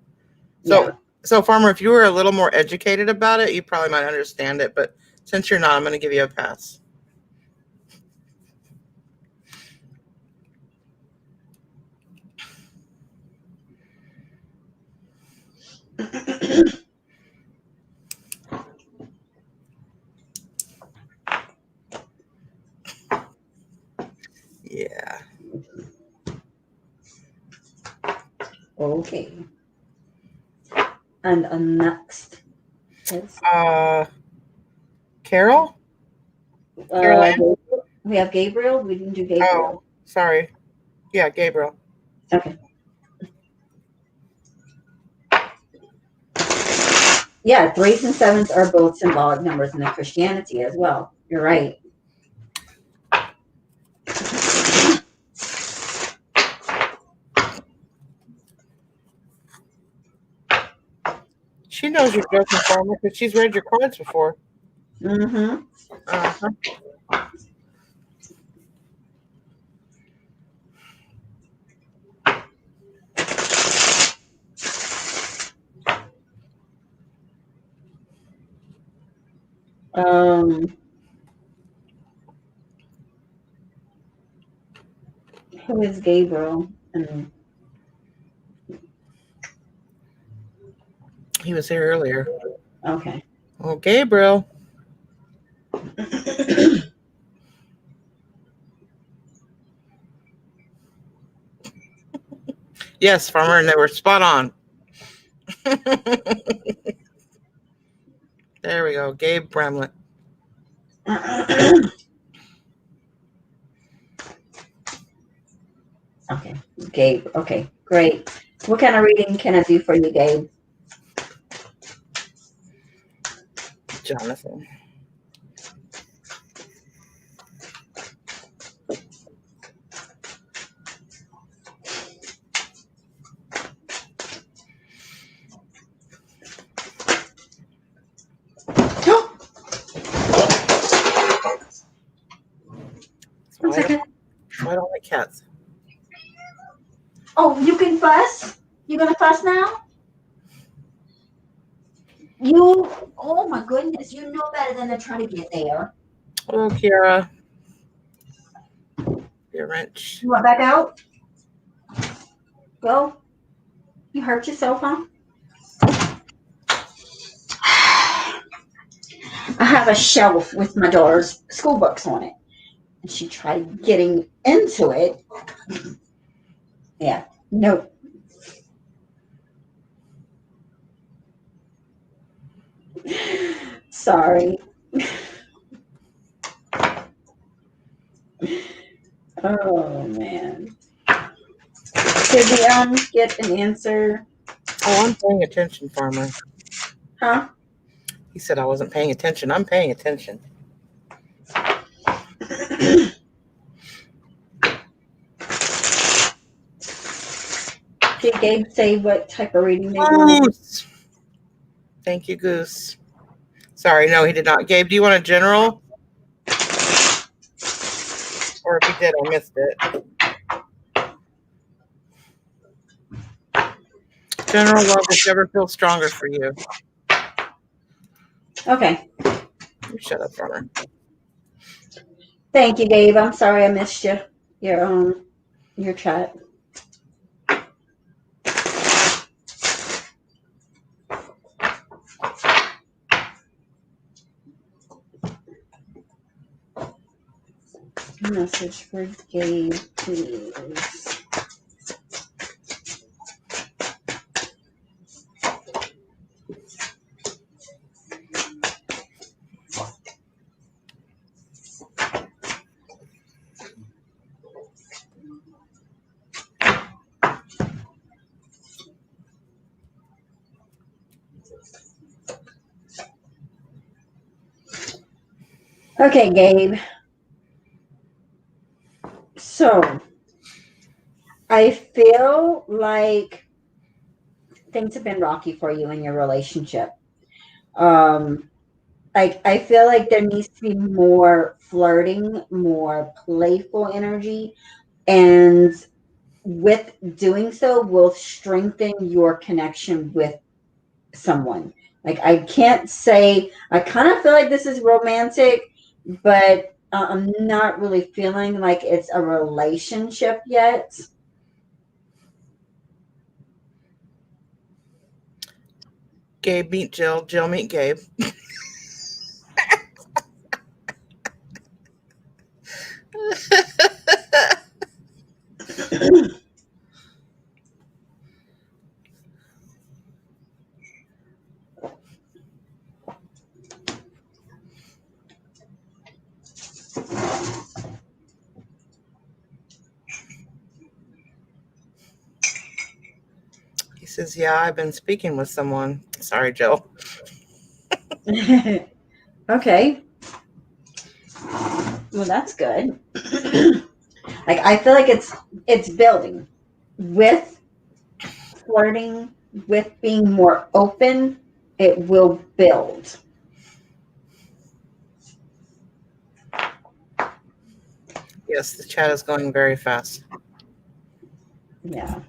S2: Yeah.
S1: So Farmer, if you were a little more educated about it, you probably might understand it. But since you're not, I'm going to give you a pass. Yeah.
S2: Oh. Okay. And next is
S1: Carol? Carol Ann?
S2: Gabriel. We have Gabriel. We didn't do
S1: Oh,
S2: Gabriel.
S1: sorry. Yeah, Gabriel.
S2: Okay. Yeah, threes and sevens are both symbolic numbers in the Christianity as well. You're right.
S1: She knows you're joking, Farmer, because she's read your cards before.
S2: Mm-hmm.
S1: Uh-huh.
S2: Um, who is Gabriel? And
S1: He was here earlier.
S2: okay.
S1: Oh, Gabriel. Yes, Farmer, and they were spot on. There we go. Gabe Bramlett.
S2: Okay, Gabe. Okay, great. What kind of reading can I do for you, Gabe?
S1: Jonathan.
S2: One second.
S1: So I don't like cats.
S2: Oh, you can fuss? You gonna fuss now? You, oh my goodness, you know better than to try to get there.
S1: Oh, Kiara. Your wrench.
S2: You want back out? Go. You hurt yourself, huh? I have a shelf with my daughter's school books on it. And she tried getting into it. Yeah. Nope. Sorry. Oh man. Did we get an answer?
S1: Oh, I'm paying attention, Farmer.
S2: Huh?
S1: He said I wasn't paying attention. I'm paying attention.
S2: Did Gabe say what type of reading they wanted?
S1: Goose. Thank you, Goose. Sorry, no, he did not. Gabe, do you want a general? Or if he did, I missed it. General love, whichever feels stronger for you.
S2: Okay.
S1: You shut up, Farmer.
S2: Thank you, Gabe. I'm sorry I missed you. Your chat. Message for Gabe, please. Okay, Gabe. So, I feel like things have been rocky for you in your relationship. I feel like there needs to be more flirting, more playful energy, and with doing so will strengthen your connection with someone. Like I can't say I kind of feel like this is romantic, but I'm not really feeling like it's a relationship yet.
S1: Gabe meet Jill. Jill meet Gabe. says, yeah, I've been speaking with someone. Sorry, Jill.
S2: Okay. Well, that's good. Like I feel like it's building with flirting, with being more open. It will build.
S1: Yes, the chat is going very fast.
S2: Yeah.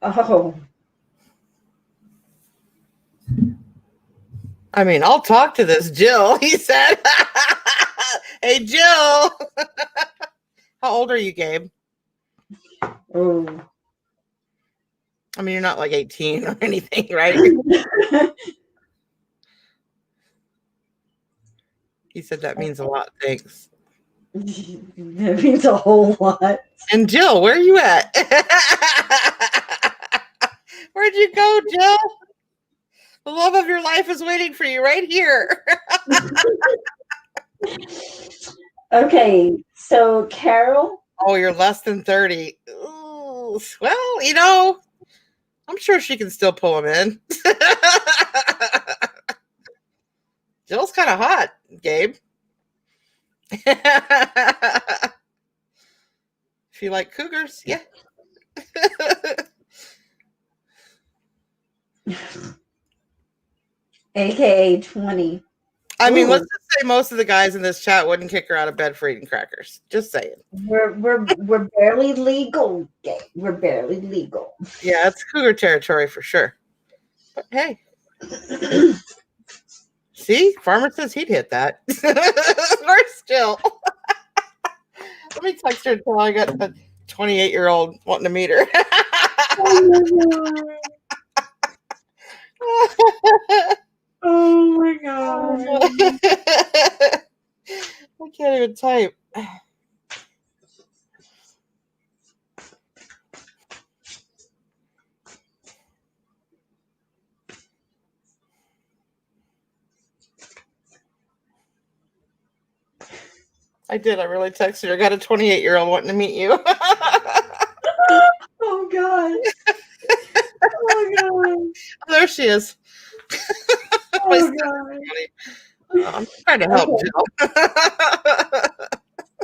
S2: Oh.
S1: I mean, I'll talk to this Jill, he said. Hey, Jill. How old are you, Gabe?
S2: Oh.
S1: I mean, you're not like 18 or anything, right? He said that means a lot. Thanks.
S2: That means a whole lot.
S1: And Jill, where are you at? Where'd you go, Jill? The love of your life is waiting for you right here.
S2: Okay, so Carol.
S1: Oh, you're less than 30. Ooh, well, I'm sure she can still pull him in. Jill's kind of hot, Gabe. If you like cougars, yeah.
S2: AKA 20.
S1: I mean,
S2: Ooh.
S1: let's just say most of the guys in this chat wouldn't kick her out of bed for eating crackers. Just saying.
S2: We're barely legal, gay. We're barely legal.
S1: Yeah, it's cougar territory for sure. But hey. See, Farmer says he'd hit that. Where's Jill? Let me text her until I got a 28-year-old wanting to meet her.
S2: Oh my god.
S1: I can't even type. I did. I really texted her. I got a 28-year-old wanting to meet you.
S2: Oh god. Oh god.
S1: There she is.
S2: Oh god.
S1: I'm trying to help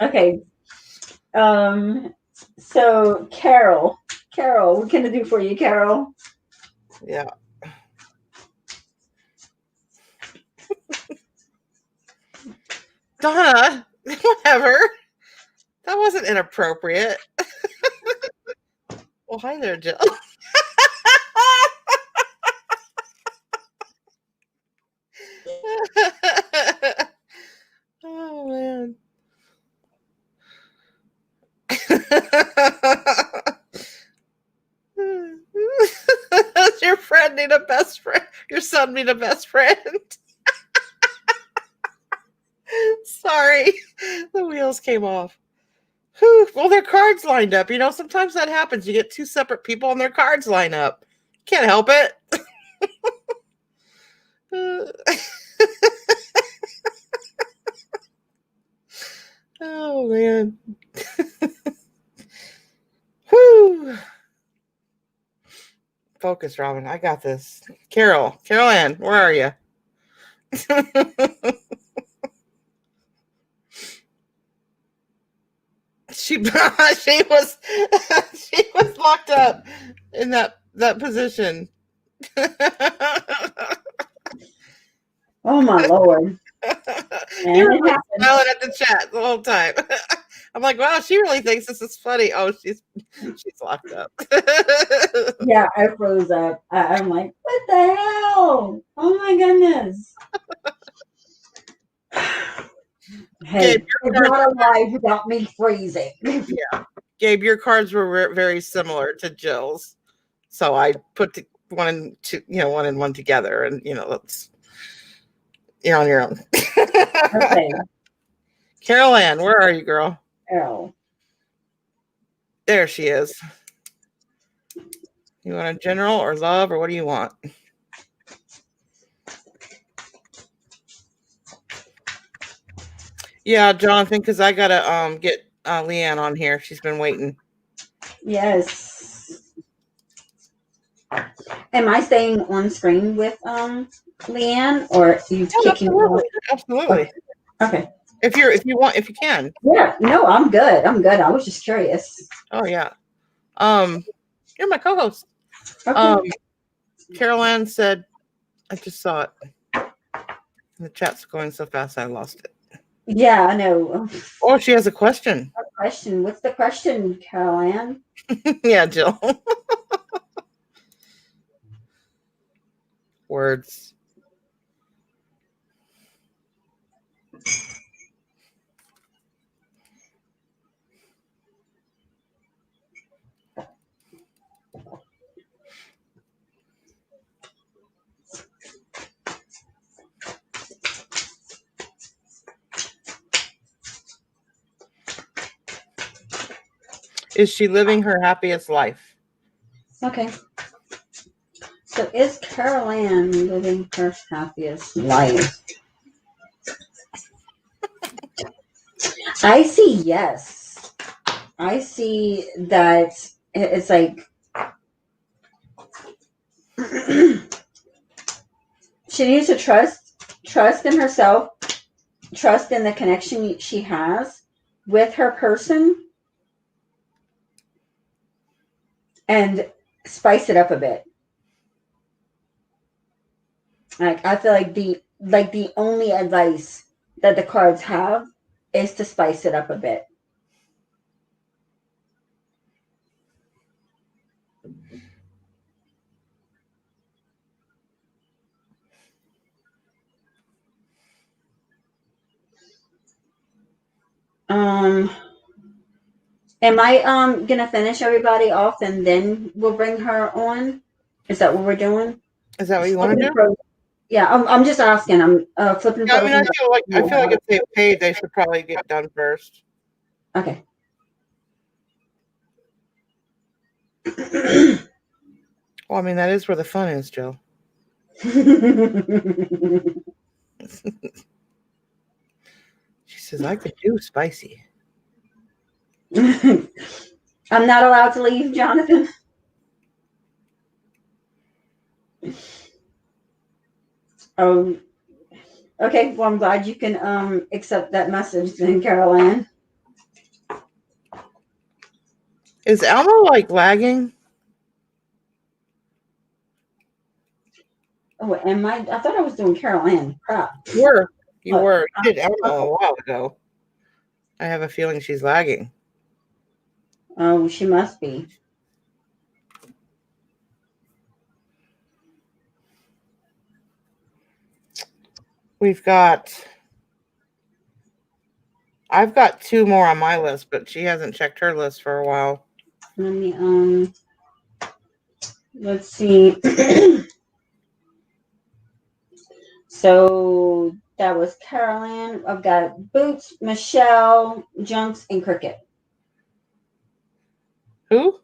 S2: Okay.
S1: Jill.
S2: Okay. So Carol, what can I do for you, Carol?
S1: Yeah. Donna, whatever. That wasn't inappropriate. Well, hi there, Jill. Oh man. Does your friend need a best friend? Your son need a best friend? Sorry, the wheels came off. Whew. Well, their cards lined up. Sometimes that happens. You get two separate people and their cards line up. Can't help it. Oh man. Whew. Focus, Robin. I got this. Carol Ann, where are you? she was locked up in that position.
S2: Oh my lord.
S1: You were like smiling at the chat the whole time. I'm like, wow, she really thinks this is funny. Oh, she's locked up.
S2: Yeah, I froze up. I'm like, what the hell? Oh my goodness. Hey,
S1: Gabe,
S2: it's not alive without me freezing.
S1: Yeah, Gabe, your cards were very similar to Jill's, so I put one and two, one and one together, and that's you're on your own.
S2: Okay.
S1: Carol Ann, where are you, girl?
S2: Carol.
S1: There she is. You want a general or love, or what do you want? Yeah, Jonathan, because I gotta get Leigh Ann on here. She's been waiting.
S2: Yes. Am I staying on screen with Leigh Ann, or are you
S1: Yeah,
S2: kicking me off?
S1: absolutely.
S2: Okay.
S1: If you can.
S2: Yeah. No, I'm good. I'm good. I was just curious.
S1: Oh yeah. You're my co-host.
S2: Okay.
S1: Carol Ann said, I just saw it. The chat's going so fast I lost it.
S2: Yeah, I know.
S1: Oh, she has a question.
S2: Question. What's the question, Carol Ann?
S1: Yeah, Jill. Words. Is she living her happiest life?
S2: Okay. So is Carol Ann living her happiest life? I see yes. I see that it's like she needs to trust in herself, trust in the connection she has with her person, and spice it up a bit. Like I feel like the only advice that the cards have is to spice it up a bit. Am I gonna finish everybody off and then we'll bring her on? Is that what we're doing?
S1: Is that what you want to do?
S2: Yeah, I'm just asking. I'm flipping
S1: Yeah, I mean,
S2: frozen.
S1: I feel like if they paid, they should probably get done first.
S2: Okay.
S1: Well, I mean, that is where the fun is, Jill. She says, I could do spicy.
S2: I'm not allowed to leave, Jonathan. Oh, okay. Well, I'm glad you can accept that message then, Carol Ann.
S1: Is Alma like lagging?
S2: Oh, am I? I thought I was doing Carol Ann. Crap.
S1: You were. You did Alma a while ago. I have a feeling she's lagging.
S2: Oh, she must be.
S1: I've got 2 more on my list, but she hasn't checked her list for a while.
S2: Let me let's see. So that was Carol Ann. I've got Boots, Michelle, Junks, and Cricket.
S1: Who?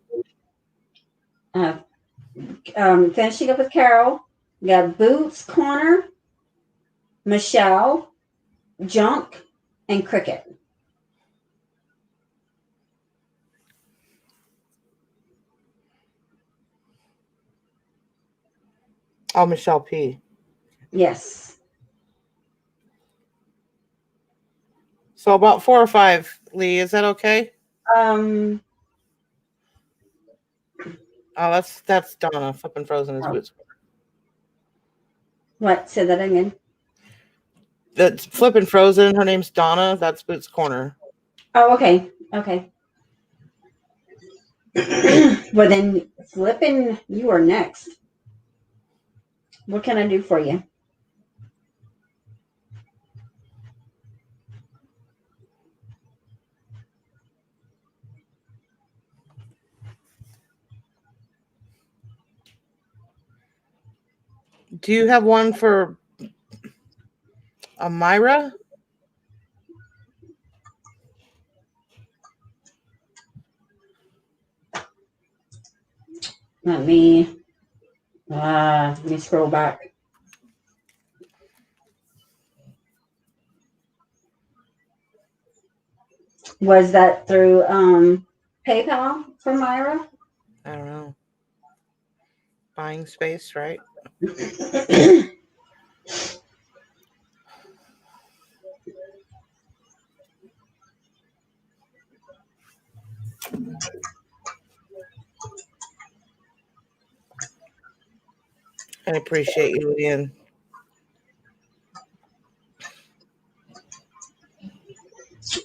S2: Finishing up with Carol. We got Boots, Corner, Michelle, Junk, and Cricket.
S1: Oh, Michelle P.
S2: Yes.
S1: So about 4 or 5, Lee. Is that okay?
S2: Um.
S1: Oh, that's Donna. Flipping Frozen is Boots.
S2: What? Say that again.
S1: That's Flipping Frozen. Her name's Donna. That's Boots Corner.
S2: Oh, okay. Okay. Well, then, Flippin', you are next. What can I do for you?
S1: Do you have one for Amira?
S2: Let me scroll back. Was that through PayPal for Myra?
S1: I don't know. Buying space, right? I appreciate you, Leigh Ann.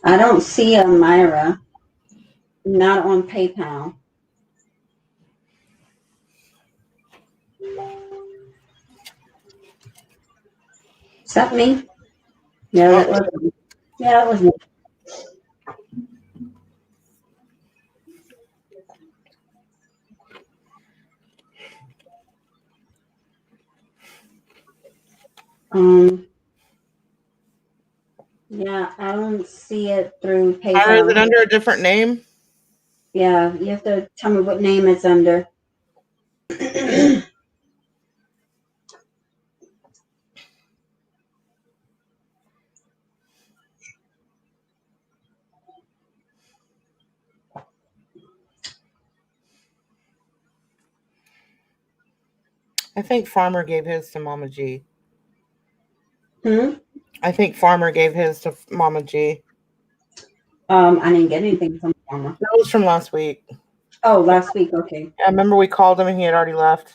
S2: I don't see a Myra. Not on PayPal. Is that me? Yeah,
S1: Oh,
S2: that was me. Yeah, that was me. Um, yeah, I don't see it through
S1: Myra, is it
S2: PayPal.
S1: under a different name?
S2: Yeah, you have to tell me what name it's under.
S1: I think Farmer gave his to Mama G.
S2: Hmm?
S1: I think Farmer gave his to Mama G.
S2: I didn't get anything from Farmer.
S1: That was from last week.
S2: Oh, last week. Okay.
S1: I remember we called him and he had already left.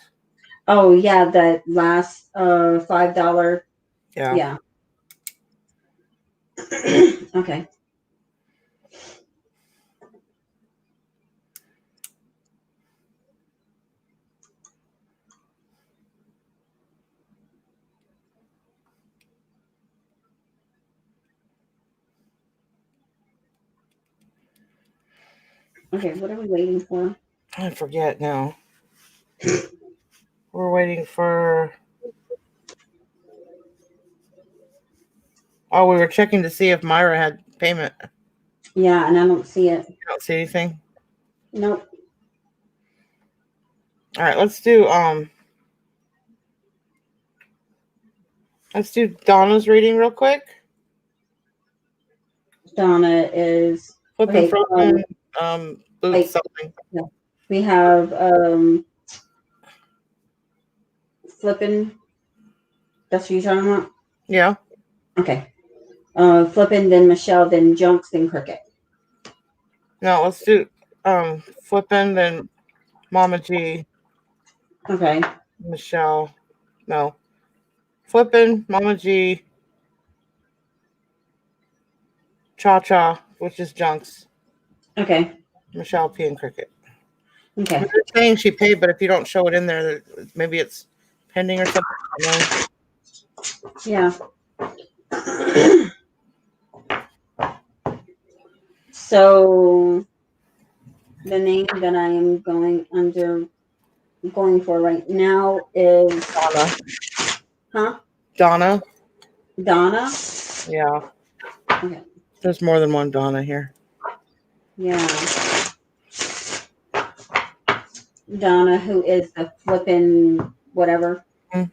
S2: Oh, yeah, that last $5.
S1: Yeah.
S2: Yeah. Okay. Okay, what are we waiting for?
S1: I forget now. We're waiting for. Oh, we were checking to see if Myra had payment.
S2: Yeah, and I don't see it.
S1: I don't see anything.
S2: Nope.
S1: All right, let's do Donna's reading real quick.
S2: Donna is
S1: Flipping
S2: okay.
S1: frozen boots
S2: Wait,
S1: something.
S2: yeah. We have flipping. That's what you're talking about.
S1: Yeah.
S2: Okay. Flipping, then Michelle, then Junks, then Cricket.
S1: No, let's do flipping, then Mama G,
S2: Okay.
S1: Michelle. No. Flipping, Mama G, Cha Cha, which is Junks,
S2: Okay.
S1: Michelle P and Cricket. I mean,
S2: Okay.
S1: they're saying she paid, but if you don't show it in there, maybe it's pending or something. I don't know.
S2: Yeah. So the name that I am going for right now is
S1: Donna.
S2: huh?
S1: Donna.
S2: Donna.
S1: Yeah.
S2: Okay.
S1: There's more than one Donna here.
S2: Yeah. Donna, who is the flipping whatever.
S1: Hmm.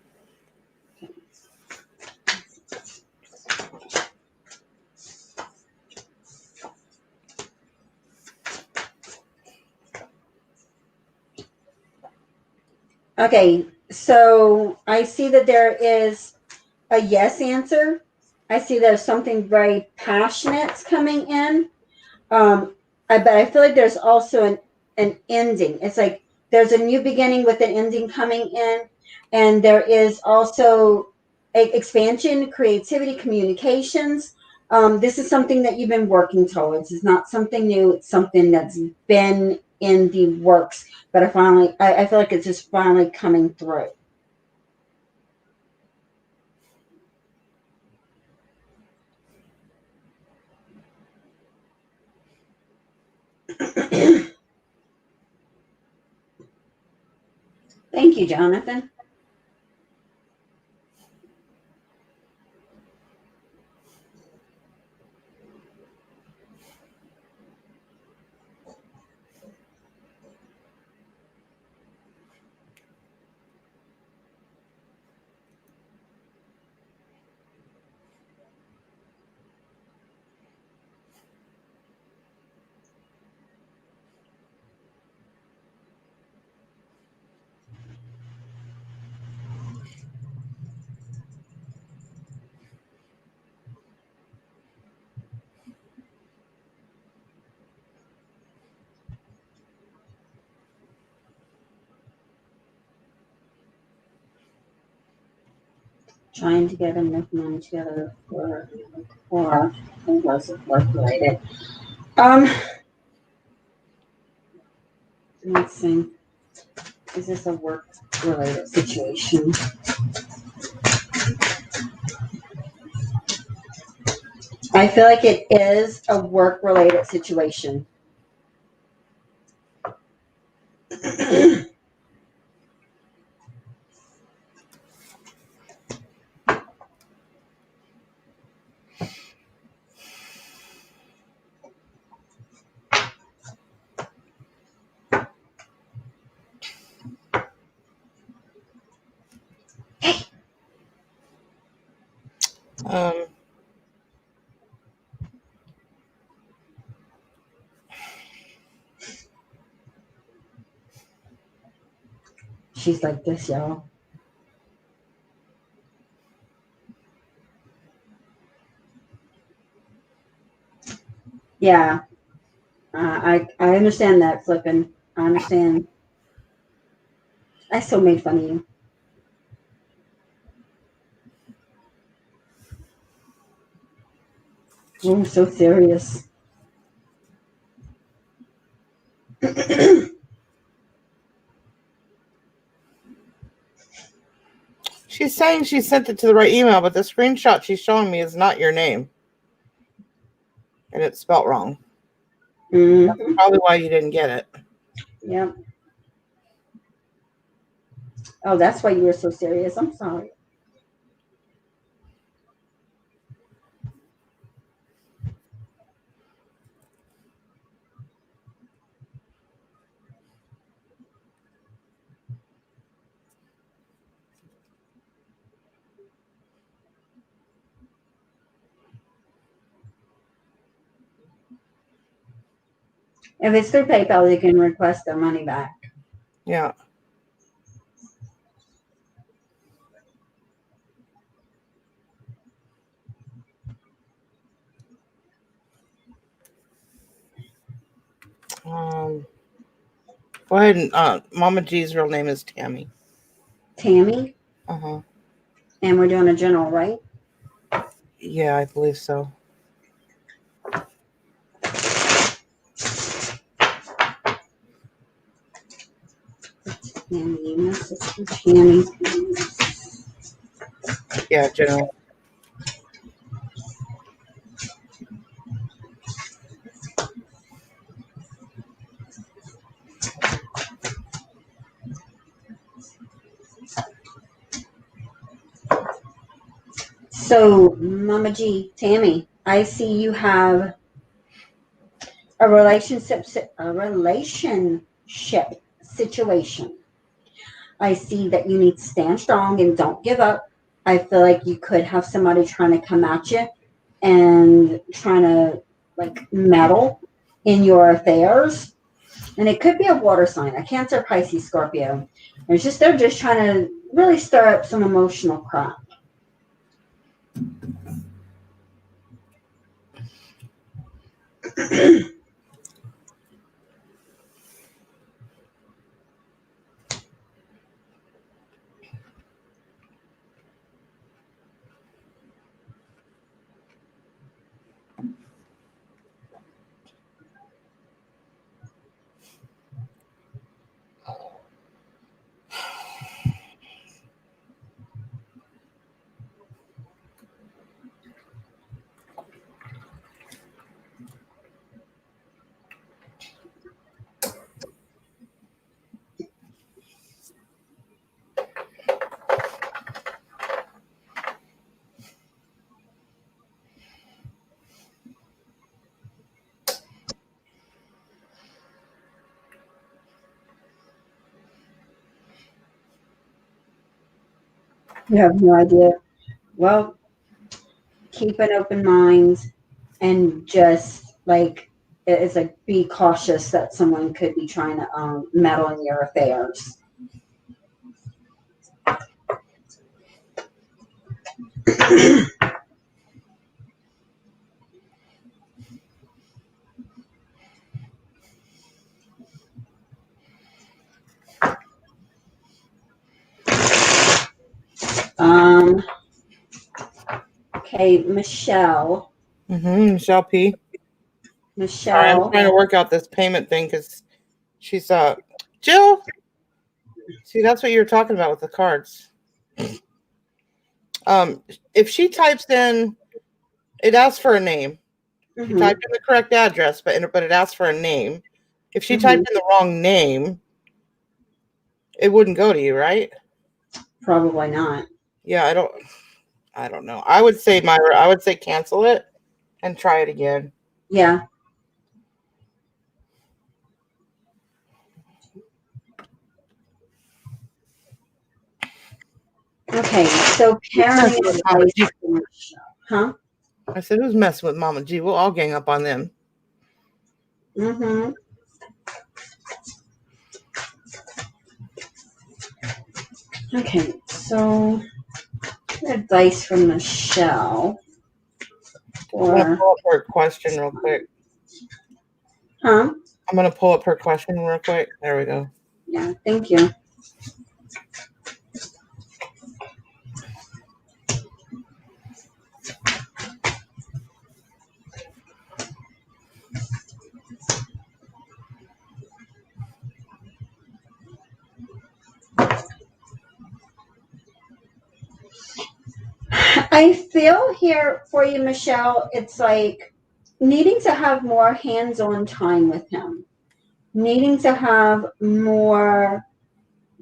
S2: Okay, so I see that there is a yes answer. I see there's something very passionate coming in. But I feel like there's also an ending. It's like there's a new beginning with an ending coming in, and there is also expansion, creativity, communications. This is something that you've been working towards. It's not something new. It's something that's been in the works, but I feel like it's just finally coming through. Thank you, Jonathan. Trying to get enough money together for was work related. Um, let's see. Is this a work related situation? I feel like it is a work related situation.
S1: Um,
S2: She's like this, y'all. Yeah, I understand that, flipping. I understand. I still made fun of you. Oh, I'm so serious.
S1: she's saying she sent it to the right email, but the screenshot she's showing me is not your name. And it's spelt wrong. That's
S2: Mm-hmm.
S1: probably why you didn't get it.
S2: Yep. Oh, that's why you were so serious. I'm sorry. If it's through PayPal, you can request their money back.
S1: Yeah. Go ahead and Mama G's real name is Tammy.
S2: Tammy,
S1: Uh-huh.
S2: and we're doing a general, right?
S1: Yeah, I believe so.
S2: Tammy, Mrs. Tammy.
S1: Yeah, general.
S2: So, Mama G, Tammy, I see you have a relationship situation. I see that you need to stand strong and don't give up. I feel like you could have somebody trying to come at you and trying to like meddle in your affairs. And it could be a water sign, a Cancer, Pisces, Scorpio. They're just trying to really stir up some emotional crap. You have no idea. Well, keep an open mind and just like it's like be cautious that someone could be trying to meddle in your affairs. um Okay, Michelle.
S1: Michelle P. Sorry, I'm
S2: Michelle.
S1: trying to work out this payment thing because she's Jill. See, that's what you were talking about with the cards. If she types in, it asks for a name. She typed in the correct address, but it asks for a name. If she typed in the wrong name, it wouldn't go to you, right?
S2: Probably not.
S1: Yeah, I don't know. I would say Myra, I would say cancel it and try it again.
S2: Yeah. Okay, so parenting advice. Huh?
S1: I said, who's messing with Mama G? We'll all gang up on them.
S2: Okay, so advice from Michelle.
S1: I'm going to pull up her question real quick.
S2: Huh?
S1: I'm going to pull up her question real quick. There we go.
S2: Yeah, thank you. I feel here for you, Michelle, it's like needing to have more hands-on time with him, needing to have more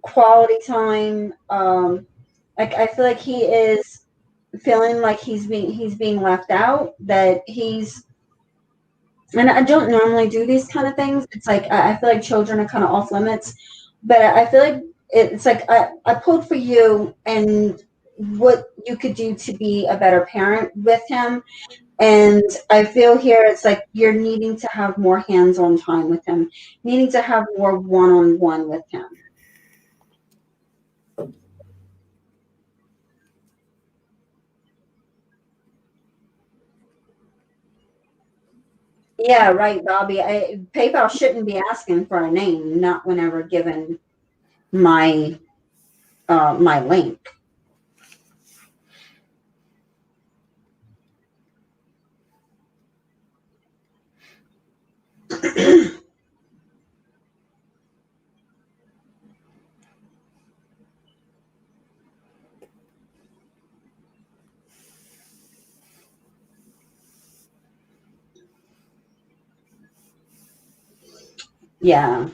S2: quality time. Like I feel like he is feeling like he's being left out, that he's, and I don't normally do these kind of things. It's like I feel like children are kind of off limits, but I feel like it's like I pulled for you and what you could do to be a better parent with him. And I feel here it's like you're needing to have more hands-on time with him, needing to have more one-on-one with him. Yeah, right, Bobby. PayPal shouldn't be asking for a name, not whenever given my my link. Yeah.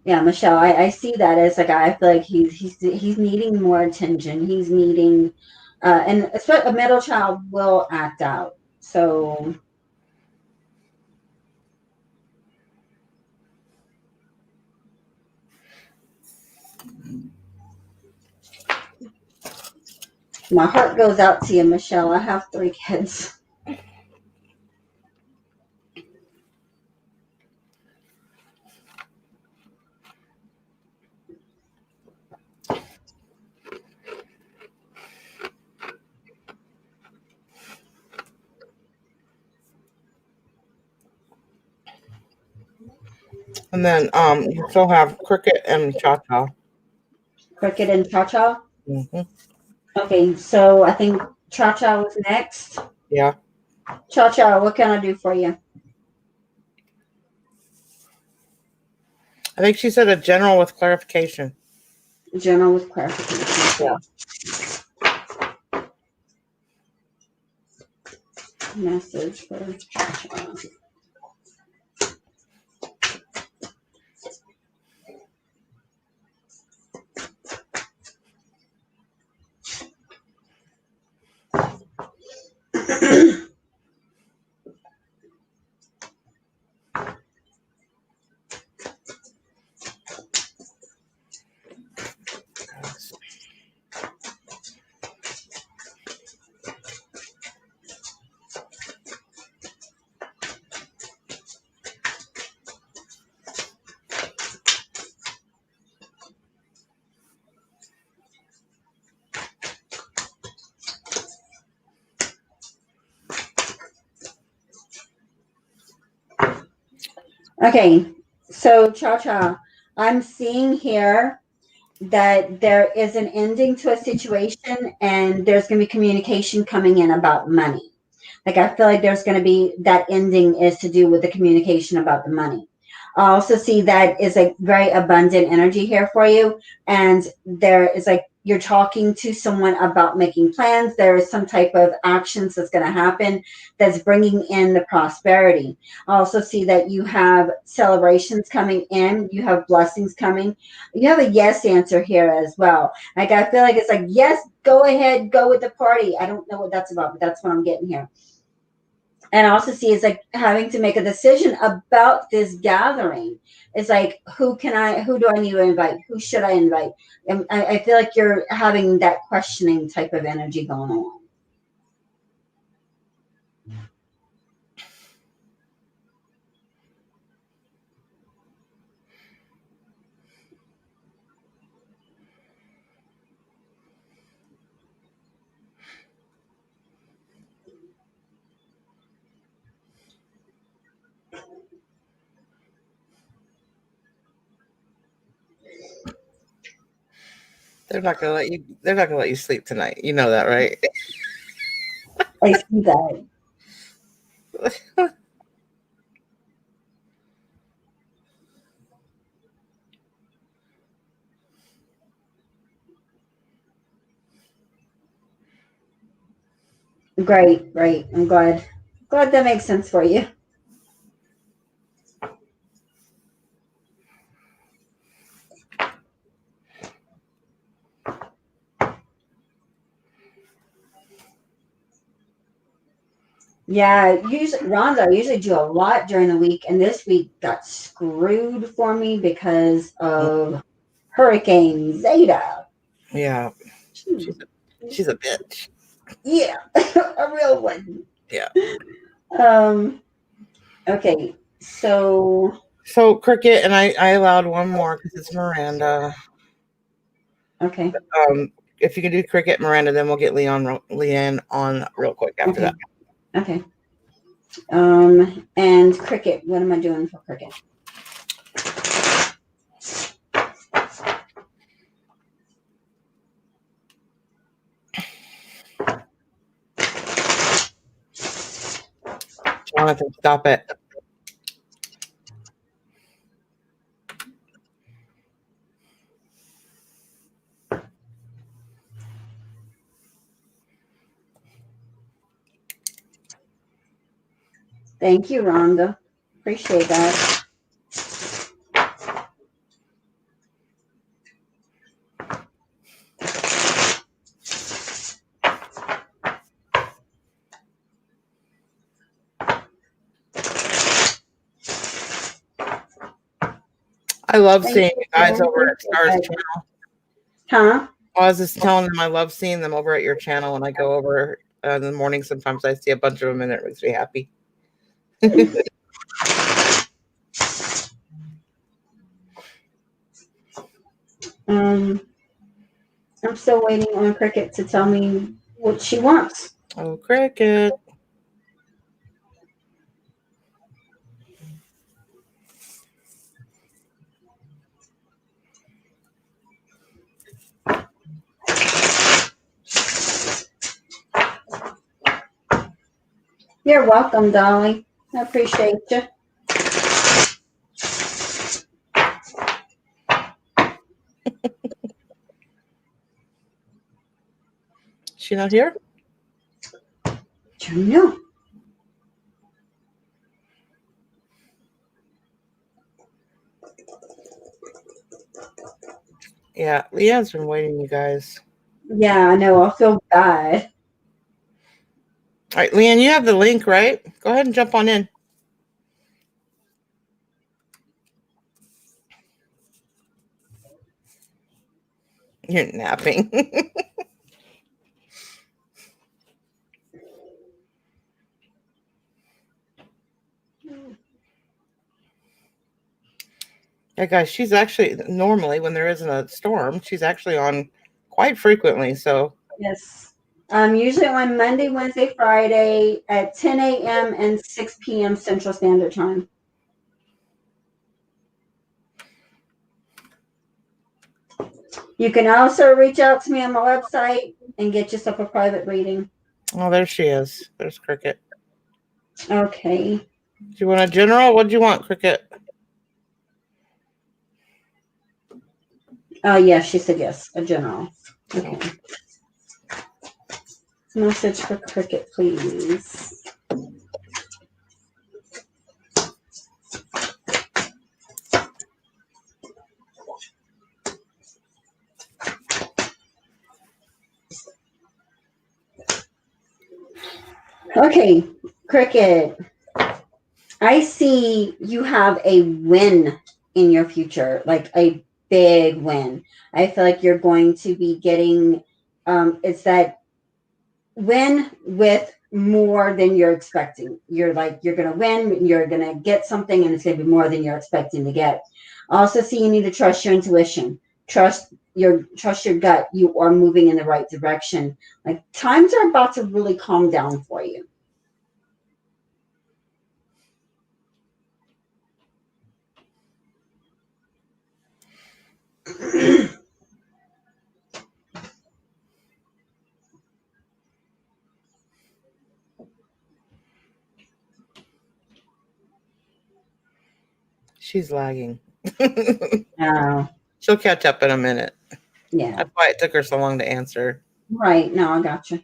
S2: Yeah, Michelle, I see that as like I feel like he's needing more attention. He's needing and especially a middle child will act out. So my heart goes out to you, Michelle. I have 3 kids.
S1: And then you still have Cricket and Cha Cha.
S2: Cricket and Cha Cha.
S1: Mm-hmm.
S2: Okay, so I think Cha Cha was next.
S1: Yeah.
S2: Cha Cha, what can I do for you?
S1: I think she said a general with clarification.
S2: General with clarification.
S1: Yeah.
S2: Message for Cha Cha. Okay, so Cha Cha, I'm seeing here that there is an ending to a situation and there's going to be communication coming in about money. Like I feel like there's going to be that ending is to do with the communication about the money. I also see that is a very abundant energy here for you. And there is like you're talking to someone about making plans. There is some type of actions that's going to happen that's bringing in the prosperity. I also see that you have celebrations coming in. You have blessings coming. You have a yes answer here as well. Like I feel like it's like, yes, go ahead, go with the party. I don't know what that's about, but that's what I'm getting here. And I also see it's like having to make a decision about this gathering. It's like who do I need to invite? Who should I invite? And I feel like you're having that questioning type of energy going on.
S1: They're not gonna let you. They're not gonna let you sleep tonight. You know that, right?
S2: I see that. Great, great. I'm glad that makes sense for you. Yeah, usually Rhonda, I usually do a lot during the week, and this week got screwed for me because of Hurricane Zeta.
S1: Yeah,
S2: Hmm.
S1: she's a bitch.
S2: Yeah, a real one.
S1: Yeah.
S2: Um, okay, so
S1: So Cricket and I allowed one more because it's Miranda.
S2: okay,
S1: If you can do Cricket Miranda, then we'll get Leanne on real quick after
S2: okay,
S1: that.
S2: okay. And Cricket, what am I doing for Cricket?
S1: Jonathan, stop it.
S2: Thank you, Rhonda. Appreciate that.
S1: I love
S2: Thank
S1: seeing
S2: you,
S1: you guys
S2: Jen.
S1: over at
S2: Appreciate
S1: Stars
S2: that.
S1: channel.
S2: Huh?
S1: I was just telling them I love seeing them over at your channel when I go over in the morning. Sometimes I see a bunch of them and it makes me happy.
S2: Um, I'm still waiting on Cricket to tell me what she wants.
S1: Oh, Cricket.
S2: You're welcome, Dolly. I appreciate you.
S1: She not here?
S2: You know.
S1: Yeah, Leanne's been waiting, you guys.
S2: Yeah, I know. I feel bad.
S1: All right, Leanne, you have the link, right? Go ahead and jump on in. You're napping. Yeah, guys, she's actually normally when there isn't a storm, she's actually on quite frequently. So
S2: Yes. Usually on Monday, Wednesday, Friday at 10 a.m. and 6 p.m. Central Standard Time. You can also reach out to me on my website and get yourself a private reading.
S1: Oh, there she is. There's Cricket.
S2: Okay.
S1: Do you want a general? What do you want, Cricket?
S2: Oh, yes, she said yes, a general. Okay.
S1: Oh.
S2: Message for Cricket, please. Okay, Cricket. I see you have a win in your future, like a big win. I feel like you're going to be getting it's that win with more than you're expecting. You're like you're gonna win, you're gonna get something, and it's gonna be more than you're expecting to get. I also see you need to trust your intuition. Trust your gut. You are moving in the right direction. Like times are about to really calm down for you.
S1: She's lagging.
S2: Oh,
S1: She'll catch up in a minute.
S2: yeah.
S1: That's why it took her so long to answer.
S2: Right. No, I got you.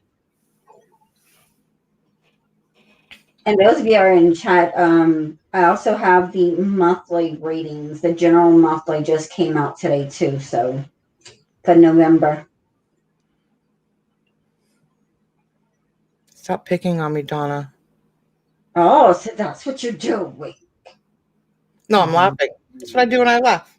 S2: And those of you are in chat, I also have the monthly readings. The general monthly just came out today too, so for November.
S1: Stop picking on me, Donna.
S2: Oh, so that's what you're doing.
S1: No, I'm laughing. That's what I do when I laugh.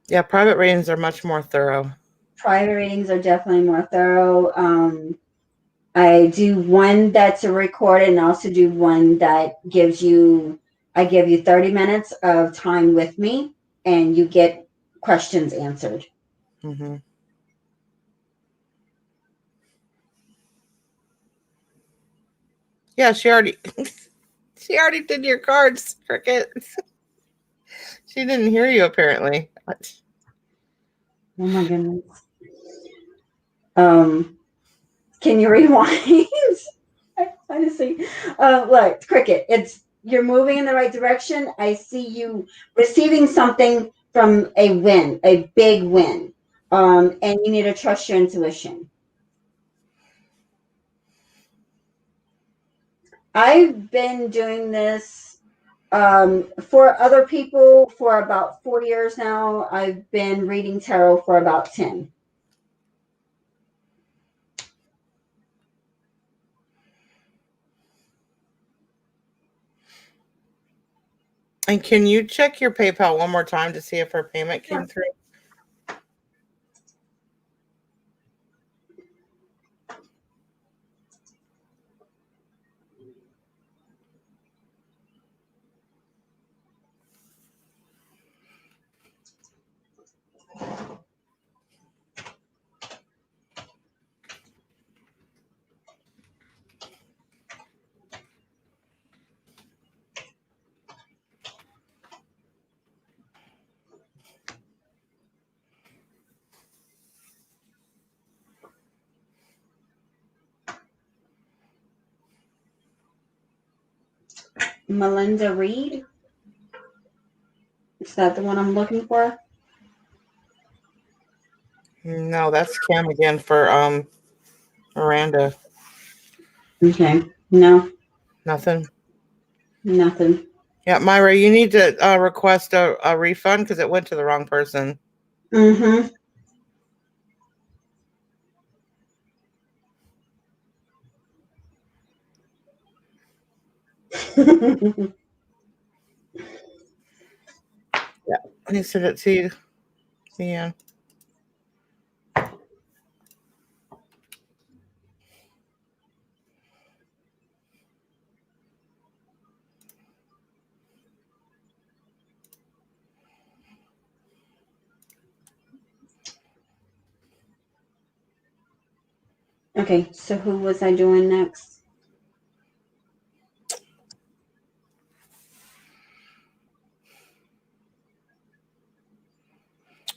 S1: Yeah, private readings are much more thorough.
S2: Private readings are definitely more thorough. I do one that's a recorded and also do one that I give you 30 minutes of time with me and you get questions answered.
S1: Mm-hmm. Yeah, she already she already did your cards, Cricket. She didn't hear you apparently.
S2: Oh my goodness. Can you rewind? Honestly, look, Cricket. You're moving in the right direction. I see you receiving something from a win, a big win, and you need to trust your intuition. I've been doing this for other people for about 4 years now. I've been reading tarot for about 10.
S1: And can you check your PayPal one more time to see if her payment came through?
S2: Melinda Reed. Is that the one I'm looking for?
S1: No, that's Cam again for Miranda.
S2: Okay. No,
S1: Nothing.
S2: nothing.
S1: Yeah, Myra, you need to request a refund because it went to the wrong person.
S2: Mm-hmm.
S1: Yeah, let me send it to you. Yeah.
S2: Okay, so who was I doing next?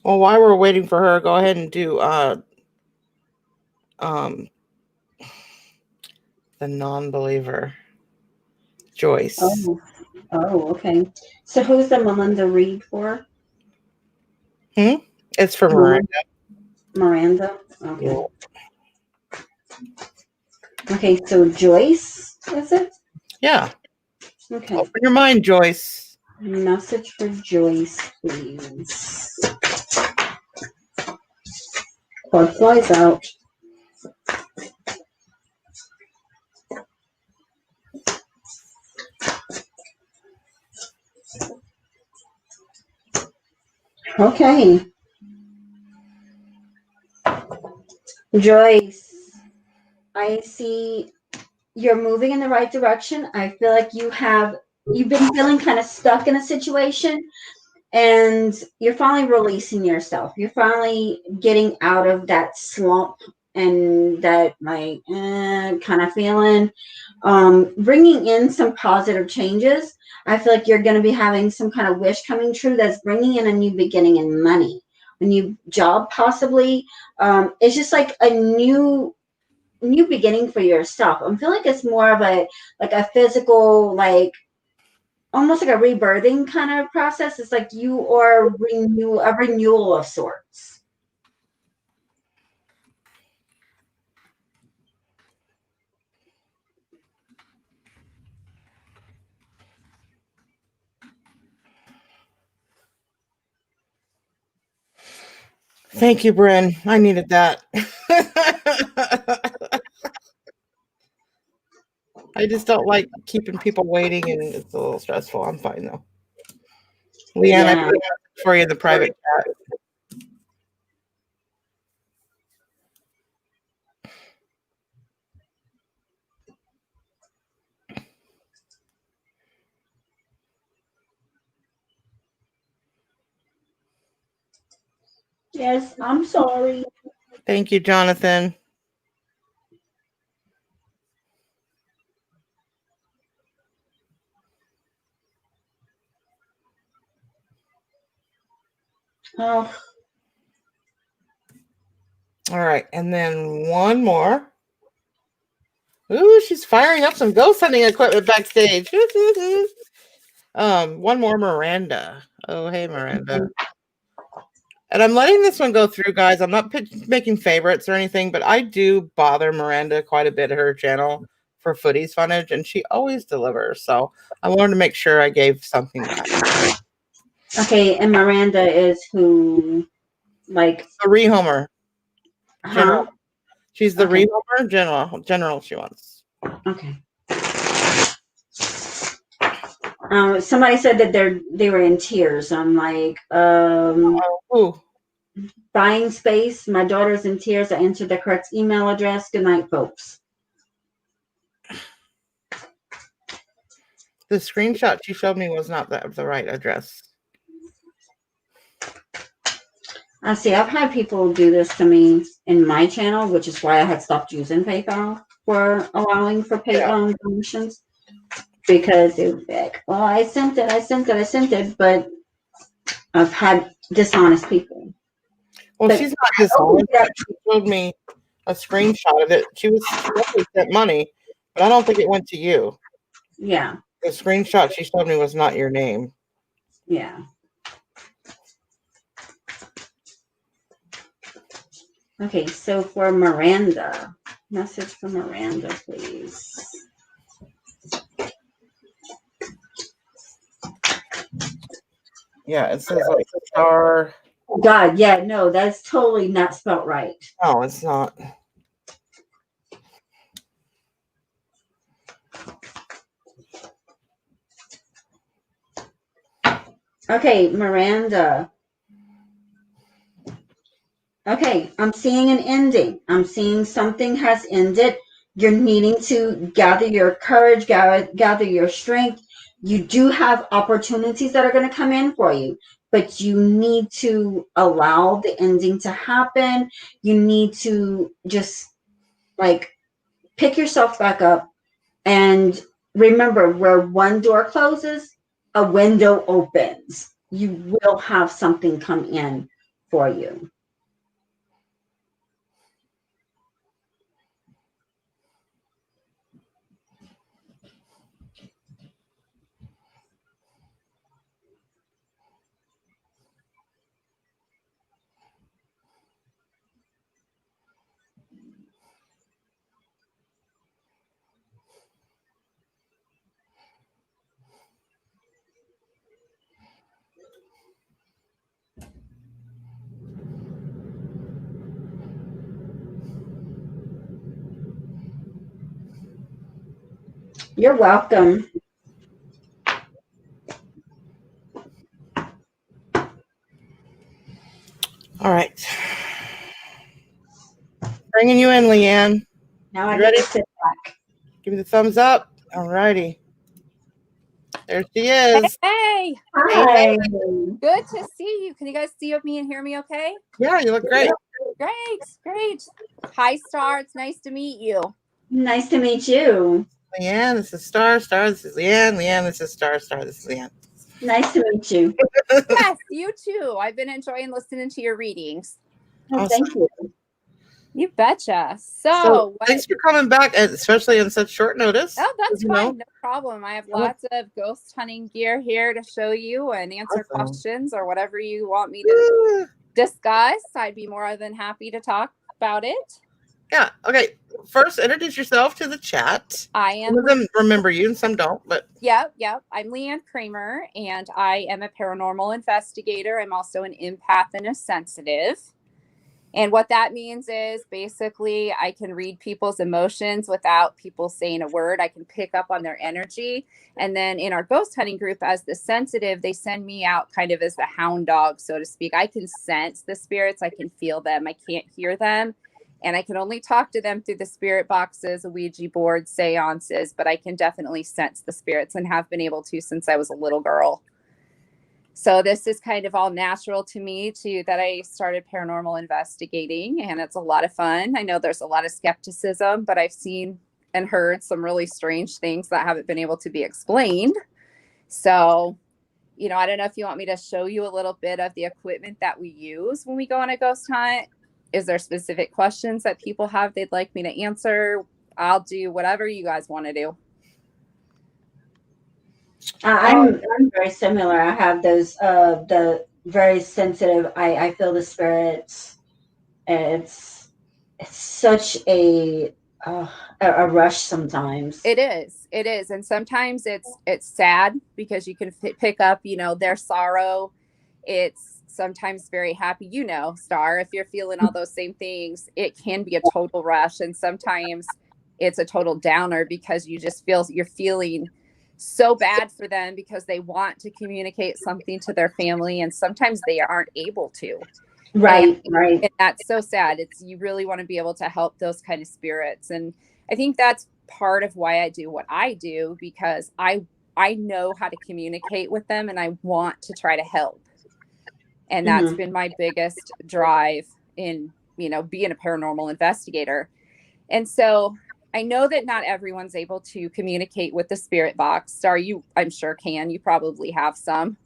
S1: Well, while we're waiting for her, go ahead and do um the non-believer, Joyce.
S2: Oh, okay. So who's the Melinda Reed for?
S1: Hmm? It's for Miranda.
S2: Miranda.
S1: Yeah.
S2: Okay. Okay, so Joyce, is it?
S1: Yeah.
S2: Okay.
S1: Open your mind, Joyce.
S2: Message for Joyce, please. Card flies out. Okay. Joyce, I see you're moving in the right direction. I feel like you've been feeling kind of stuck in a situation, and you're finally releasing yourself. You're finally getting out of that slump and that like kind of feeling, bringing in some positive changes. I feel like you're going to be having some kind of wish coming true that's bringing in a new beginning and money, a new job possibly. It's just like a new beginning for yourself. I feel like it's more of a physical, like almost like a rebirthing kind of process. It's like you are a renewal of sorts.
S1: Thank you, Bryn. I needed that. I just don't like keeping people waiting, and it's a little stressful. I'm fine though. Leigh Ann, I put
S2: Yeah.
S1: it for you in the private chat.
S2: Yes, I'm sorry.
S1: Thank you, Jonathan.
S2: Oh,
S1: All right, and then one more. Ooh, she's firing up some ghost hunting equipment backstage. One more, Miranda. Oh, hey, Miranda. And I'm letting this one go through, guys. I'm not making favorites or anything, but I do bother Miranda quite a bit at her channel for footies funnage, and she always delivers. So I wanted to make sure I gave something back.
S2: okay. And Miranda is who, like,
S1: The rehomer general.
S2: huh?
S1: She's the
S2: Okay.
S1: rehomer general. General she wants.
S2: Okay. Somebody said that they were in tears. I'm like,
S1: Ooh,
S2: buying space. My daughter's in tears. I entered the correct email address. Good night, folks.
S1: the screenshot she showed me was not the right address.
S2: I see. I've had people do this to me in my channel, which is why I had stopped using PayPal for allowing for pay donations, because it was like, well, I sent it, but I've had dishonest people.
S1: Well,
S2: But
S1: she's not dishonest. She showed me a screenshot of it. She definitely sent money, but I don't think it went to you.
S2: yeah,
S1: The screenshot she showed me was not your name.
S2: yeah. Okay, so for Miranda, message for Miranda, please.
S1: Yeah, it says like star.
S2: God, yeah, no, that's totally not spelt right.
S1: No, it's not.
S2: Okay, Miranda. Okay, I'm seeing an ending. I'm seeing something has ended. You're needing to gather your courage, gather your strength. You do have opportunities that are going to come in for you, but you need to allow the ending to happen. You need to just like pick yourself back up and remember, where one door closes, a window opens. You will have something come in for you. You're welcome.
S1: All right. Bringing you in, Leigh Ann.
S2: Now I
S1: You
S2: get
S1: ready?
S2: to sit back.
S1: Give me the thumbs up. All righty. There she is.
S3: Hey,
S1: Hey,
S2: Hi.
S3: good to see you. Can you guys see me and hear me okay?
S1: yeah, you look great.
S3: Great. Hi, Star. It's nice to meet you.
S2: Nice to meet you.
S1: Leigh Ann, this is Star. Star, this is Leigh Ann. Leigh Ann, this is Star. Star, this is Leigh Ann.
S2: Nice to meet you.
S3: Yes, you too. I've been enjoying listening to your readings.
S2: Oh,
S1: Awesome.
S2: thank you.
S3: You betcha.
S1: So thanks for coming back, especially on such short notice.
S3: Oh, that's
S1: you
S3: fine.
S1: know.
S3: No problem. I have lots of ghost hunting gear here to show you and answer
S1: Awesome.
S3: questions or whatever you want me to discuss. I'd be more than happy to talk about it.
S1: Yeah. Okay. First, introduce yourself to the chat.
S3: I am.
S1: Some of them remember you and some don't, but
S3: Yep. I'm Leigh Ann Kramer, and I am a paranormal investigator. I'm also an empath and a sensitive. And what that means is basically I can read people's emotions without people saying a word. I can pick up on their energy. And then in our ghost hunting group, as the sensitive, they send me out kind of as the hound dog, so to speak. I can sense the spirits. I can feel them. I can't hear them. And I can only talk to them through the spirit boxes, Ouija boards, seances, but I can definitely sense the spirits and have been able to since I was a little girl. So this is kind of all natural to me too, that I started paranormal investigating, and it's a lot of fun. I know there's a lot of skepticism, but I've seen and heard some really strange things that haven't been able to be explained. So, I don't know if you want me to show you a little bit of the equipment that we use when we go on a ghost hunt. Is there specific questions that people have they'd like me to answer? I'll do whatever you guys want to do.
S2: I'm very similar. I have those the very sensitive. I feel the spirits. It's such a rush sometimes.
S3: It is, and sometimes it's sad because you can pick up their sorrow. It's sometimes very happy, Star, if you're feeling all those same things. It can be a total rush, and sometimes it's a total downer because you're feeling so bad for them because they want to communicate something to their family, and sometimes they aren't able to.
S2: Right.
S3: And that's so sad. You really want to be able to help those kind of spirits. And I think that's part of why I do what I do, because I know how to communicate with them and I want to try to help. And that's been my biggest drive in, being a paranormal investigator. And so I know that not everyone's able to communicate with the spirit box. Star, I'm sure can. You probably have some.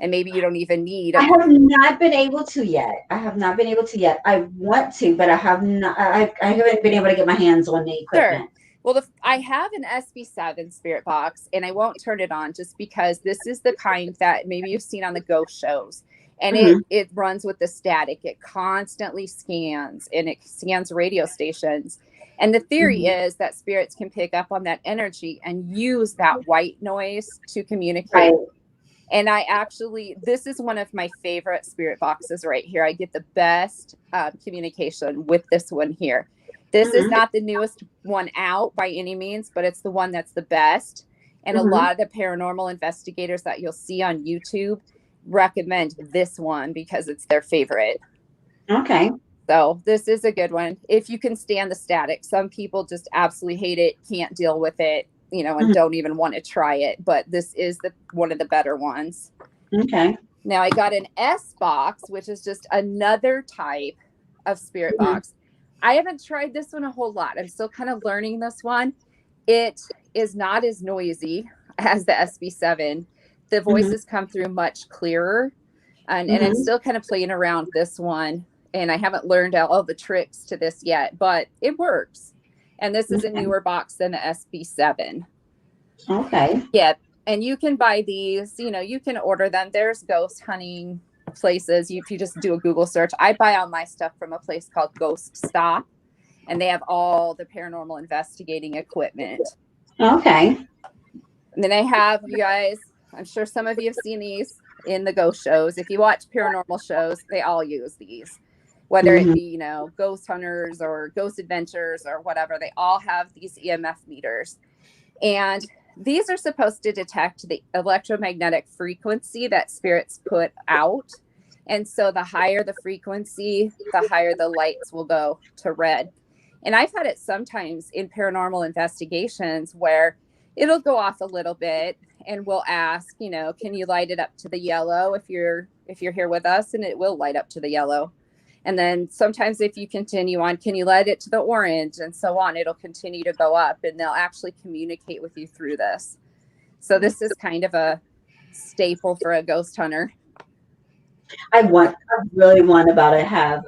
S3: And maybe you don't even need.
S2: I have not been able to yet. I want to, but I have not. I haven't been able to get my hands on the equipment.
S3: Sure. Well, I have an SB7 spirit box, and I won't turn it on just because this is the kind that maybe you've seen on the ghost shows. And it runs with the static. It constantly scans, and it scans radio stations. And the theory is that spirits can pick up on that energy and use that white noise to communicate.
S2: Right.
S3: And this is one of my favorite spirit boxes right here. I get the best communication with this one here. This is not the newest one out by any means, but it's the one that's the best. And a lot of the paranormal investigators that you'll see on YouTube recommend this one because it's their favorite.
S2: Okay.
S3: So this is a good one. If you can stand the static, some people just absolutely hate it, can't deal with it, and don't even want to try it. But this is one of the better ones.
S2: Okay.
S3: Now I got an S box, which is just another type of spirit box. I haven't tried this one a whole lot. I'm still kind of learning this one. It is not as noisy as the SB7. The
S2: Mhm.
S3: voices come through much clearer. And I'm
S2: Mhm.
S3: still kind of playing around this one. And I haven't learned all the tricks to this yet, but it works. And this is a
S2: Okay.
S3: newer box than the SB7.
S2: Okay.
S3: Yep. And you can buy these, you can order them. There's ghost hunting places. If you just do a Google search, I buy all my stuff from a place called Ghost Stop, and they have all the paranormal investigating equipment.
S2: Okay.
S3: And then I have, you guys, I'm sure some of you have seen these in the ghost shows. If you watch paranormal shows, they all use these, whether it
S2: Mhm.
S3: be, ghost hunters or ghost adventures or whatever, they all have these EMF meters. And these are supposed to detect the electromagnetic frequency that spirits put out. And so the higher the frequency, the higher the lights will go to red. And I've had it sometimes in paranormal investigations where it'll go off a little bit and we'll ask, can you light it up to the yellow if you're here with us, and it will light up to the yellow. And then sometimes if you continue on, can you light it to the orange, and so on, it'll continue to go up, and they'll actually communicate with you through this. So this is kind of a staple for a ghost hunter.
S2: I really want about to have,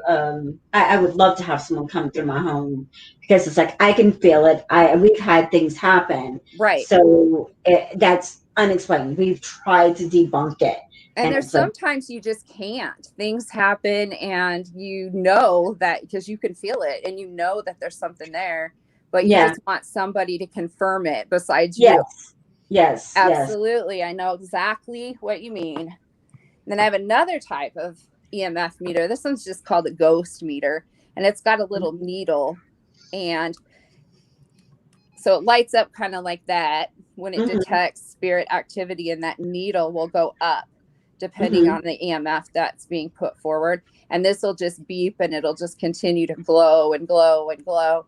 S2: I would love to have someone come through my home, because it's like, I can feel it. We've had things happen.
S3: Right.
S2: So that's unexplained. We've tried to debunk it.
S3: And there's
S2: it's like,
S3: sometimes you just can't. Things happen and you know that because you can feel it and you know that there's something there, but you
S2: yeah,
S3: just want somebody to confirm it besides you.
S2: yes, yes, yes.
S3: Absolutely. I know exactly what you mean. And then I have another type of EMF meter. This one's just called a ghost meter, and it's got a little needle. And so it lights up kind of like that when it
S2: Mhm,
S3: detects spirit activity, and that needle will go up depending
S2: mhm.
S3: on the EMF that's being put forward. And this will just beep and it'll just continue to glow and glow and glow.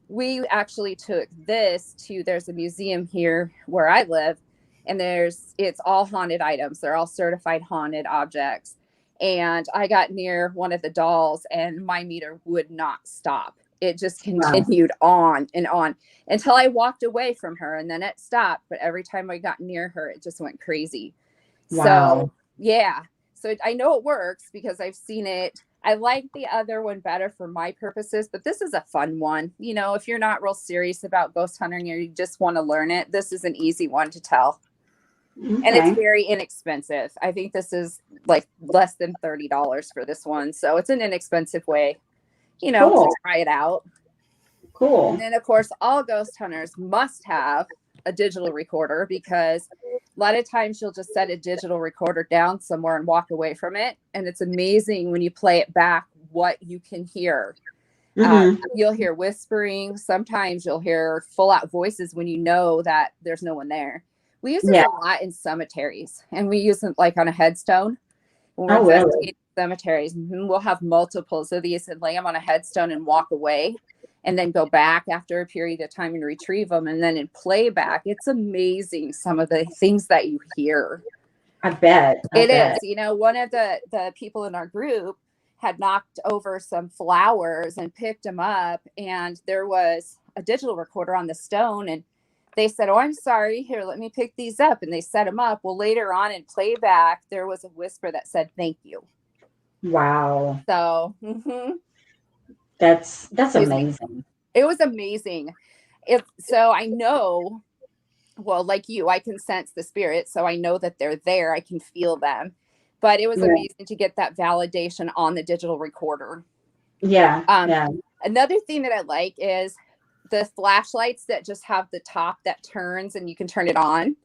S3: We actually took this to, there's a museum here where I live, and it's all haunted items. They're all certified haunted objects. And I got near one of the dolls and my meter would not stop. It just
S2: Wow.
S3: continued on and on until I walked away from her, and then it stopped. But every time I got near her, it just went crazy.
S2: Wow.
S3: So, yeah. So I know it works because I've seen it. I like the other one better for my purposes, but this is a fun one. If you're not real serious about ghost hunting or you just want to learn it, this is an easy one to tell. And it's
S2: Okay.
S3: very inexpensive. I think this is like less than $30 for this one. So it's an inexpensive way,
S2: Cool.
S3: to try it out.
S2: Cool.
S3: And then, of course, all ghost hunters must have a digital recorder, because a lot of times you'll just set a digital recorder down somewhere and walk away from it. And it's amazing when you play it back what you can hear.
S2: Mhm.
S3: You'll hear whispering. Sometimes you'll hear full out voices when you know that there's no one there. We use this
S2: Yeah.
S3: a lot in cemeteries, and we use it like on a headstone. When we're
S2: Oh, really?
S3: investigating cemeteries, we'll have multiples of these and lay them on a headstone and walk away, and then go back after a period of time and retrieve them. And then in playback, it's amazing some of the things that you hear.
S2: I bet.
S3: It is. One of the people in our group had knocked over some flowers and picked them up, and there was a digital recorder on the stone, and they said, "Oh, I'm sorry. Here, let me pick these up." And they set them up. Well, later on in playback, there was a whisper that said, "Thank you."
S2: Wow.
S3: So,
S2: That's
S3: excuse me.
S2: amazing.
S3: It was amazing. So I know, well, like you, I can sense the spirit. So I know that they're there. I can feel them. But it was
S2: Yeah.
S3: amazing to get that validation on the digital recorder.
S2: Yeah. Yeah.
S3: Another thing that I like is the flashlights that just have the top that turns and you can turn it on.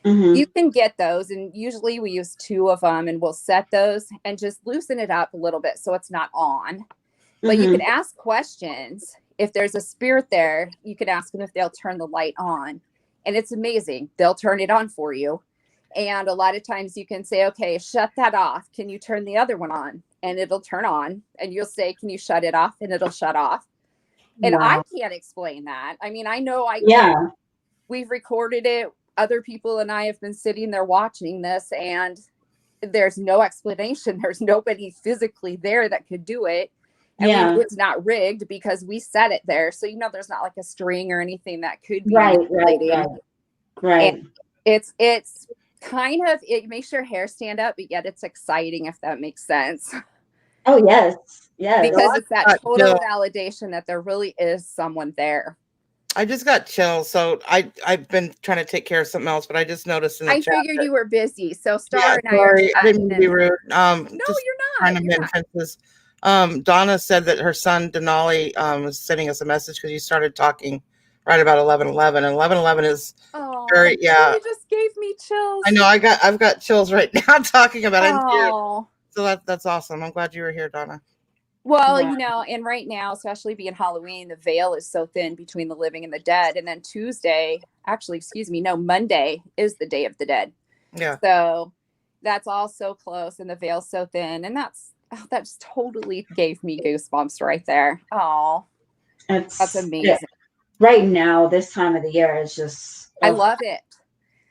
S2: Mhm.
S3: You can get those, and usually we use 2 of them, and we'll set those and just loosen it up a little bit so it's not on. But you
S2: Mhm.
S3: can ask questions. If there's a spirit there, you can ask them if they'll turn the light on. And it's amazing. They'll turn it on for you. And a lot of times you can say, "Okay, shut that off. Can you turn the other one on?" And it'll turn on. And you'll say, "Can you shut it off?" And it'll shut off. And I
S2: Wow.
S3: can't explain that. I mean, I know I can't.
S2: Yeah.
S3: We've recorded it. Other people and I have been sitting there watching this, and there's no explanation. There's nobody physically there that could do it. And we
S2: Yeah.
S3: know it's not rigged because we set it there. So, there's not like a string or anything that could be
S2: Right.
S3: manipulating.
S2: Right.
S3: And it's kind of, it makes your hair stand up, but yet it's exciting, if that makes sense.
S2: Oh, yes. Yes.
S3: Because it's that total
S1: chills.
S3: validation that there really is someone there.
S1: I just got chills. So I've been trying to take care of something else, but I just noticed in the
S3: I
S1: chat.
S3: figured you were busy. So Star
S1: Yeah,
S3: and I are
S1: sorry, I didn't mean to be rude.
S3: No,
S1: Just
S3: you're
S1: trying
S3: not.
S1: to
S3: You're
S1: mend
S3: not.
S1: fences. Donna said that her son Denali was sending us a message because you started talking right about 11:11, and 11:11 is very
S3: You just gave me chills.
S1: I know I've got chills right now talking about it.
S3: Oh.
S1: So that's awesome. I'm glad you were here, Donna.
S3: Well, and right now, especially being Halloween, the veil is so thin between the living and the dead. And then Monday is the Day of the Dead.
S1: Yeah.
S3: So that's all so close, and the veil's so thin. And that just totally gave me goosebumps right there. Oh, that's amazing.
S2: Right now, this time of the year is just...
S3: I love it.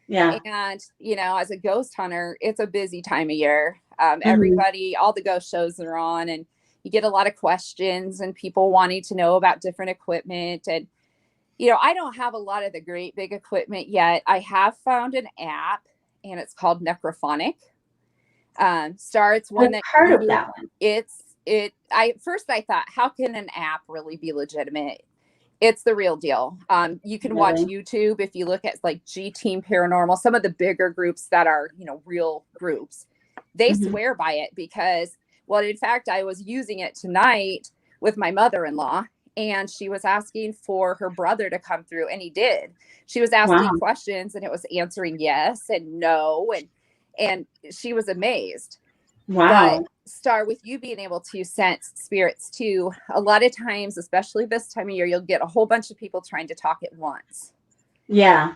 S2: Yeah.
S3: And, as a ghost hunter, it's a busy time of year. Everybody, all the ghost shows are on, and you get a lot of questions and people wanting to know about different equipment. And, I don't have a lot of the great big equipment yet. I have found an app, and it's called Necrophonic. Star, it's one
S2: I've heard of that one.
S3: At first I thought, how can an app really be legitimate? It's the real deal. You can watch YouTube. If you look at like G Team Paranormal, some of the bigger groups that are, real groups, they swear by it because, well, in fact, I was using it tonight with my mother-in-law, and she was asking for her brother to come through, and he did. She was asking questions, and it was answering yes and no, and she was amazed.
S2: Wow.
S3: But Star, with you being able to sense spirits too, a lot of times, especially this time of year, you'll get a whole bunch of people trying to talk at once.
S2: Yeah.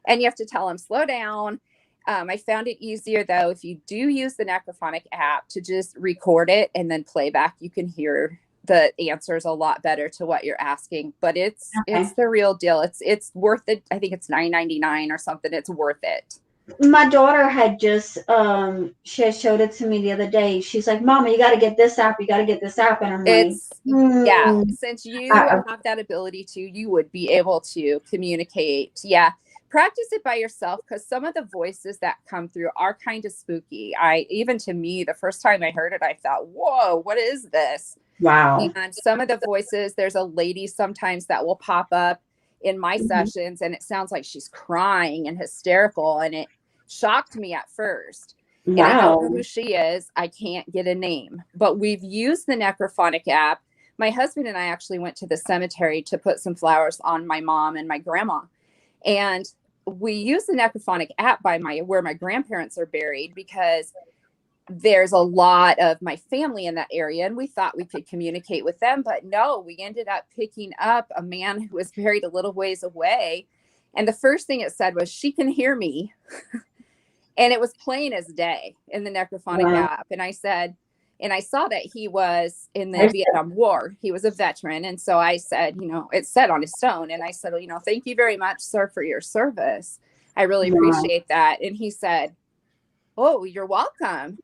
S3: And you have to tell them, slow down. I found it easier, though, if you do use the Necrophonic app, to just record it and then play back. You can hear the answers a lot better to what you're asking. But it's the real deal. It's worth it. I think it's $9.99 or something. It's worth it.
S2: My daughter had just she showed it to me the other day. She's like, Mama, you got to get this app. You got to get this app. And I'm
S3: yeah, since you have that ability to, you would be able to communicate. Yeah. Practice it by yourself, because some of the voices that come through are kind of spooky. Even to me, the first time I heard it, I thought, whoa, what is this?
S2: Wow.
S3: And some of the voices, there's a lady sometimes that will pop up in my sessions, and it sounds like she's crying and hysterical, and it shocked me at first.
S2: Wow.
S3: And I don't know who she is. I can't get a name, but we've used the Necrophonic app. My husband and I actually went to the cemetery to put some flowers on my mom and my grandma. And we use the Necrophonic app by where my grandparents are buried, because there's a lot of my family in that area, and we thought we could communicate with them, but no, we ended up picking up a man who was buried a little ways away. And the first thing it said was, she can hear me. And it was plain as day in the Necrophonic app. And I said, and I saw that he was in the Vietnam War. He was a veteran. And so I said, it said on his stone. And I said, thank you very much, sir, for your service. I really appreciate that. And he said, oh, you're welcome.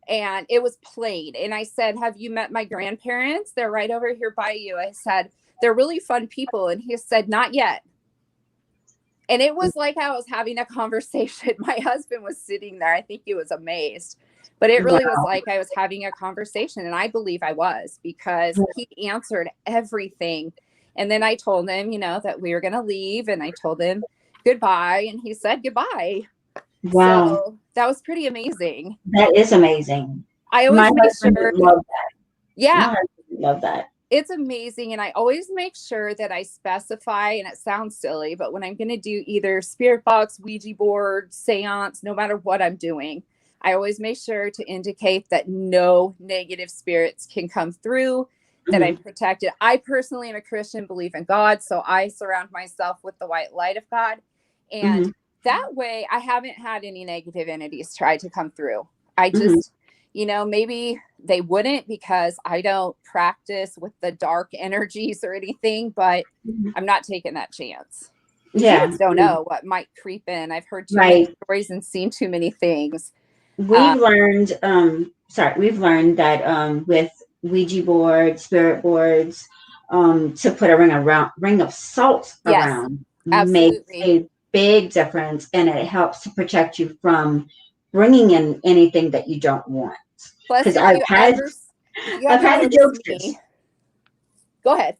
S3: And it was plain. And I said, have you met my grandparents? They're right over here by you. I said, they're really fun people. And he said, not yet. And it was like I was having a conversation. My husband was sitting there. I think he was amazed. But it really was like I was having a conversation. And I believe I was, because he answered everything. And then I told him, that we were going to leave. And I told him goodbye. And he said goodbye.
S2: Wow.
S3: So that was pretty amazing.
S2: That is amazing.
S3: I always make sure.
S2: Love that.
S3: Yeah.
S2: Love that.
S3: It's amazing. And I always make sure that I specify, and it sounds silly, but when I'm going to do either spirit box, Ouija board, seance, no matter what I'm doing, I always make sure to indicate that no negative spirits can come through, that I'm protected. I personally am a Christian, believe in God. So I surround myself with the white light of God. And that way I haven't had any negative entities try to come through. I just, maybe they wouldn't, because I don't practice with the dark energies or anything, but I'm not taking that chance.
S2: Yeah.
S3: You just don't know what might creep in. I've heard too many stories and seen too many things.
S2: We've learned that with Ouija boards, spirit boards, to put a ring of salt
S3: Yes,
S2: around makes
S3: absolutely.
S2: a big difference, and it helps to protect you from bringing in anything that you don't want.
S3: Plus,
S2: Because I've had
S3: if you
S2: I've
S3: ever
S2: had the
S3: notice
S2: jokesters.
S3: me, go ahead.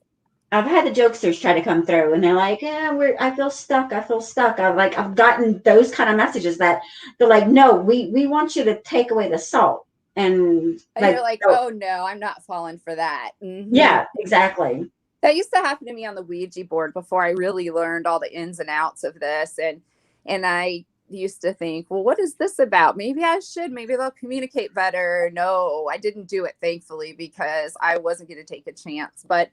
S2: I've had the jokesters try to come through, and they're like, "Yeah, I feel stuck. I feel stuck." I've gotten those kind of messages that they're like, "No, we want you to take away the salt." And
S3: And you're
S2: like,
S3: like,
S2: so,
S3: oh no, I'm not falling for that.
S2: yeah, exactly.
S3: That used to happen to me on the Ouija board before I really learned all the ins and outs of this. And I used to think, well, what is this about? Maybe I should, maybe they'll communicate better. No, I didn't do it, thankfully, because I wasn't going to take a chance. But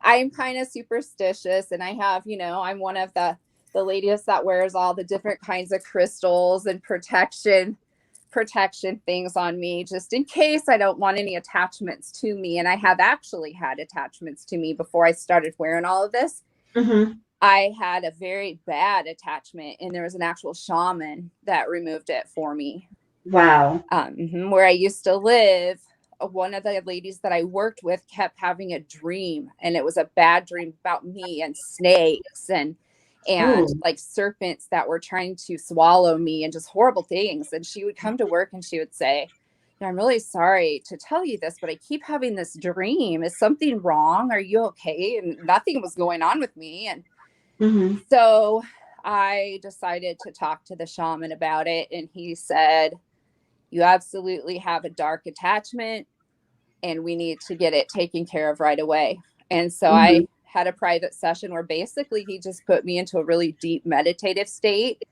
S3: I'm kind of superstitious, and I have, I'm one of the ladies that wears all the different kinds of crystals and protection things on me just in case I don't want any attachments to me. And I have actually had attachments to me before I started wearing all of this.
S2: Mm-hmm.
S3: I had a very bad attachment, and there was an actual shaman that removed it for me.
S2: Wow.
S3: Where I used to live, one of the ladies that I worked with kept having a dream, and it was a bad dream about me and snakes and
S2: Oh,
S3: like serpents that were trying to swallow me and just horrible things. And she would come to work and she would say, I'm really sorry to tell you this, but I keep having this dream. Is something wrong? Are you okay? And nothing was going on with me. And
S2: mm-hmm.
S3: so I decided to talk to the shaman about it. And he said, you absolutely have a dark attachment, and we need to get it taken care of right away. And so
S2: Mm-hmm.
S3: I had a private session where basically he just put me into a really deep meditative state.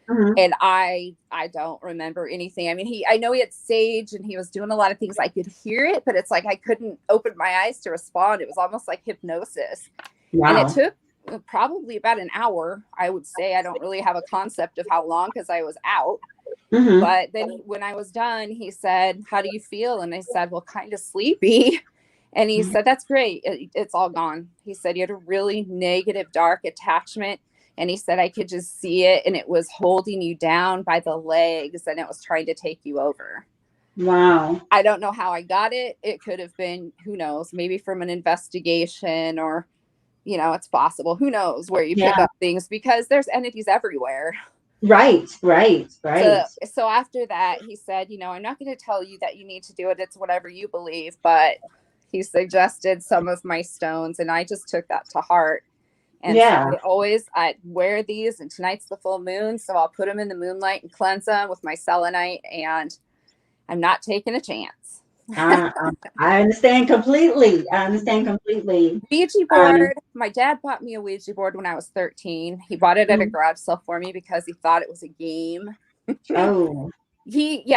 S2: Mm-hmm.
S3: And I don't remember anything. I mean, I know he had sage and he was doing a lot of things. I could hear it, but it's like I couldn't open my eyes to respond. It was almost like hypnosis.
S2: Wow.
S3: And it took probably about an hour, I would say. I don't really have a concept of how long because I was out.
S2: Mm-hmm.
S3: But then when I was done, he said, how do you feel? And I said, well, kind of sleepy. And he said, that's great. It's all gone. He said, you had a really negative, dark attachment. And he said, I could just see it. And it was holding you down by the legs, and it was trying to take you over.
S2: Wow.
S3: I don't know how I got it. It could have been, who knows, maybe from an investigation, or, it's possible. Who knows where you pick up things, because there's entities everywhere.
S2: Right.
S3: So after that, he said, I'm not going to tell you that you need to do it. It's whatever you believe. But he suggested some of my stones, and I just took that to heart. And so I wear these, and tonight's the full moon. So I'll put them in the moonlight and cleanse them with my selenite, and I'm not taking a chance.
S2: I understand completely.
S3: Ouija board. My dad bought me a Ouija board when I was 13. He bought it at a garage sale for me because he thought it was a game.
S2: Oh.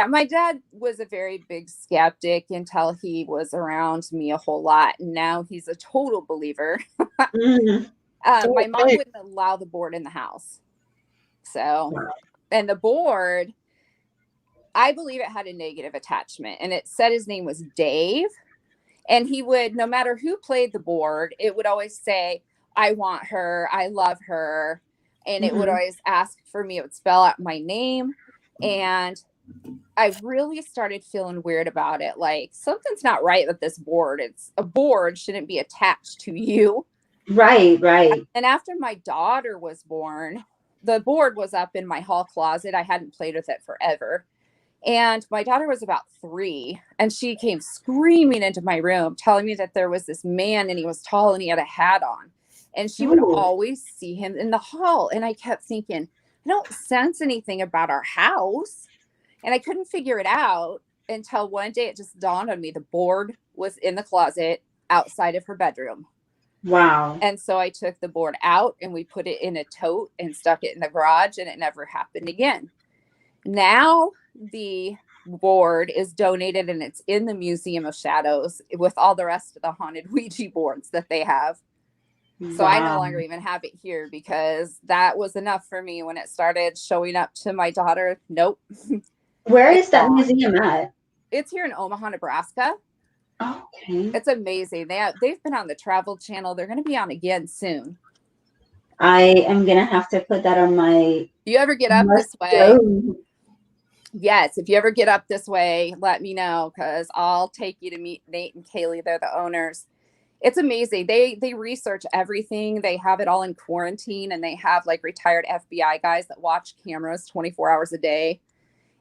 S3: My dad was a very big skeptic until he was around me a whole lot. And now he's a total believer.
S2: Mm-hmm.
S3: My mom wouldn't allow the board in the house. So, and the board, I believe it had a negative attachment, and it said his name was Dave. And he would, no matter who played the board, it would always say, I want her, I love her. And it would always ask for me. It would spell out my name. And I really started feeling weird about it. Like, something's not right with this board. It's a board, shouldn't be attached to you.
S2: Right.
S3: And after my daughter was born, the board was up in my hall closet. I hadn't played with it forever. And my daughter was about 3, and she came screaming into my room, telling me that there was this man, and he was tall, and he had a hat on. And she would always see him in the hall. And I kept thinking, I don't sense anything about our house. And I couldn't figure it out until one day it just dawned on me. The board was in the closet outside of her bedroom.
S2: Wow.
S3: And so I took the board out, and we put it in a tote and stuck it in the garage, and it never happened again. Now the board is donated, and it's in the Museum of Shadows with all the rest of the haunted Ouija boards that they have. So I no longer even have it here, because that was enough for me when it started showing up to my daughter. Nope.
S2: Where is that museum at?
S3: It's here in Omaha, Nebraska.
S2: Okay.
S3: It's amazing. They've been on the Travel Channel. They're going to be on again soon.
S2: I am going to have to put that on my...
S3: Do you ever get up this way? Yes, if you ever get up this way, let me know because I'll take you to meet Nate and Kaylee. They're the owners. It's amazing. They research everything. They have it all in quarantine, and they have like retired FBI guys that watch cameras 24 hours a day.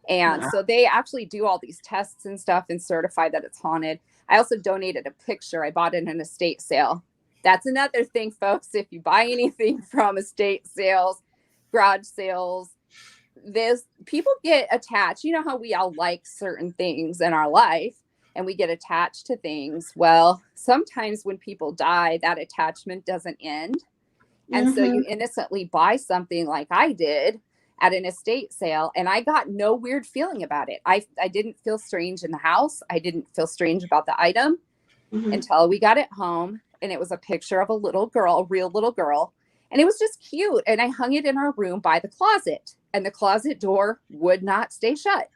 S3: And
S2: Wow.
S3: so they actually do all these tests and stuff and certify that it's haunted. I also donated a picture. I bought it in an estate sale. That's another thing, folks. If you buy anything from estate sales, garage sales, this people get attached. You know how we all like certain things in our life and we get attached to things. Well, sometimes when people die, that attachment doesn't end. And so you innocently buy something like I did at an estate sale, and I got no weird feeling about it. I didn't feel strange in the house. I didn't feel strange about the item until we got it home, and it was a picture of a little girl, a real little girl, and it was just cute. And I hung it in our room by the closet, and the closet door would not stay shut.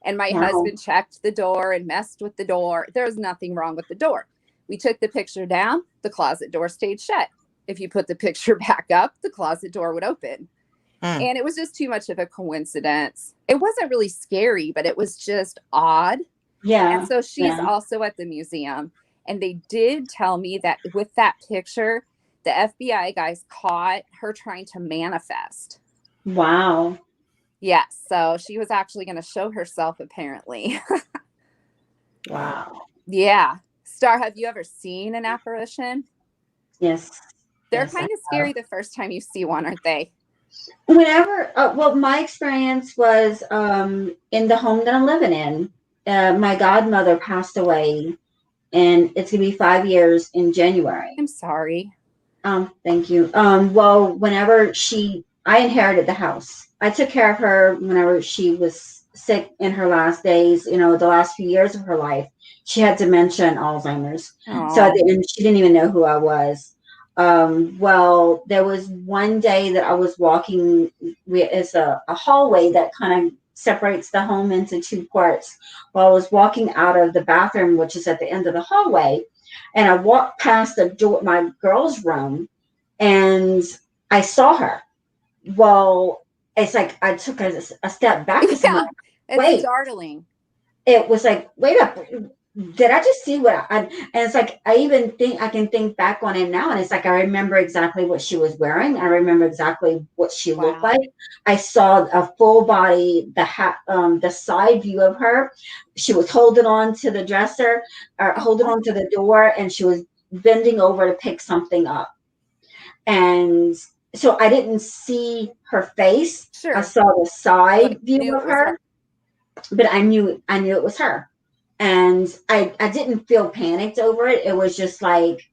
S3: And my husband checked the door and messed with the door. There was nothing wrong with the door. We took the picture down. The closet door stayed shut. If you put the picture back up, the closet door would open. And it was just too much of a coincidence. It wasn't really scary, but it was just odd.
S2: Yeah.
S3: And so she's also at the museum. And they did tell me that with that picture, the FBI guys caught her trying to manifest.
S2: Wow.
S3: Yes. So she was actually going to show herself, apparently.
S2: Wow.
S3: Yeah. Star, have you ever seen an apparition?
S2: Yes.
S3: They're
S2: Yes,
S3: kind of scary the first time you see one, aren't they?
S2: Whenever, well, my experience was in the home that I'm living in. My godmother passed away, and it's gonna be 5 years in January.
S3: I'm sorry.
S2: Thank you. Well, whenever I inherited the house. I took care of her whenever she was sick in her last days. You know, the last few years of her life, she had dementia and Alzheimer's.
S3: Aww.
S2: So she didn't even know who I was. Well, there was one day that I was walking. It's a hallway that kind of separates the home into two parts. Well, I was walking out of the bathroom, which is at the end of the hallway, and I walked past the door, my girl's room, and I saw her. Well, it's like I took a step back.
S3: Yeah, it's
S2: wait,
S3: startling.
S2: It was like, wait up. Did I just see and it's like, I can think back on it now. And it's like, I remember exactly what she was wearing. I remember exactly what she looked like. I saw a full body, the side view of her. She was holding on to the dresser or holding on to the door, and she was bending over to pick something up. And so I didn't see her face.
S3: Sure.
S2: I saw the side view of her, but I knew it was her. And I didn't feel panicked over it. It was just like,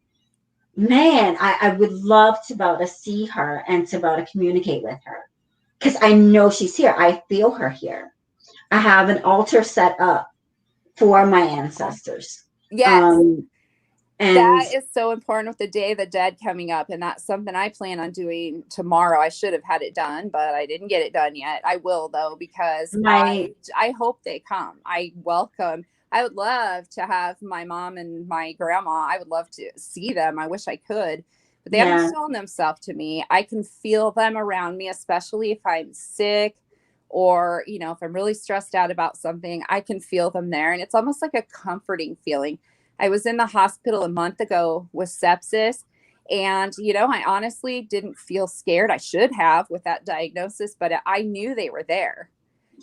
S2: man, I would love to be able to see her and to be able to communicate with her, because I know she's here. I feel her here. I have an altar set up for my ancestors.
S3: Yes.
S2: And
S3: that is so important with the Day of the Dead coming up. And that's something I plan on doing tomorrow. I should have had it done, but I didn't get it done yet. I will, though, because I hope they come. I would love to have my mom and my grandma. I would love to see them. I wish I could, but they haven't shown themselves to me. I can feel them around me, especially if I'm sick or, if I'm really stressed out about something. I can feel them there. And it's almost like a comforting feeling. I was in the hospital a month ago with sepsis, and, I honestly didn't feel scared. I should have with that diagnosis, but I knew they were there.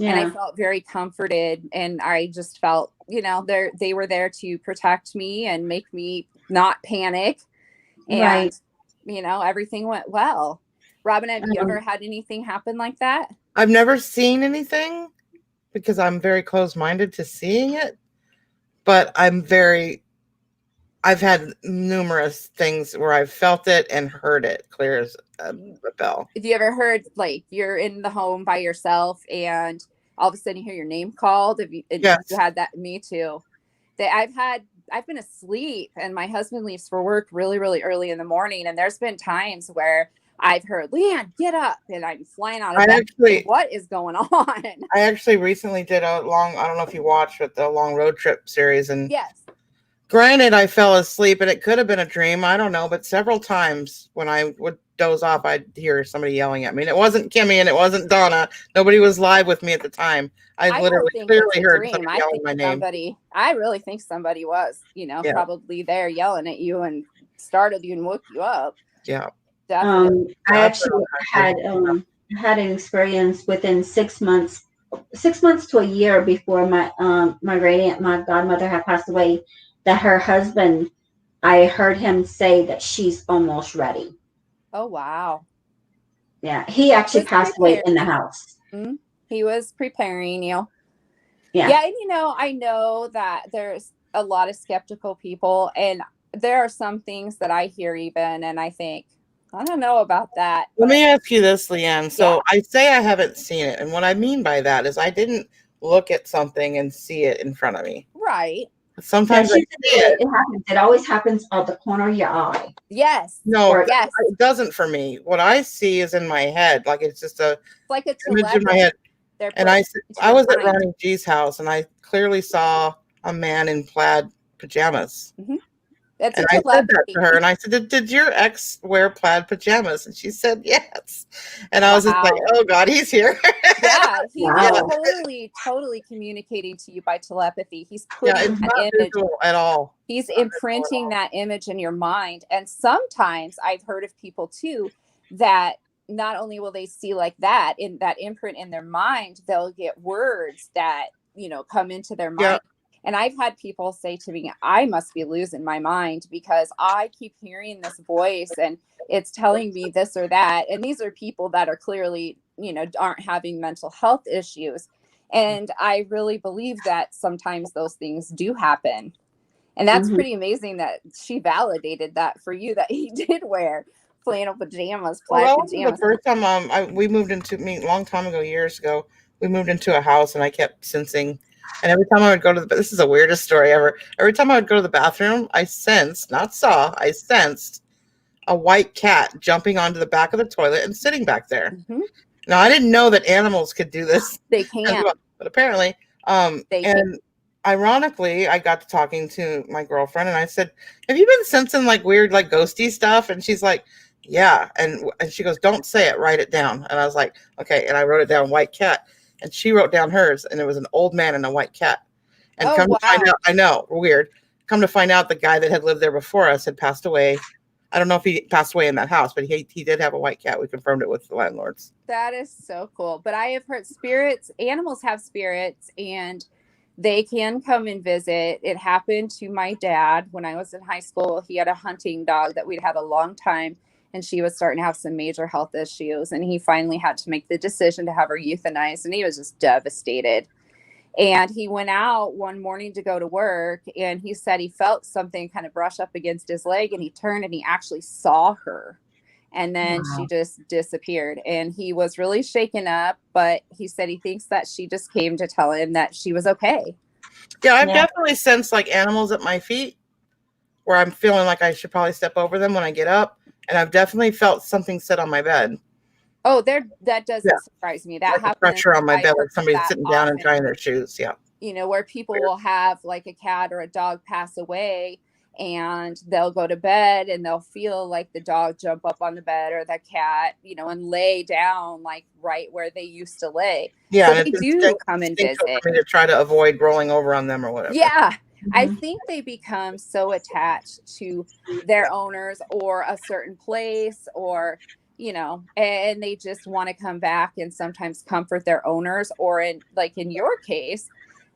S3: And I felt very comforted, and I just felt, they were there to protect me and make me not panic. And, everything went well. Robin, have you ever had anything happen like that?
S1: I've never seen anything because I'm very closed-minded to seeing it, but I've had numerous things where I've felt it and heard it clear as a bell.
S3: Have you ever heard, like, you're in the home by yourself and all of a sudden you hear your name called?
S1: Yes.
S3: You had that? Me too. I've been asleep and my husband leaves for work really, really early in the morning. And there's been times where I've heard, Leigh Ann, get up. And I'm flying out of bed. What is going on?
S1: I actually recently did I don't know if you watched with the long road trip series, and
S3: yes,
S1: Granted, I fell asleep and it could have been a dream. I don't know, but several times when I would doze off, I'd hear somebody yelling at me. And it wasn't Kimmy and it wasn't Donna. Nobody was live with me at the time. I
S3: I don't
S1: literally
S3: think
S1: clearly
S3: it's a
S1: heard
S3: dream.
S1: somebody
S3: I
S1: yelling
S3: think
S1: my name.
S3: I really think somebody was,
S1: Yeah.
S3: probably there yelling at you and startled you and woke you up.
S1: Yeah.
S3: Definitely.
S2: I actually had an experience within 6 months, 6 months to a year before my godmother had passed away, that her husband, I heard him say that she's almost ready.
S3: Oh, wow.
S2: Yeah, he actually
S3: Was
S2: passed away in the
S3: preparing.
S2: house.
S3: He was preparing you.
S2: Yeah.
S3: Yeah, and I know that there's a lot of skeptical people, and there are some things that I hear even, and I think, I don't know about that.
S1: Let
S3: But
S1: me ask you this, Leigh Ann. So I say I haven't seen it, and what I mean by that is I didn't look at something and see it in front of me.
S3: right.
S1: Sometimes I
S2: She
S1: see
S2: said
S1: it.
S2: it happens. It always happens out the corner of your eye.
S3: Yes.
S1: No,
S2: Or-
S3: Yes.
S1: it doesn't for me. What I see is in my head, like it's just a
S3: It's like a
S1: image in my head.
S3: They're
S1: And
S3: putting into
S1: I
S3: your
S1: was at
S3: mind.
S1: Ronnie G's house, and I clearly saw a man in plaid pajamas.
S3: That's
S1: And
S3: a
S1: I said that
S3: telepathy.
S1: to her, and I said, "Did your ex wear plaid pajamas?" And she said, "Yes." And I was just like,
S3: Wow.
S1: "Oh God, he's here."
S3: Yeah, he
S2: Wow.
S3: was totally communicating to you by telepathy. He's putting
S1: Yeah, it's
S3: that
S1: not
S3: image.
S1: visual at all.
S3: He's
S1: Not visual at
S3: imprinting
S1: all.
S3: that image in your mind. And sometimes I've heard of people too that not only will they see like that in that imprint in their mind, they'll get words that, come into their mind.
S1: Yeah.
S3: And I've had people say to me, I must be losing my mind because I keep hearing this voice and it's telling me this or that. And these are people that are clearly, aren't having mental health issues. And I really believe that sometimes those things do happen. And that's pretty amazing that she validated that for you, that he did wear flannel pajamas, plaid
S1: Well, that wasn't
S3: pajamas.
S1: the first time we moved into a long time ago, years ago. We moved into a house, and I kept sensing. And every time I would go to this is the weirdest story ever. Every time I would go to the bathroom, I sensed, not saw, I sensed a white cat jumping onto the back of the toilet and sitting back there. Now, I didn't know that animals could do this.
S3: They can.
S1: Well, but apparently, and ironically, I got to talking to my girlfriend, and I said, "Have you been sensing like weird, like ghosty stuff?" And she's like, "Yeah." And she goes, "Don't say it, write it down." And I was like, "Okay." And I wrote it down, white cat. And she wrote down hers, and it was an old man and a white cat. And come to find out, I know, weird. Come to find out, the guy that had lived there before us had passed away. I don't know if he passed away in that house, but he did have a white cat. We confirmed it with the landlords.
S3: That is so cool. But I have heard animals have spirits, and they can come and visit. It happened to my dad when I was in high school. He had a hunting dog that we'd had a long time, and she was starting to have some major health issues. And he finally had to make the decision to have her euthanized, and he was just devastated. And he went out one morning to go to work, and he said he felt something kind of brush up against his leg, and he turned and he actually saw her. And then she just disappeared, and he was really shaken up, but he said he thinks that she just came to tell him that she was okay.
S1: Yeah, I've definitely sensed like animals at my feet where I'm feeling like I should probably step over them when I get up. And I've definitely felt something sit on my bed.
S3: Oh, that doesn't surprise me. That
S1: like
S3: happens.
S1: Pressure on my bed, like somebody
S3: that
S1: sitting down and
S3: often.
S1: tying their shoes. Yeah.
S3: Where people will have like a cat or a dog pass away, and they'll go to bed and they'll feel like the dog jump up on the bed or the cat, and lay down like right where they used to lay.
S1: Yeah,
S3: so
S1: and
S3: they
S1: it's
S3: do come and visit.
S1: for me to try to avoid rolling over on them or whatever.
S3: Yeah. I think they become so attached to their owners or a certain place, or and they just want to come back and sometimes comfort their owners, or in your case,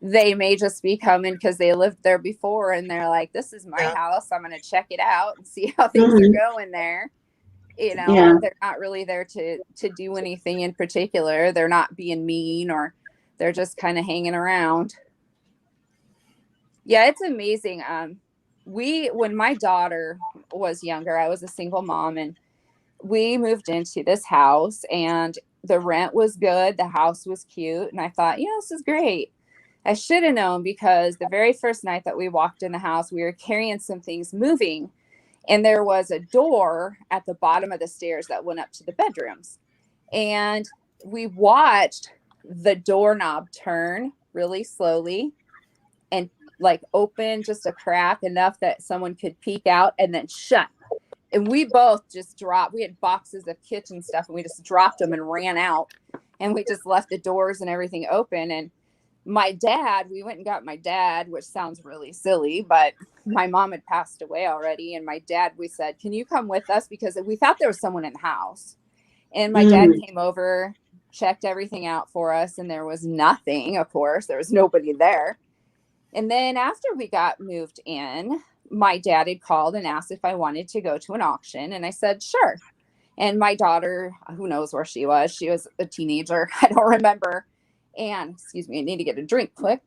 S3: they may just be coming because they lived there before and they're like, this is my house, I'm going to check it out and see how things are going there. They're not really there to do anything in particular. They're not being mean, or they're just kind of hanging around. Yeah, it's amazing. When my daughter was younger, I was a single mom, and we moved into this house, and the rent was good. The house was cute. And I thought, this is great. I should have known, because the very first night that we walked in the house, we were carrying some things moving, and there was a door at the bottom of the stairs that went up to the bedrooms. And we watched the doorknob turn really slowly, and like open just a crack enough that someone could peek out and then shut. And we both just dropped. We had boxes of kitchen stuff and we just dropped them and ran out. And we just left the doors and everything open. And my dad, we went and got my dad, which sounds really silly, but my mom had passed away already. And my dad, we said, can you come with us? Because we thought there was someone in the house. And my dad came over, checked everything out for us. And there was nothing, of course. There was nobody there. And then after we got moved in, my dad had called and asked if I wanted to go to an auction. And I said, sure. And my daughter, who knows where she was? She was a teenager. I don't remember. And excuse me, I need to get a drink quick.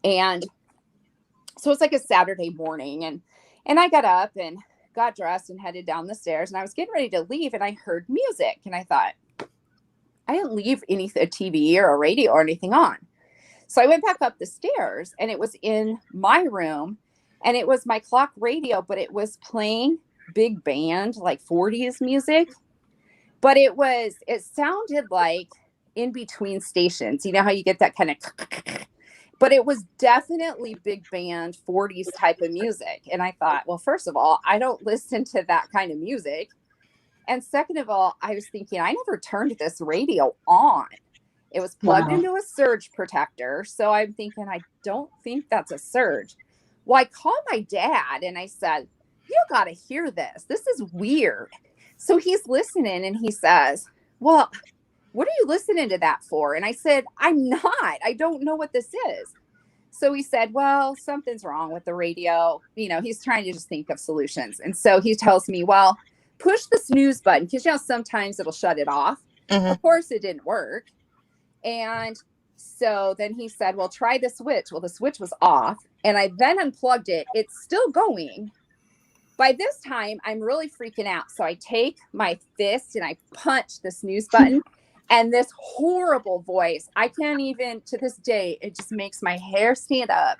S3: And so it's like a Saturday morning. And I got up and got dressed and headed down the stairs. And I was getting ready to leave and I heard music. And I thought, I didn't leave a TV or a radio or anything on. So I went back up the stairs and it was in my room and it was my clock radio, but it was playing big band, like 40s music. But it sounded like in between stations. You know how you get that kind of, but it was definitely big band 40s type of music. And I thought, well, first of all, I don't listen to that kind of music. And second of all, I was thinking, I never turned this radio on. It was plugged into a surge protector. So I'm thinking, I don't think that's a surge. Well, I called my dad and I said, you got to hear this. This is weird. So he's listening and he says, well, what are you listening to that for? And I said, I'm not. I don't know what this is. So he said, well, something's wrong with the radio. You know, he's trying to just think of solutions. And so he tells me, well, push the snooze button because, you know, sometimes it'll shut it off. Of course, it didn't work. And so then he said, well, try the switch. Well, the switch was off and I then unplugged it. It's still going. By this time, I'm really freaking out. So I take my fist and I punch the snooze button and this horrible voice, I can't even, to this day, it just makes my hair stand up.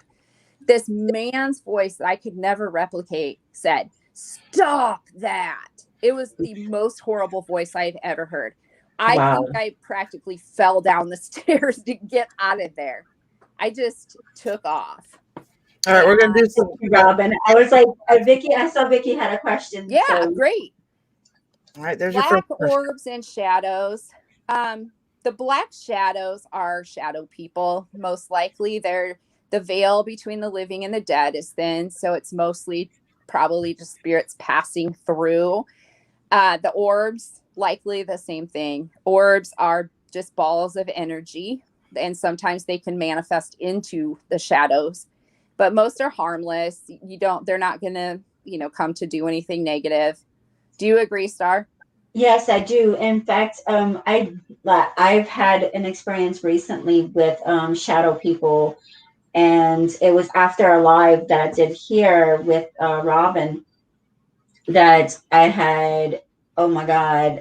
S3: This man's voice that I could never replicate said, stop that. It was the most horrible voice I've ever heard. I think I practically fell down the stairs to get out of there. I just took off.
S1: All right, we're going to do some.
S2: Robin, I was like, Vicky, I saw Vicky had a question.
S3: Yeah,
S2: so.
S3: Great.
S1: All right, there's
S3: black
S1: your first question.
S3: orbs and shadows. The black shadows are shadow people. Most likely they're the veil between the living and the dead is thin. So it's mostly probably just spirits passing through. The orbs, likely the same thing. Orbs are just balls of energy, and sometimes they can manifest into the shadows, but most are harmless. They're not going to, come to do anything negative. Do you agree, Star?
S2: Yes, I do. In fact, I've had an experience recently with shadow people, and it was after a live that I did here with Robin that I had, oh my God,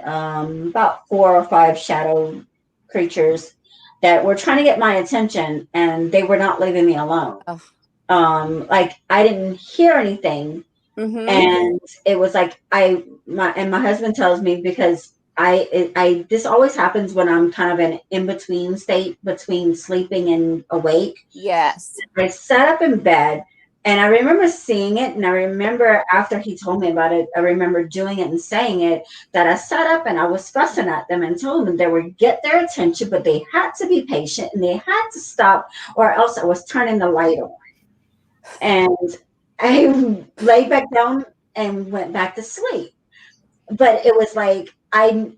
S2: about 4 or 5 shadow creatures that were trying to get my attention, and they were not leaving me alone.
S3: Oh.
S2: Like I didn't hear anything.
S3: Mm-hmm.
S2: And it was like my husband tells me, because this always happens when I'm kind of in between state between sleeping and awake.
S3: Yes.
S2: I sat up in bed and I remember seeing it, and I remember after he told me about it, I remember doing it and saying it, that I sat up and I was fussing at them and told them they would get their attention, but they had to be patient and they had to stop, or else I was turning the light on. And I laid back down and went back to sleep. But it was like I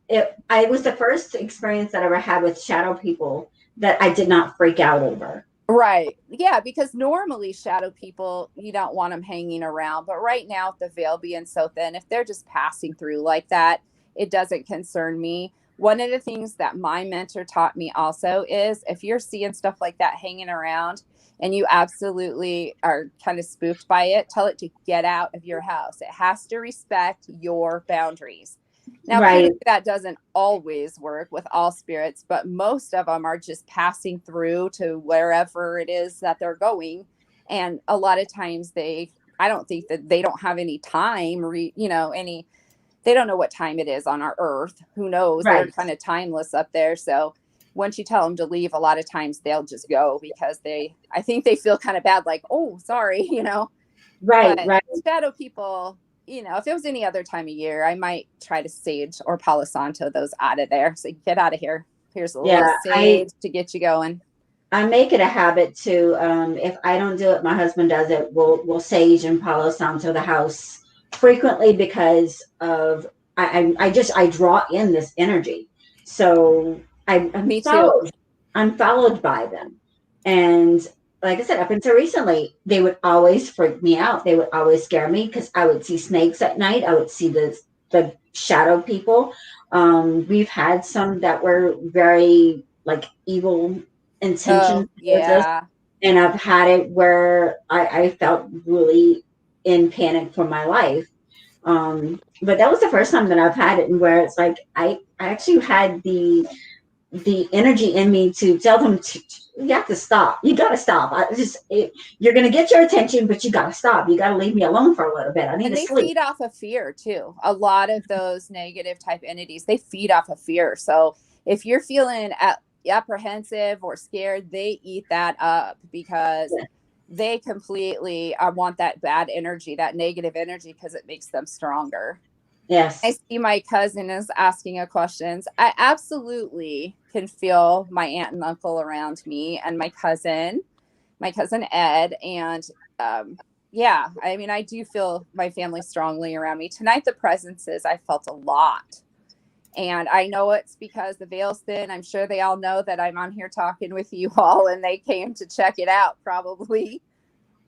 S2: was the first experience that I ever had with shadow people that I did not freak out over.
S3: Right. Yeah, because normally shadow people, you don't want them hanging around. But right now, with the veil being so thin, if they're just passing through like that, it doesn't concern me. One of the things that my mentor taught me also is if you're seeing stuff like that hanging around and you absolutely are kind of spooked by it, tell it to get out of your house. It has to respect your boundaries. Now,
S2: Right.
S3: that doesn't always work with all spirits, but most of them are just passing through to wherever it is that they're going. And a lot of times I don't think that they don't have any time, they don't know what time it is on our earth. Who knows?
S2: Right.
S3: They're kind of timeless up there. So once you tell them to leave, a lot of times they'll just go because I think they feel kind of bad, like, oh, sorry, you know.
S2: Right,
S3: But
S2: right.
S3: shadow people, you know, if it was any other time of year, I might try to sage or Palo Santo those out of there. So get out of here. Here's a little
S2: Yeah,
S3: sage to get you going.
S2: I make it a habit to, if I don't do it, my husband does it. We'll sage and Palo Santo the house frequently because of I draw in this energy. So
S3: Me too.
S2: I'm followed by them. And like I said, up until recently, they would always freak me out. They would always scare me because I would see snakes at night. I would see the shadow people. We've had some that were very like evil intentions
S3: Oh,
S2: towards us.
S3: yeah.
S2: And I've had it where I felt really in panic for my life. But that was the first time that I've had it, and where it's like I actually had the energy in me to tell them you have to stop. You got to stop. You're going to get your attention, but you got to stop. You got to leave me alone for a little bit. I need
S3: And
S2: to
S3: they
S2: sleep.
S3: feed off of fear too. A lot of those negative type entities, they feed off of fear. So if you're feeling apprehensive or scared, they eat that up because they completely want that bad energy, that negative energy, because it makes them stronger.
S2: Yes.
S3: I see my cousin is asking a questions. I absolutely can feel my aunt and uncle around me, and my cousin Ed. And yeah, I mean, I do feel my family strongly around me. Tonight, the presences, I felt a lot. And I know it's because the veil's thin. I'm sure they all know that I'm on here talking with you all, and they came to check it out probably.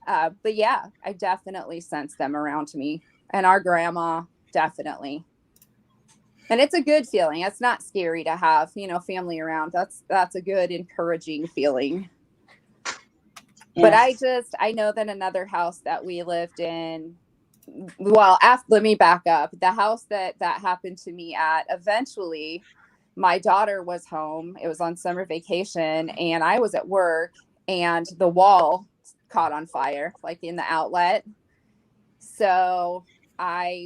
S3: But yeah, I definitely sense them around me, and our grandma, definitely. And it's a good feeling. It's not scary to have, you know, family around. That's a good, encouraging feeling.
S2: Yes.
S3: But I know that another house that we lived in, well, let me back up. The house that happened to me at, eventually, my daughter was home. It was on summer vacation, and I was at work, and the wall caught on fire, like in the outlet. So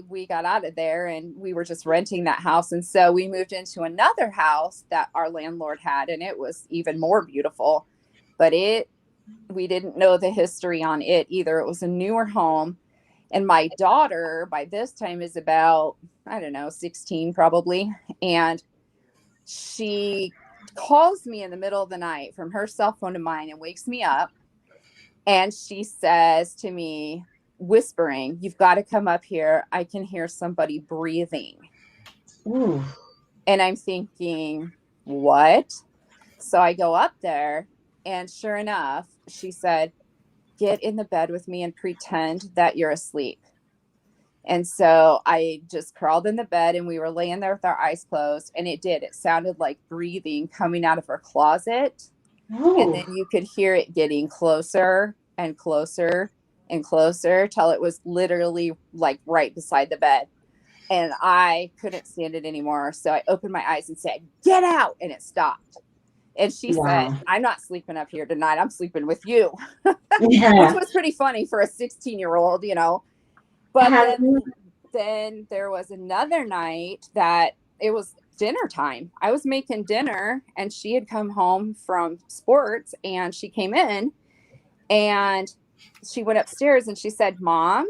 S3: we got out of there, and we were just renting that house. And so we moved into another house that our landlord had, and it was even more beautiful. But we didn't know the history on it either. It was a newer home. And my daughter by this time is about, I don't know, 16 probably. And she calls me in the middle of the night from her cell phone to mine and wakes me up. And she says to me, whispering, "You've got to come up here. I can hear somebody breathing."
S2: Ooh.
S3: And I'm thinking, what? So I go up there, and sure enough, she said, "Get in the bed with me and pretend that you're asleep." And so I just crawled in the bed, and we were laying there with our eyes closed, and it sounded like breathing coming out of her closet.
S2: Oh.
S3: And then you could hear it getting closer and closer and closer till it was literally like right beside the bed. And I couldn't stand it anymore. So I opened my eyes and said, "Get out." And it stopped. And she said, "I'm not sleeping up here tonight. I'm sleeping with you."
S2: Yeah.
S3: Which was pretty funny for a 16-year-old, you know. But then there was another night that it was dinner time. I was making dinner, and she had come home from sports, and she came in, and she went upstairs, and she said, "Mom,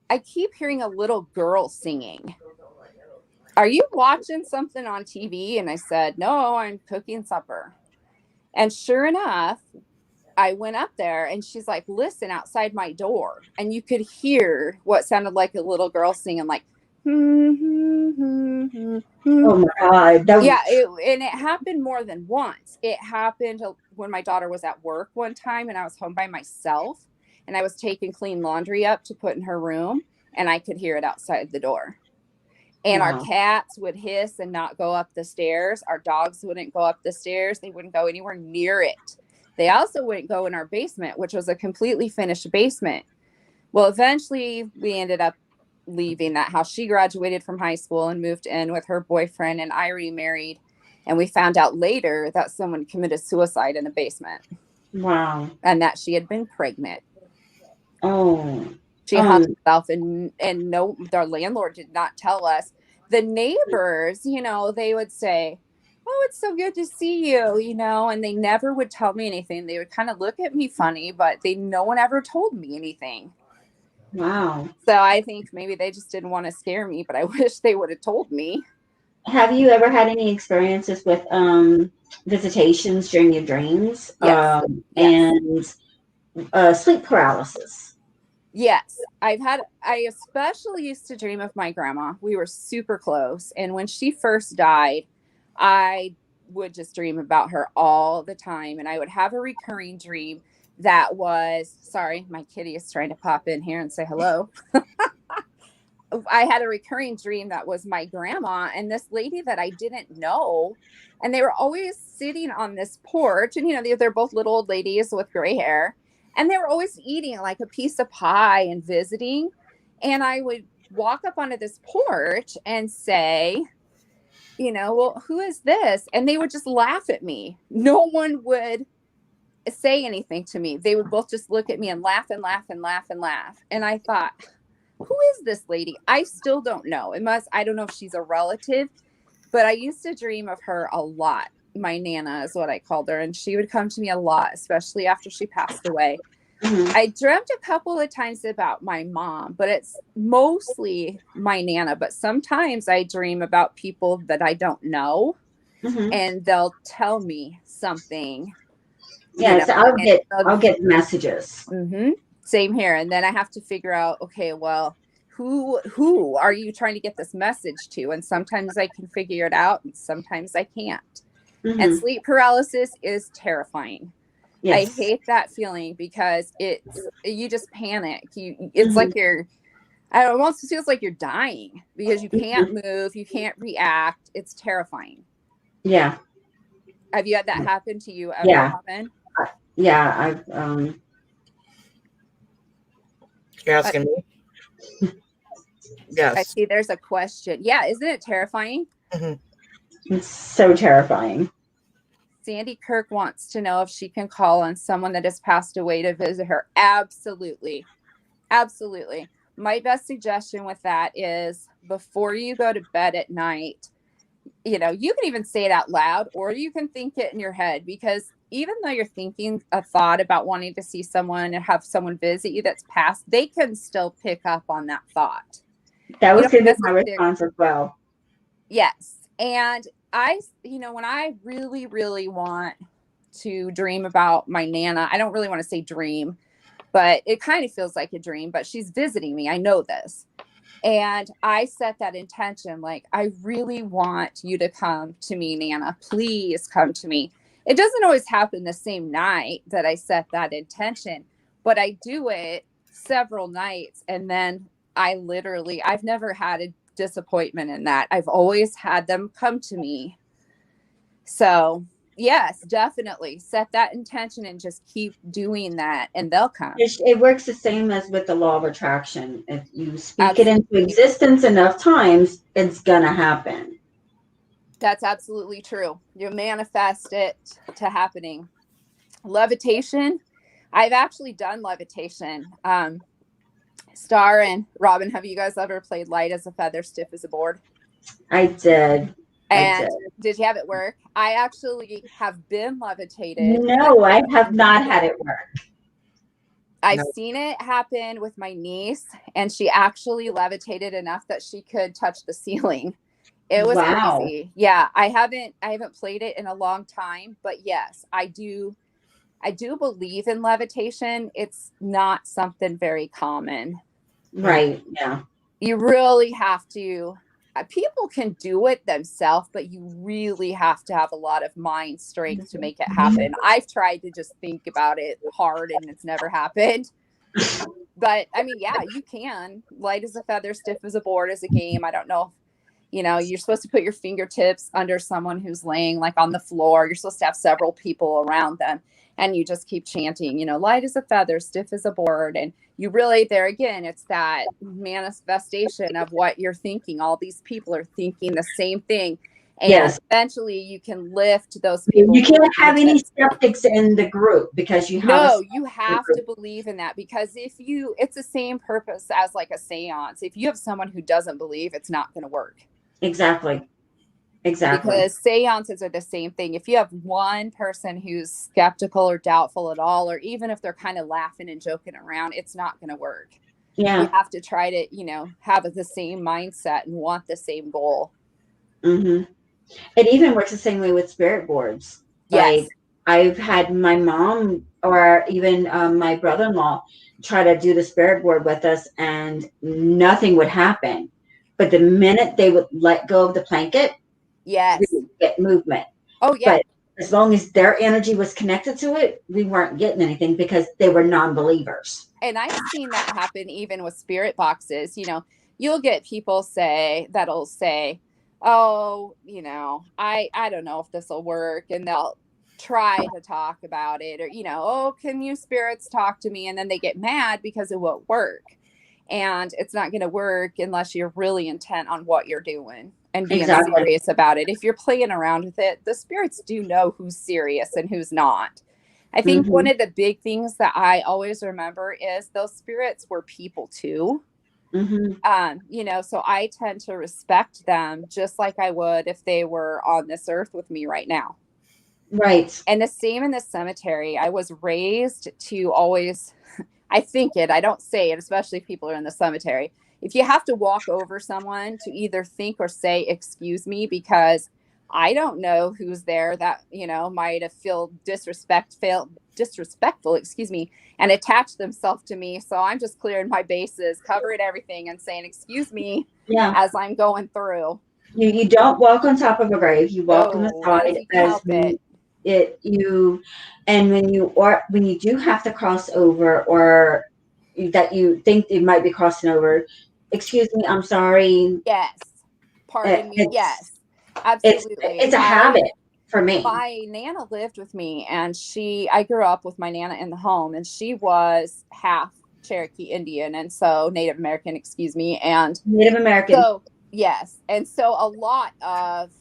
S3: I keep hearing a little girl singing. Are you watching something on TV?" And I said, "No, I'm cooking supper." And sure enough, I went up there, and she's like, "Listen outside my door." And you could hear what sounded like a little girl singing, like,
S2: oh my God.
S3: Yeah, and it happened more than once. It happened when my daughter was at work one time, and I was home by myself, and I was taking clean laundry up to put in her room, and I could hear it outside the door. And our cats would hiss and not go up the stairs. Our dogs wouldn't go up the stairs. They wouldn't go anywhere near it. They also wouldn't go in our basement, which was a completely finished basement. Well, eventually we ended up leaving that house. She graduated from high school and moved in with her boyfriend, and I remarried. And we found out later that someone committed suicide in the basement.
S2: Wow.
S3: And that she had been pregnant.
S2: Oh.
S3: She hung herself, and no, their landlord did not tell us. The neighbors, you know, they would say, oh, it's so good to see you, and they never would tell me anything. They would kind of look at me funny, but no one ever told me anything.
S2: Wow.
S3: So I think maybe they just didn't want to scare me, but I wish they would have told me.
S2: Have you ever had any experiences with visitations during your dreams?
S3: Yes.
S2: And sleep paralysis?
S3: Yes. I especially used to dream of my grandma. We were super close. And when she first died, I would just dream about her all the time. And I would have a recurring dream that was, sorry, my kitty is trying to pop in here and say hello. I had a recurring dream that was my grandma and this lady that I didn't know. And they were always sitting on this porch. And, they're both little old ladies with gray hair. And they were always eating like a piece of pie and visiting. And I would walk up onto this porch and say, well, who is this? And they would just laugh at me. No one would say anything to me. They would both just look at me and laugh and laugh and laugh and laugh. And I thought, who is this lady? I still don't know. I don't know if she's a relative, but I used to dream of her a lot. My Nana is what I called her. And she would come to me a lot, especially after she passed away.
S2: Mm-hmm.
S3: I dreamt a couple of times about my mom, but it's mostly my Nana. But sometimes I dream about people that I don't know,
S2: Mm-hmm.
S3: and they'll tell me something.
S2: Yeah, so I'll get messages.
S3: Mm-hmm. Same here. And then I have to figure out, okay, well, who are you trying to get this message to? And sometimes I can figure it out and sometimes I can't.
S2: Mm-hmm.
S3: And sleep paralysis is terrifying.
S2: Yes.
S3: I hate that feeling because you just panic. It's
S2: Mm-hmm.
S3: like it almost feels like you're dying because you can't move, you can't react. It's terrifying.
S2: Yeah.
S3: Have you had that happen to you ever?
S2: Yeah.
S3: Happen?
S2: Yeah, I've
S1: You're asking me? Yes.
S3: I see there's a question. Yeah, isn't it terrifying?
S1: Mm-hmm.
S2: It's so terrifying.
S3: Sandy Kirk wants to know if she can call on someone that has passed away to visit her. Absolutely. Absolutely. My best suggestion with that is before you go to bed at night, you can even say it out loud or you can think it in your head, because even though you're thinking a thought about wanting to see someone and have someone visit you that's passed, they can still pick up on that thought.
S2: That was going to be my response as well.
S3: Yes. And when I really, really want to dream about my Nana, I don't really want to say dream, but it kind of feels like a dream, but she's visiting me. I know this. And I set that intention, like, I really want you to come to me, Nana. Please come to me. It doesn't always happen the same night that I set that intention, but I do it several nights. And then I've never had a disappointment in that. I've always had them come to me. So yes, definitely set that intention and just keep doing that and they'll come.
S2: It works the same as with the law of attraction. If you speak it into existence enough times, it's gonna happen.
S3: That's absolutely true. You manifest it to happening. Levitation. I've actually done levitation. Star and Robin, have you guys ever played light as a feather, stiff as a board?
S2: I did.
S3: And did you have it work? I actually have been levitated.
S2: No, I have not had it work.
S3: I've seen it happen with my niece, and she actually levitated enough that she could touch the ceiling. It was crazy. Yeah, I haven't played it in a long time, but yes, I do believe in levitation. It's not something very common.
S2: Right. Yeah.
S3: You really have to. People can do it themselves, but you really have to have a lot of mind strength to make it happen. I've tried to just think about it hard and it's never happened. But I mean, yeah, you can. Light as a feather, stiff as a board is a game. I don't know. You're supposed to put your fingertips under someone who's laying like on the floor. You're supposed to have several people around them. And you just keep chanting, light as a feather, stiff as a board. And you really, there again, it's that manifestation of what you're thinking. All these people are thinking the same thing. And eventually you can lift those people.
S2: You can't have any skeptics in the group because you have.
S3: No, you have to believe in that, because it's the same purpose as like a seance. If you have someone who doesn't believe, it's not going to work.
S2: Exactly. Exactly.
S3: Because seances are the same thing. If you have one person who's skeptical or doubtful at all, or even if they're kind of laughing and joking around, it's not going to work.
S2: Yeah.
S3: You have to try to, you know, have the same mindset and want the same goal.
S2: Mm-hmm. It even works the same way with spirit boards.
S3: Yes.
S2: Like I've had my mom or even my brother-in-law try to do the spirit board with us, and nothing would happen. But the minute they would let go of the blanket, we
S3: Yes.
S2: would get movement.
S3: Oh, yeah.
S2: But as long as their energy was connected to it, we weren't getting anything because they were non-believers.
S3: And I've seen that happen even with spirit boxes. You know, you'll get people that'll say, oh, you know, I don't know if this will work. And they'll try to talk about it, or, you know, oh, can you spirits talk to me? And then they get mad because it won't work. And it's not going to work unless you're really intent on what you're doing and being
S2: Exactly.
S3: serious about it. If you're playing around with it, the spirits do know who's serious and who's not. I think one of the big things that I always remember is those spirits were people too. You know, so I tend to respect them just like I would if they were on this earth with me right now.
S2: Right.
S3: And the same in the cemetery. I was raised to always, I don't say it, especially if people are in the cemetery. If you have to walk over someone, to either think or say, excuse me, because I don't know who's there that, you know, might have felt disrespectful, excuse me, and attach themselves to me. So I'm just clearing my bases, covering everything and saying, excuse me, as I'm going through.
S2: You don't walk on top of a grave. You walk on the
S3: Not if
S2: side
S3: you can help it.
S2: And when you do have to cross over, or that you think you might be crossing over, excuse me, I'm sorry.
S3: Yes. Pardon me. Yes. Absolutely.
S2: It's a habit for me.
S3: My Nana lived with me, and I grew up with my Nana in the home, and she was half Cherokee Indian, and so Native American, excuse me. And
S2: Native American.
S3: So, yes. And so a lot of,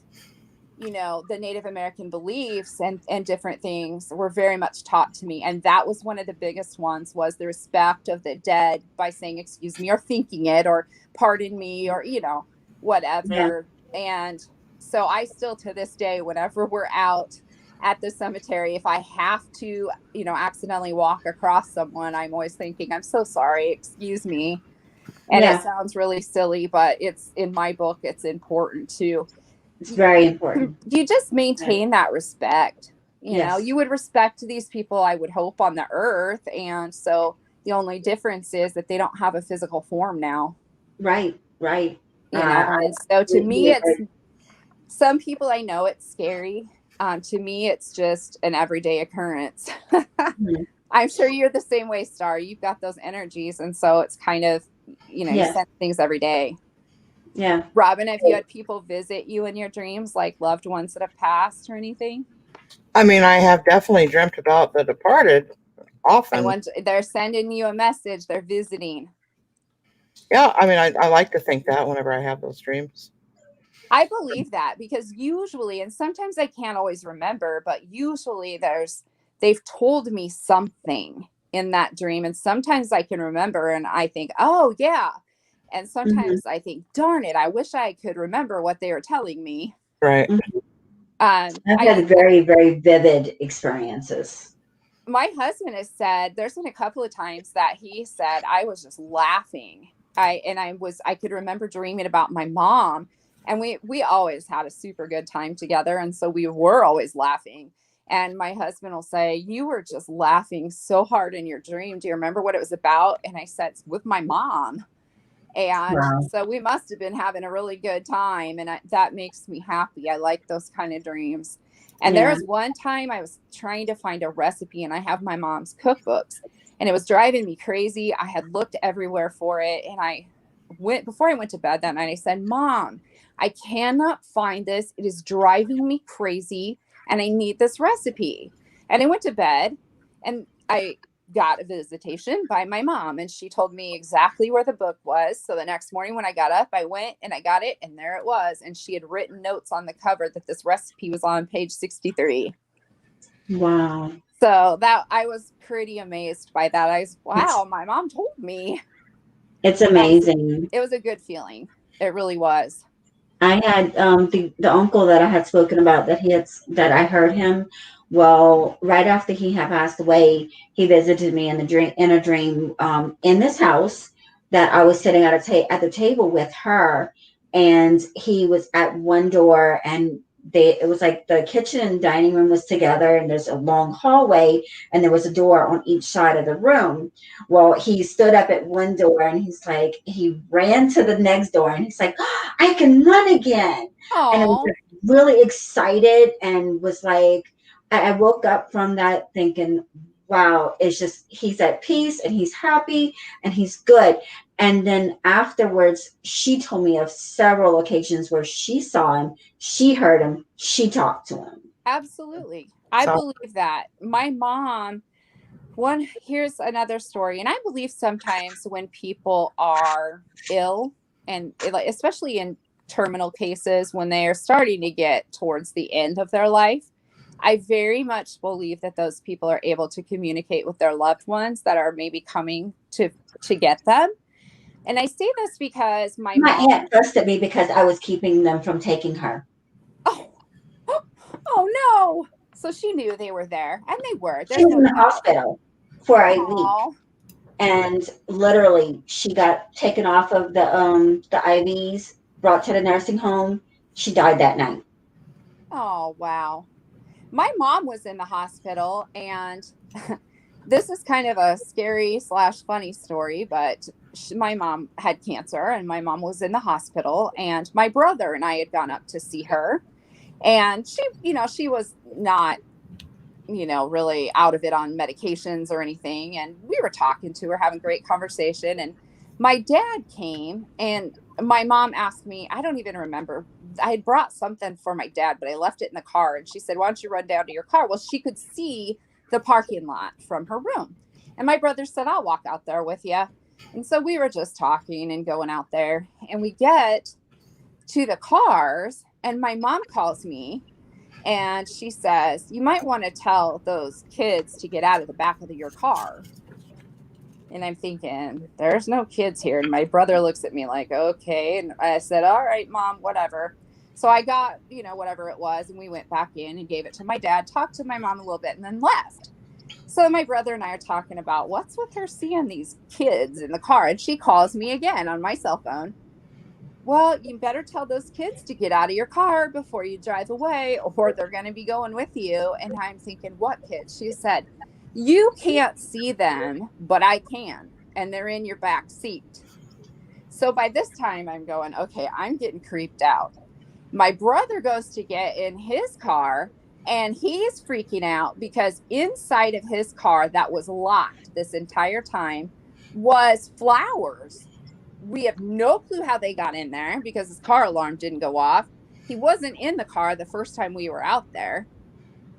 S3: you know, the Native American beliefs and different things were very much taught to me. And that was one of the biggest ones, was the respect of the dead by saying, excuse me, or thinking it, or pardon me, or, you know, whatever. Yeah. And so I still, to this day, whenever we're out at the cemetery, if I have to, you know, accidentally walk across someone, I'm always thinking, I'm so sorry, excuse me. And it sounds really silly, but it's, in my book, it's important too.
S2: It's very important.
S3: You just maintain that respect. You know, you would respect these people, I would hope, on the earth. And so the only difference is that they don't have a physical form now.
S2: Right.
S3: You know, and so to me, it's, some people I know it's scary. To me, it's just an everyday occurrence. I'm sure you're the same way, Star. You've got those energies. And so it's kind of, you know, you sense things every day.
S2: Yeah.
S3: Robin, have you had people visit you in your dreams, like loved ones that have passed or anything?
S1: I mean, I have definitely dreamt about the departed often.
S3: And when they're sending you a message, they're visiting.
S1: Yeah, I mean, I like to think that whenever I have those dreams.
S3: I believe that, because usually, and sometimes I can't always remember, but usually they've told me something in that dream. And sometimes I can remember and I think, oh yeah. And sometimes I think, darn it, I wish I could remember what they were telling me.
S1: Right.
S2: I've had very, very vivid experiences.
S3: My husband has said there's been a couple of times that he said I was just laughing. I could remember dreaming about my mom, and we always had a super good time together. And so we were always laughing. And my husband will say, you were just laughing so hard in your dream. Do you remember what it was about? And I said, it's with my mom. And so we must have been having a really good time. And that makes me happy. I like those kind of dreams. And there was one time I was trying to find a recipe, and I have my mom's cookbooks, and it was driving me crazy. I had looked everywhere for it. And before I went to bed that night, I said, Mom, I cannot find this. It is driving me crazy, and I need this recipe. And I went to bed, and I got a visitation by my mom, and she told me exactly where the book was. So the next morning when I got up, I went and I got it, and there it was. And she had written notes on the cover that this recipe was on page 63.
S2: Wow.
S3: So that, I was pretty amazed by that. I was, wow, my mom told me.
S2: It's amazing.
S3: It was a good feeling. It really was.
S2: I had the uncle that I had spoken about that I heard him. Well, right after he had passed away, he visited me in a dream in this house that I was sitting at the table with her, and he was at one door, and it was like the kitchen and dining room was together, and there's a long hallway, and there was a door on each side of the room. Well, he stood up at one door, and he ran to the next door, and he's like, "Oh, I can run again." And I was
S3: Oh,
S2: like, really excited, and was like, I woke up from that thinking, wow, it's just, he's at peace and he's happy and he's good. And then afterwards, she told me of several occasions where she saw him, she heard him, she talked to him.
S3: absolutely. I
S1: So
S3: believe that. My mom, here's another story. And I believe sometimes when people are ill and especially in terminal cases, when they are starting to get towards the end of their life, I very much believe that those people are able to communicate with their loved ones that are maybe coming to get them. And I say this because my
S2: My
S3: mom,
S2: aunt trusted me because I was keeping them from taking her.
S3: oh, oh no. So she knew they were there, and they were.
S2: She
S3: There's
S2: was
S3: no
S2: in the
S3: doubt.
S2: hospital for a week,
S3: Oh,
S2: and literally she got taken off of the IVs, brought to the nursing home. She died that night.
S3: oh, wow. My mom was in the hospital, and this is kind of a scary slash funny story, but my mom had cancer, and my mom was in the hospital, and my brother and I had gone up to see her, and she was not, really out of it on medications or anything. And we were talking to her, having great conversation. And my dad came, and my mom asked me, I don't even remember. I had brought something for my dad, but I left it in the car. And she said, why don't you run down to your car? Well, she could see the parking lot from her room. And my brother said, I'll walk out there with you. And so we were just talking and going out there. And we get to the cars, and my mom calls me, and she says, you might want to tell those kids to get out of the back of your car. And I'm thinking, there's no kids here. And my brother looks at me like, okay. And I said, all right, mom, whatever. So I got, whatever it was. And we went back in and gave it to my dad, talked to my mom a little bit, and then left. So my brother and I are talking about what's with her seeing these kids in the car. And she calls me again on my cell phone. Well, you better tell those kids to get out of your car before you drive away, or they're going to be going with you. And I'm thinking, what kids? She said, you can't see them, but I can. And they're in your back seat. So by this time, I'm going, okay, I'm getting creeped out. My brother goes to get in his car, and he's freaking out because inside of his car that was locked this entire time was flowers. We have no clue how they got in there because his car alarm didn't go off. He wasn't in the car the first time we were out there.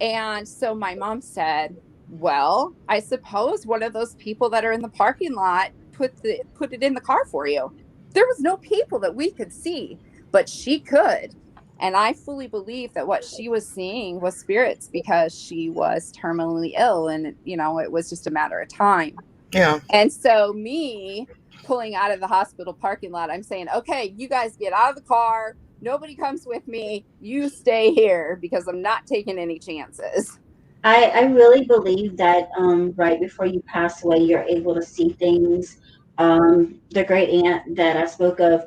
S3: And so my mom said, well, I suppose one of those people that are in the parking lot put it in the car for you. There was no people that we could see, but she could. And I fully believe that what she was seeing was spirits because she was terminally ill, and it was just a matter of time.
S1: yeah.
S3: And so me pulling out of the hospital parking lot, I'm saying, okay, you guys get out of the car. Nobody comes with me. You stay here because I'm not taking any chances.
S2: I really believe that right before you pass away, you're able to see things. The great aunt that I spoke of,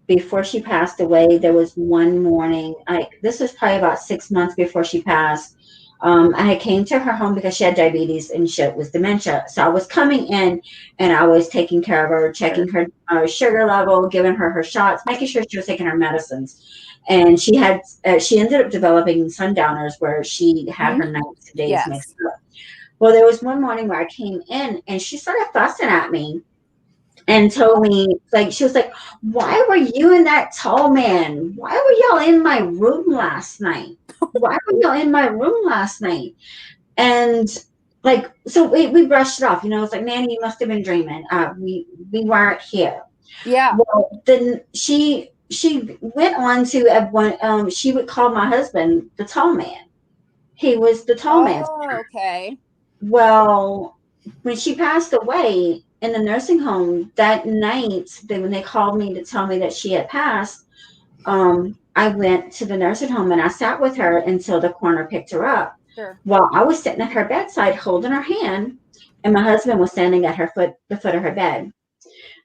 S2: before she passed away, there was one morning. This was probably about 6 months before she passed. I came to her home because she had diabetes and she was dementia. So I was coming in and I was taking care of her, checking her sugar level, giving her shots, making sure she was taking her medicines. And she ended up developing sundowners where she had her
S3: Mm-hmm.
S2: nights and days mixed
S3: Yes.
S2: up. Well, there was one morning where I came in and she started fussing at me and told me, like, she was like, why were you and that tall man? Why were y'all in my room last night? Why were y'all in my room last night? And like, so we brushed it off, it's like, Nanny, you must have been dreaming. We weren't here.
S3: Yeah.
S2: Well, then she went on to at one she would call my husband the tall man. He was the tall man.
S3: Oh, okay.
S2: Well, when she passed away in the nursing home that night, when they called me to tell me that she had passed, I went to the nursing home and I sat with her until the coroner picked her up.
S3: Sure.
S2: While I was sitting at her bedside holding her hand, and my husband was standing at the foot of her bed.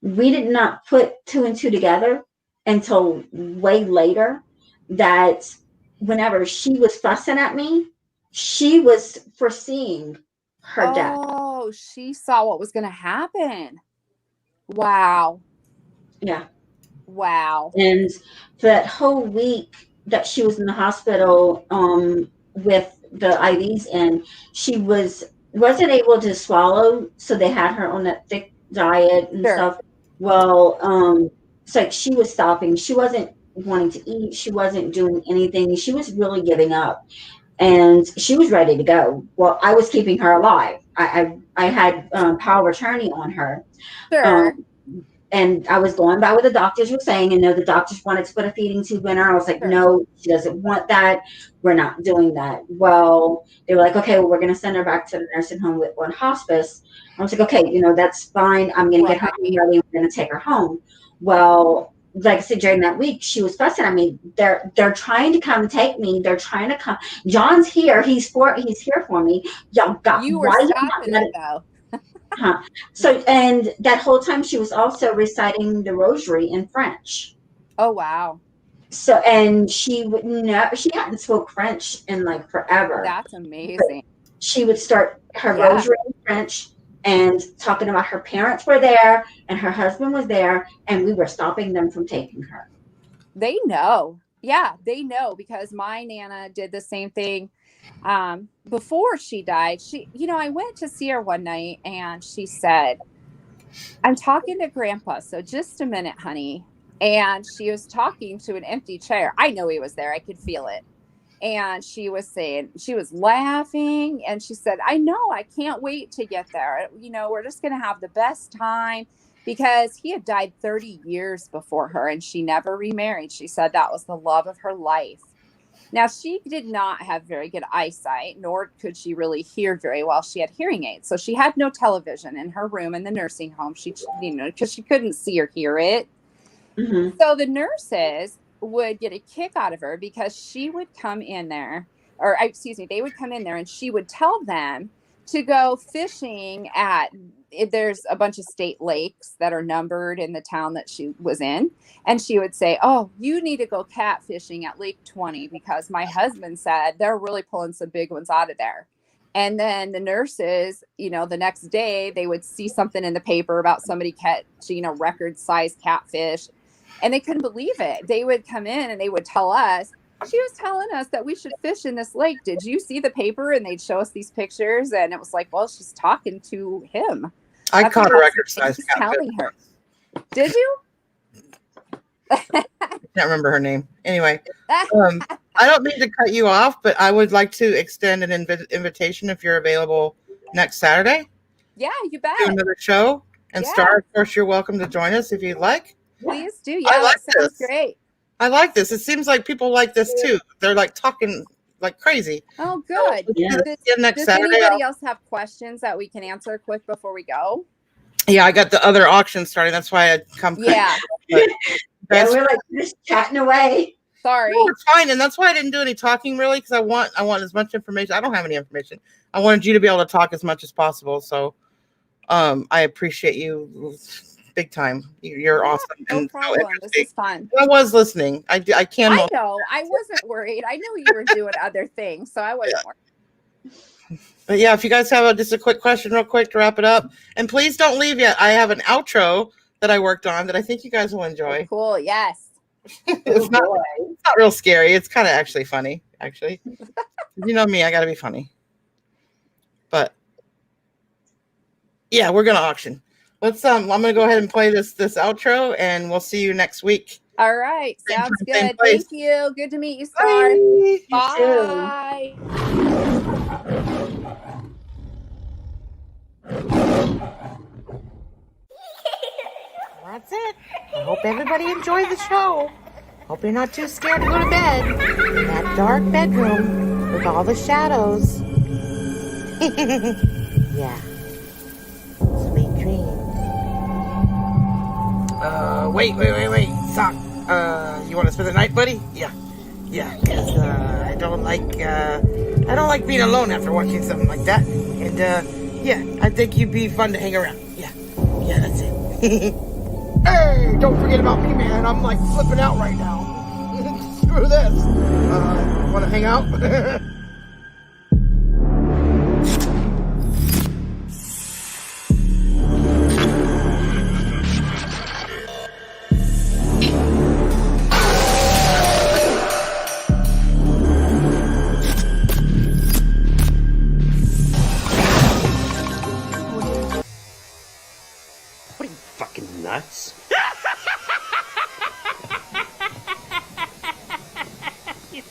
S2: We did not put two and two together until way later that whenever she was fussing at me, she was foreseeing her death.
S3: Oh, she saw what was going to happen. Wow.
S2: Yeah.
S3: Wow.
S2: And that whole week that she was in the hospital with the IVs in, she wasn't able to swallow, so they had her on that thick diet and
S3: Sure.
S2: stuff. Well, it's like she was stopping. She wasn't wanting to eat. She wasn't doing anything. She was really giving up, and she was ready to go. Well, I was keeping her alive. I had power of attorney on her.
S3: Sure.
S2: And I was going by what the doctors were saying, and no, the doctors wanted to put a feeding tube in her. I was like,
S3: Sure.
S2: no, she doesn't want that. We're not doing that. Well, they were like, okay, well, we're going to send her back to the nursing home with one hospice. I was like, okay, that's fine. I'm going to get her
S3: Right.
S2: ready. We're going to take her home. Well, like I said, during that week, she was fussing at me. They're trying to come take me. They're trying to come. John's here. He's here for me. Y'all got.
S3: You were
S2: why you
S3: stopping
S2: not
S3: it though.
S2: Huh. So, and that whole time she was also reciting the rosary in French.
S3: Oh, wow.
S2: So, and she hadn't spoke French in like forever.
S3: That's amazing.
S2: But she would start her
S3: Yeah.
S2: rosary in French and talking about her parents were there and her husband was there, and we were stopping them from taking her.
S3: They know. Yeah, they know, because my Nana did the same thing. Before she died, I went to see her one night and she said, I'm talking to Grandpa, so just a minute, honey. And she was talking to an empty chair. I know he was there. I could feel it. And she was saying, she was laughing, and she said, I know, I can't wait to get there. We're just going to have the best time, because he had died 30 years before her and she never remarried. She said that was the love of her life. Now, she did not have very good eyesight, nor could she really hear very well. She had hearing aids. So she had no television in her room in the nursing home. Because she couldn't see or hear it.
S2: Mm-hmm.
S3: So the nurses would get a kick out of her, because she would come in there, they would come in there and she would tell them to go fishing there's a bunch of state lakes that are numbered in the town that she was in. And she would say, oh, you need to go catfishing at Lake 20, because my husband said they're really pulling some big ones out of there. And then the nurses, the next day they would see something in the paper about somebody catching a record sized catfish. And they couldn't believe it. They would come in and they would tell us, she was telling us that we should fish in this lake. Did you see the paper? And they'd show us these pictures. And it was like, well, she's talking to him.
S1: I caught a record size catfish.
S3: Telling her. Did you?
S1: I can't remember her name. Anyway, I don't mean to cut you off, but I would like to extend an invitation if you're available next Saturday.
S3: Yeah, you bet.
S1: Do another show. And
S3: Yeah.
S1: Star, of course, you're welcome to join us if you'd like.
S3: Please do. Yeah,
S1: I like
S3: that sounds
S1: this.
S3: great.
S1: I like this. It seems like people like this too. They're like talking like crazy.
S3: Oh, good.
S1: So,
S2: Yeah.
S1: next
S3: Does
S1: Saturday.
S3: anybody else have questions that we can answer quick before we go?
S1: Yeah, I got the other auction starting. That's why I come.
S3: Yeah.
S2: Yeah, we're like just chatting away.
S3: Sorry.
S1: No, it's fine, and that's why I didn't do any talking really, because I want as much information. I don't have any information. I wanted you to be able to talk as much as possible. So, I appreciate you big time. You're awesome.
S3: No
S1: And so
S3: problem. This
S1: interesting.
S3: is fun.
S1: I was listening. I can.
S3: I know. I wasn't worried. I knew you were doing other things, so I wasn't worried.
S1: But yeah, if you guys have just a quick question real quick to wrap it up, and please don't leave yet. I have an outro that I worked on that I think you guys will enjoy.
S3: Cool. Yes.
S1: It's not real scary. It's kind of actually funny, actually. You know me, I got to be funny. But yeah, we're going to auction. I'm going to go ahead and play this outro, and we'll see you next week.
S3: All right.
S1: Same
S3: Sounds
S1: time, same
S3: good.
S1: place.
S3: Thank you. Good to meet you, Star.
S1: Bye.
S3: Bye.
S1: That's it. I hope everybody enjoyed the show. Hope you're not too scared to go to bed in that dark bedroom with all the shadows. Yeah. Sweet dreams. Wait. Stop. You want to spend the night, buddy? Yeah. Yeah, because I don't like being alone after watching something like that. And yeah, I think you'd be fun to hang around. Yeah, that's it. Hey, don't forget about me, man. I'm like flipping out right now. Screw this. Want to hang out?
S4: What are you, fucking nuts?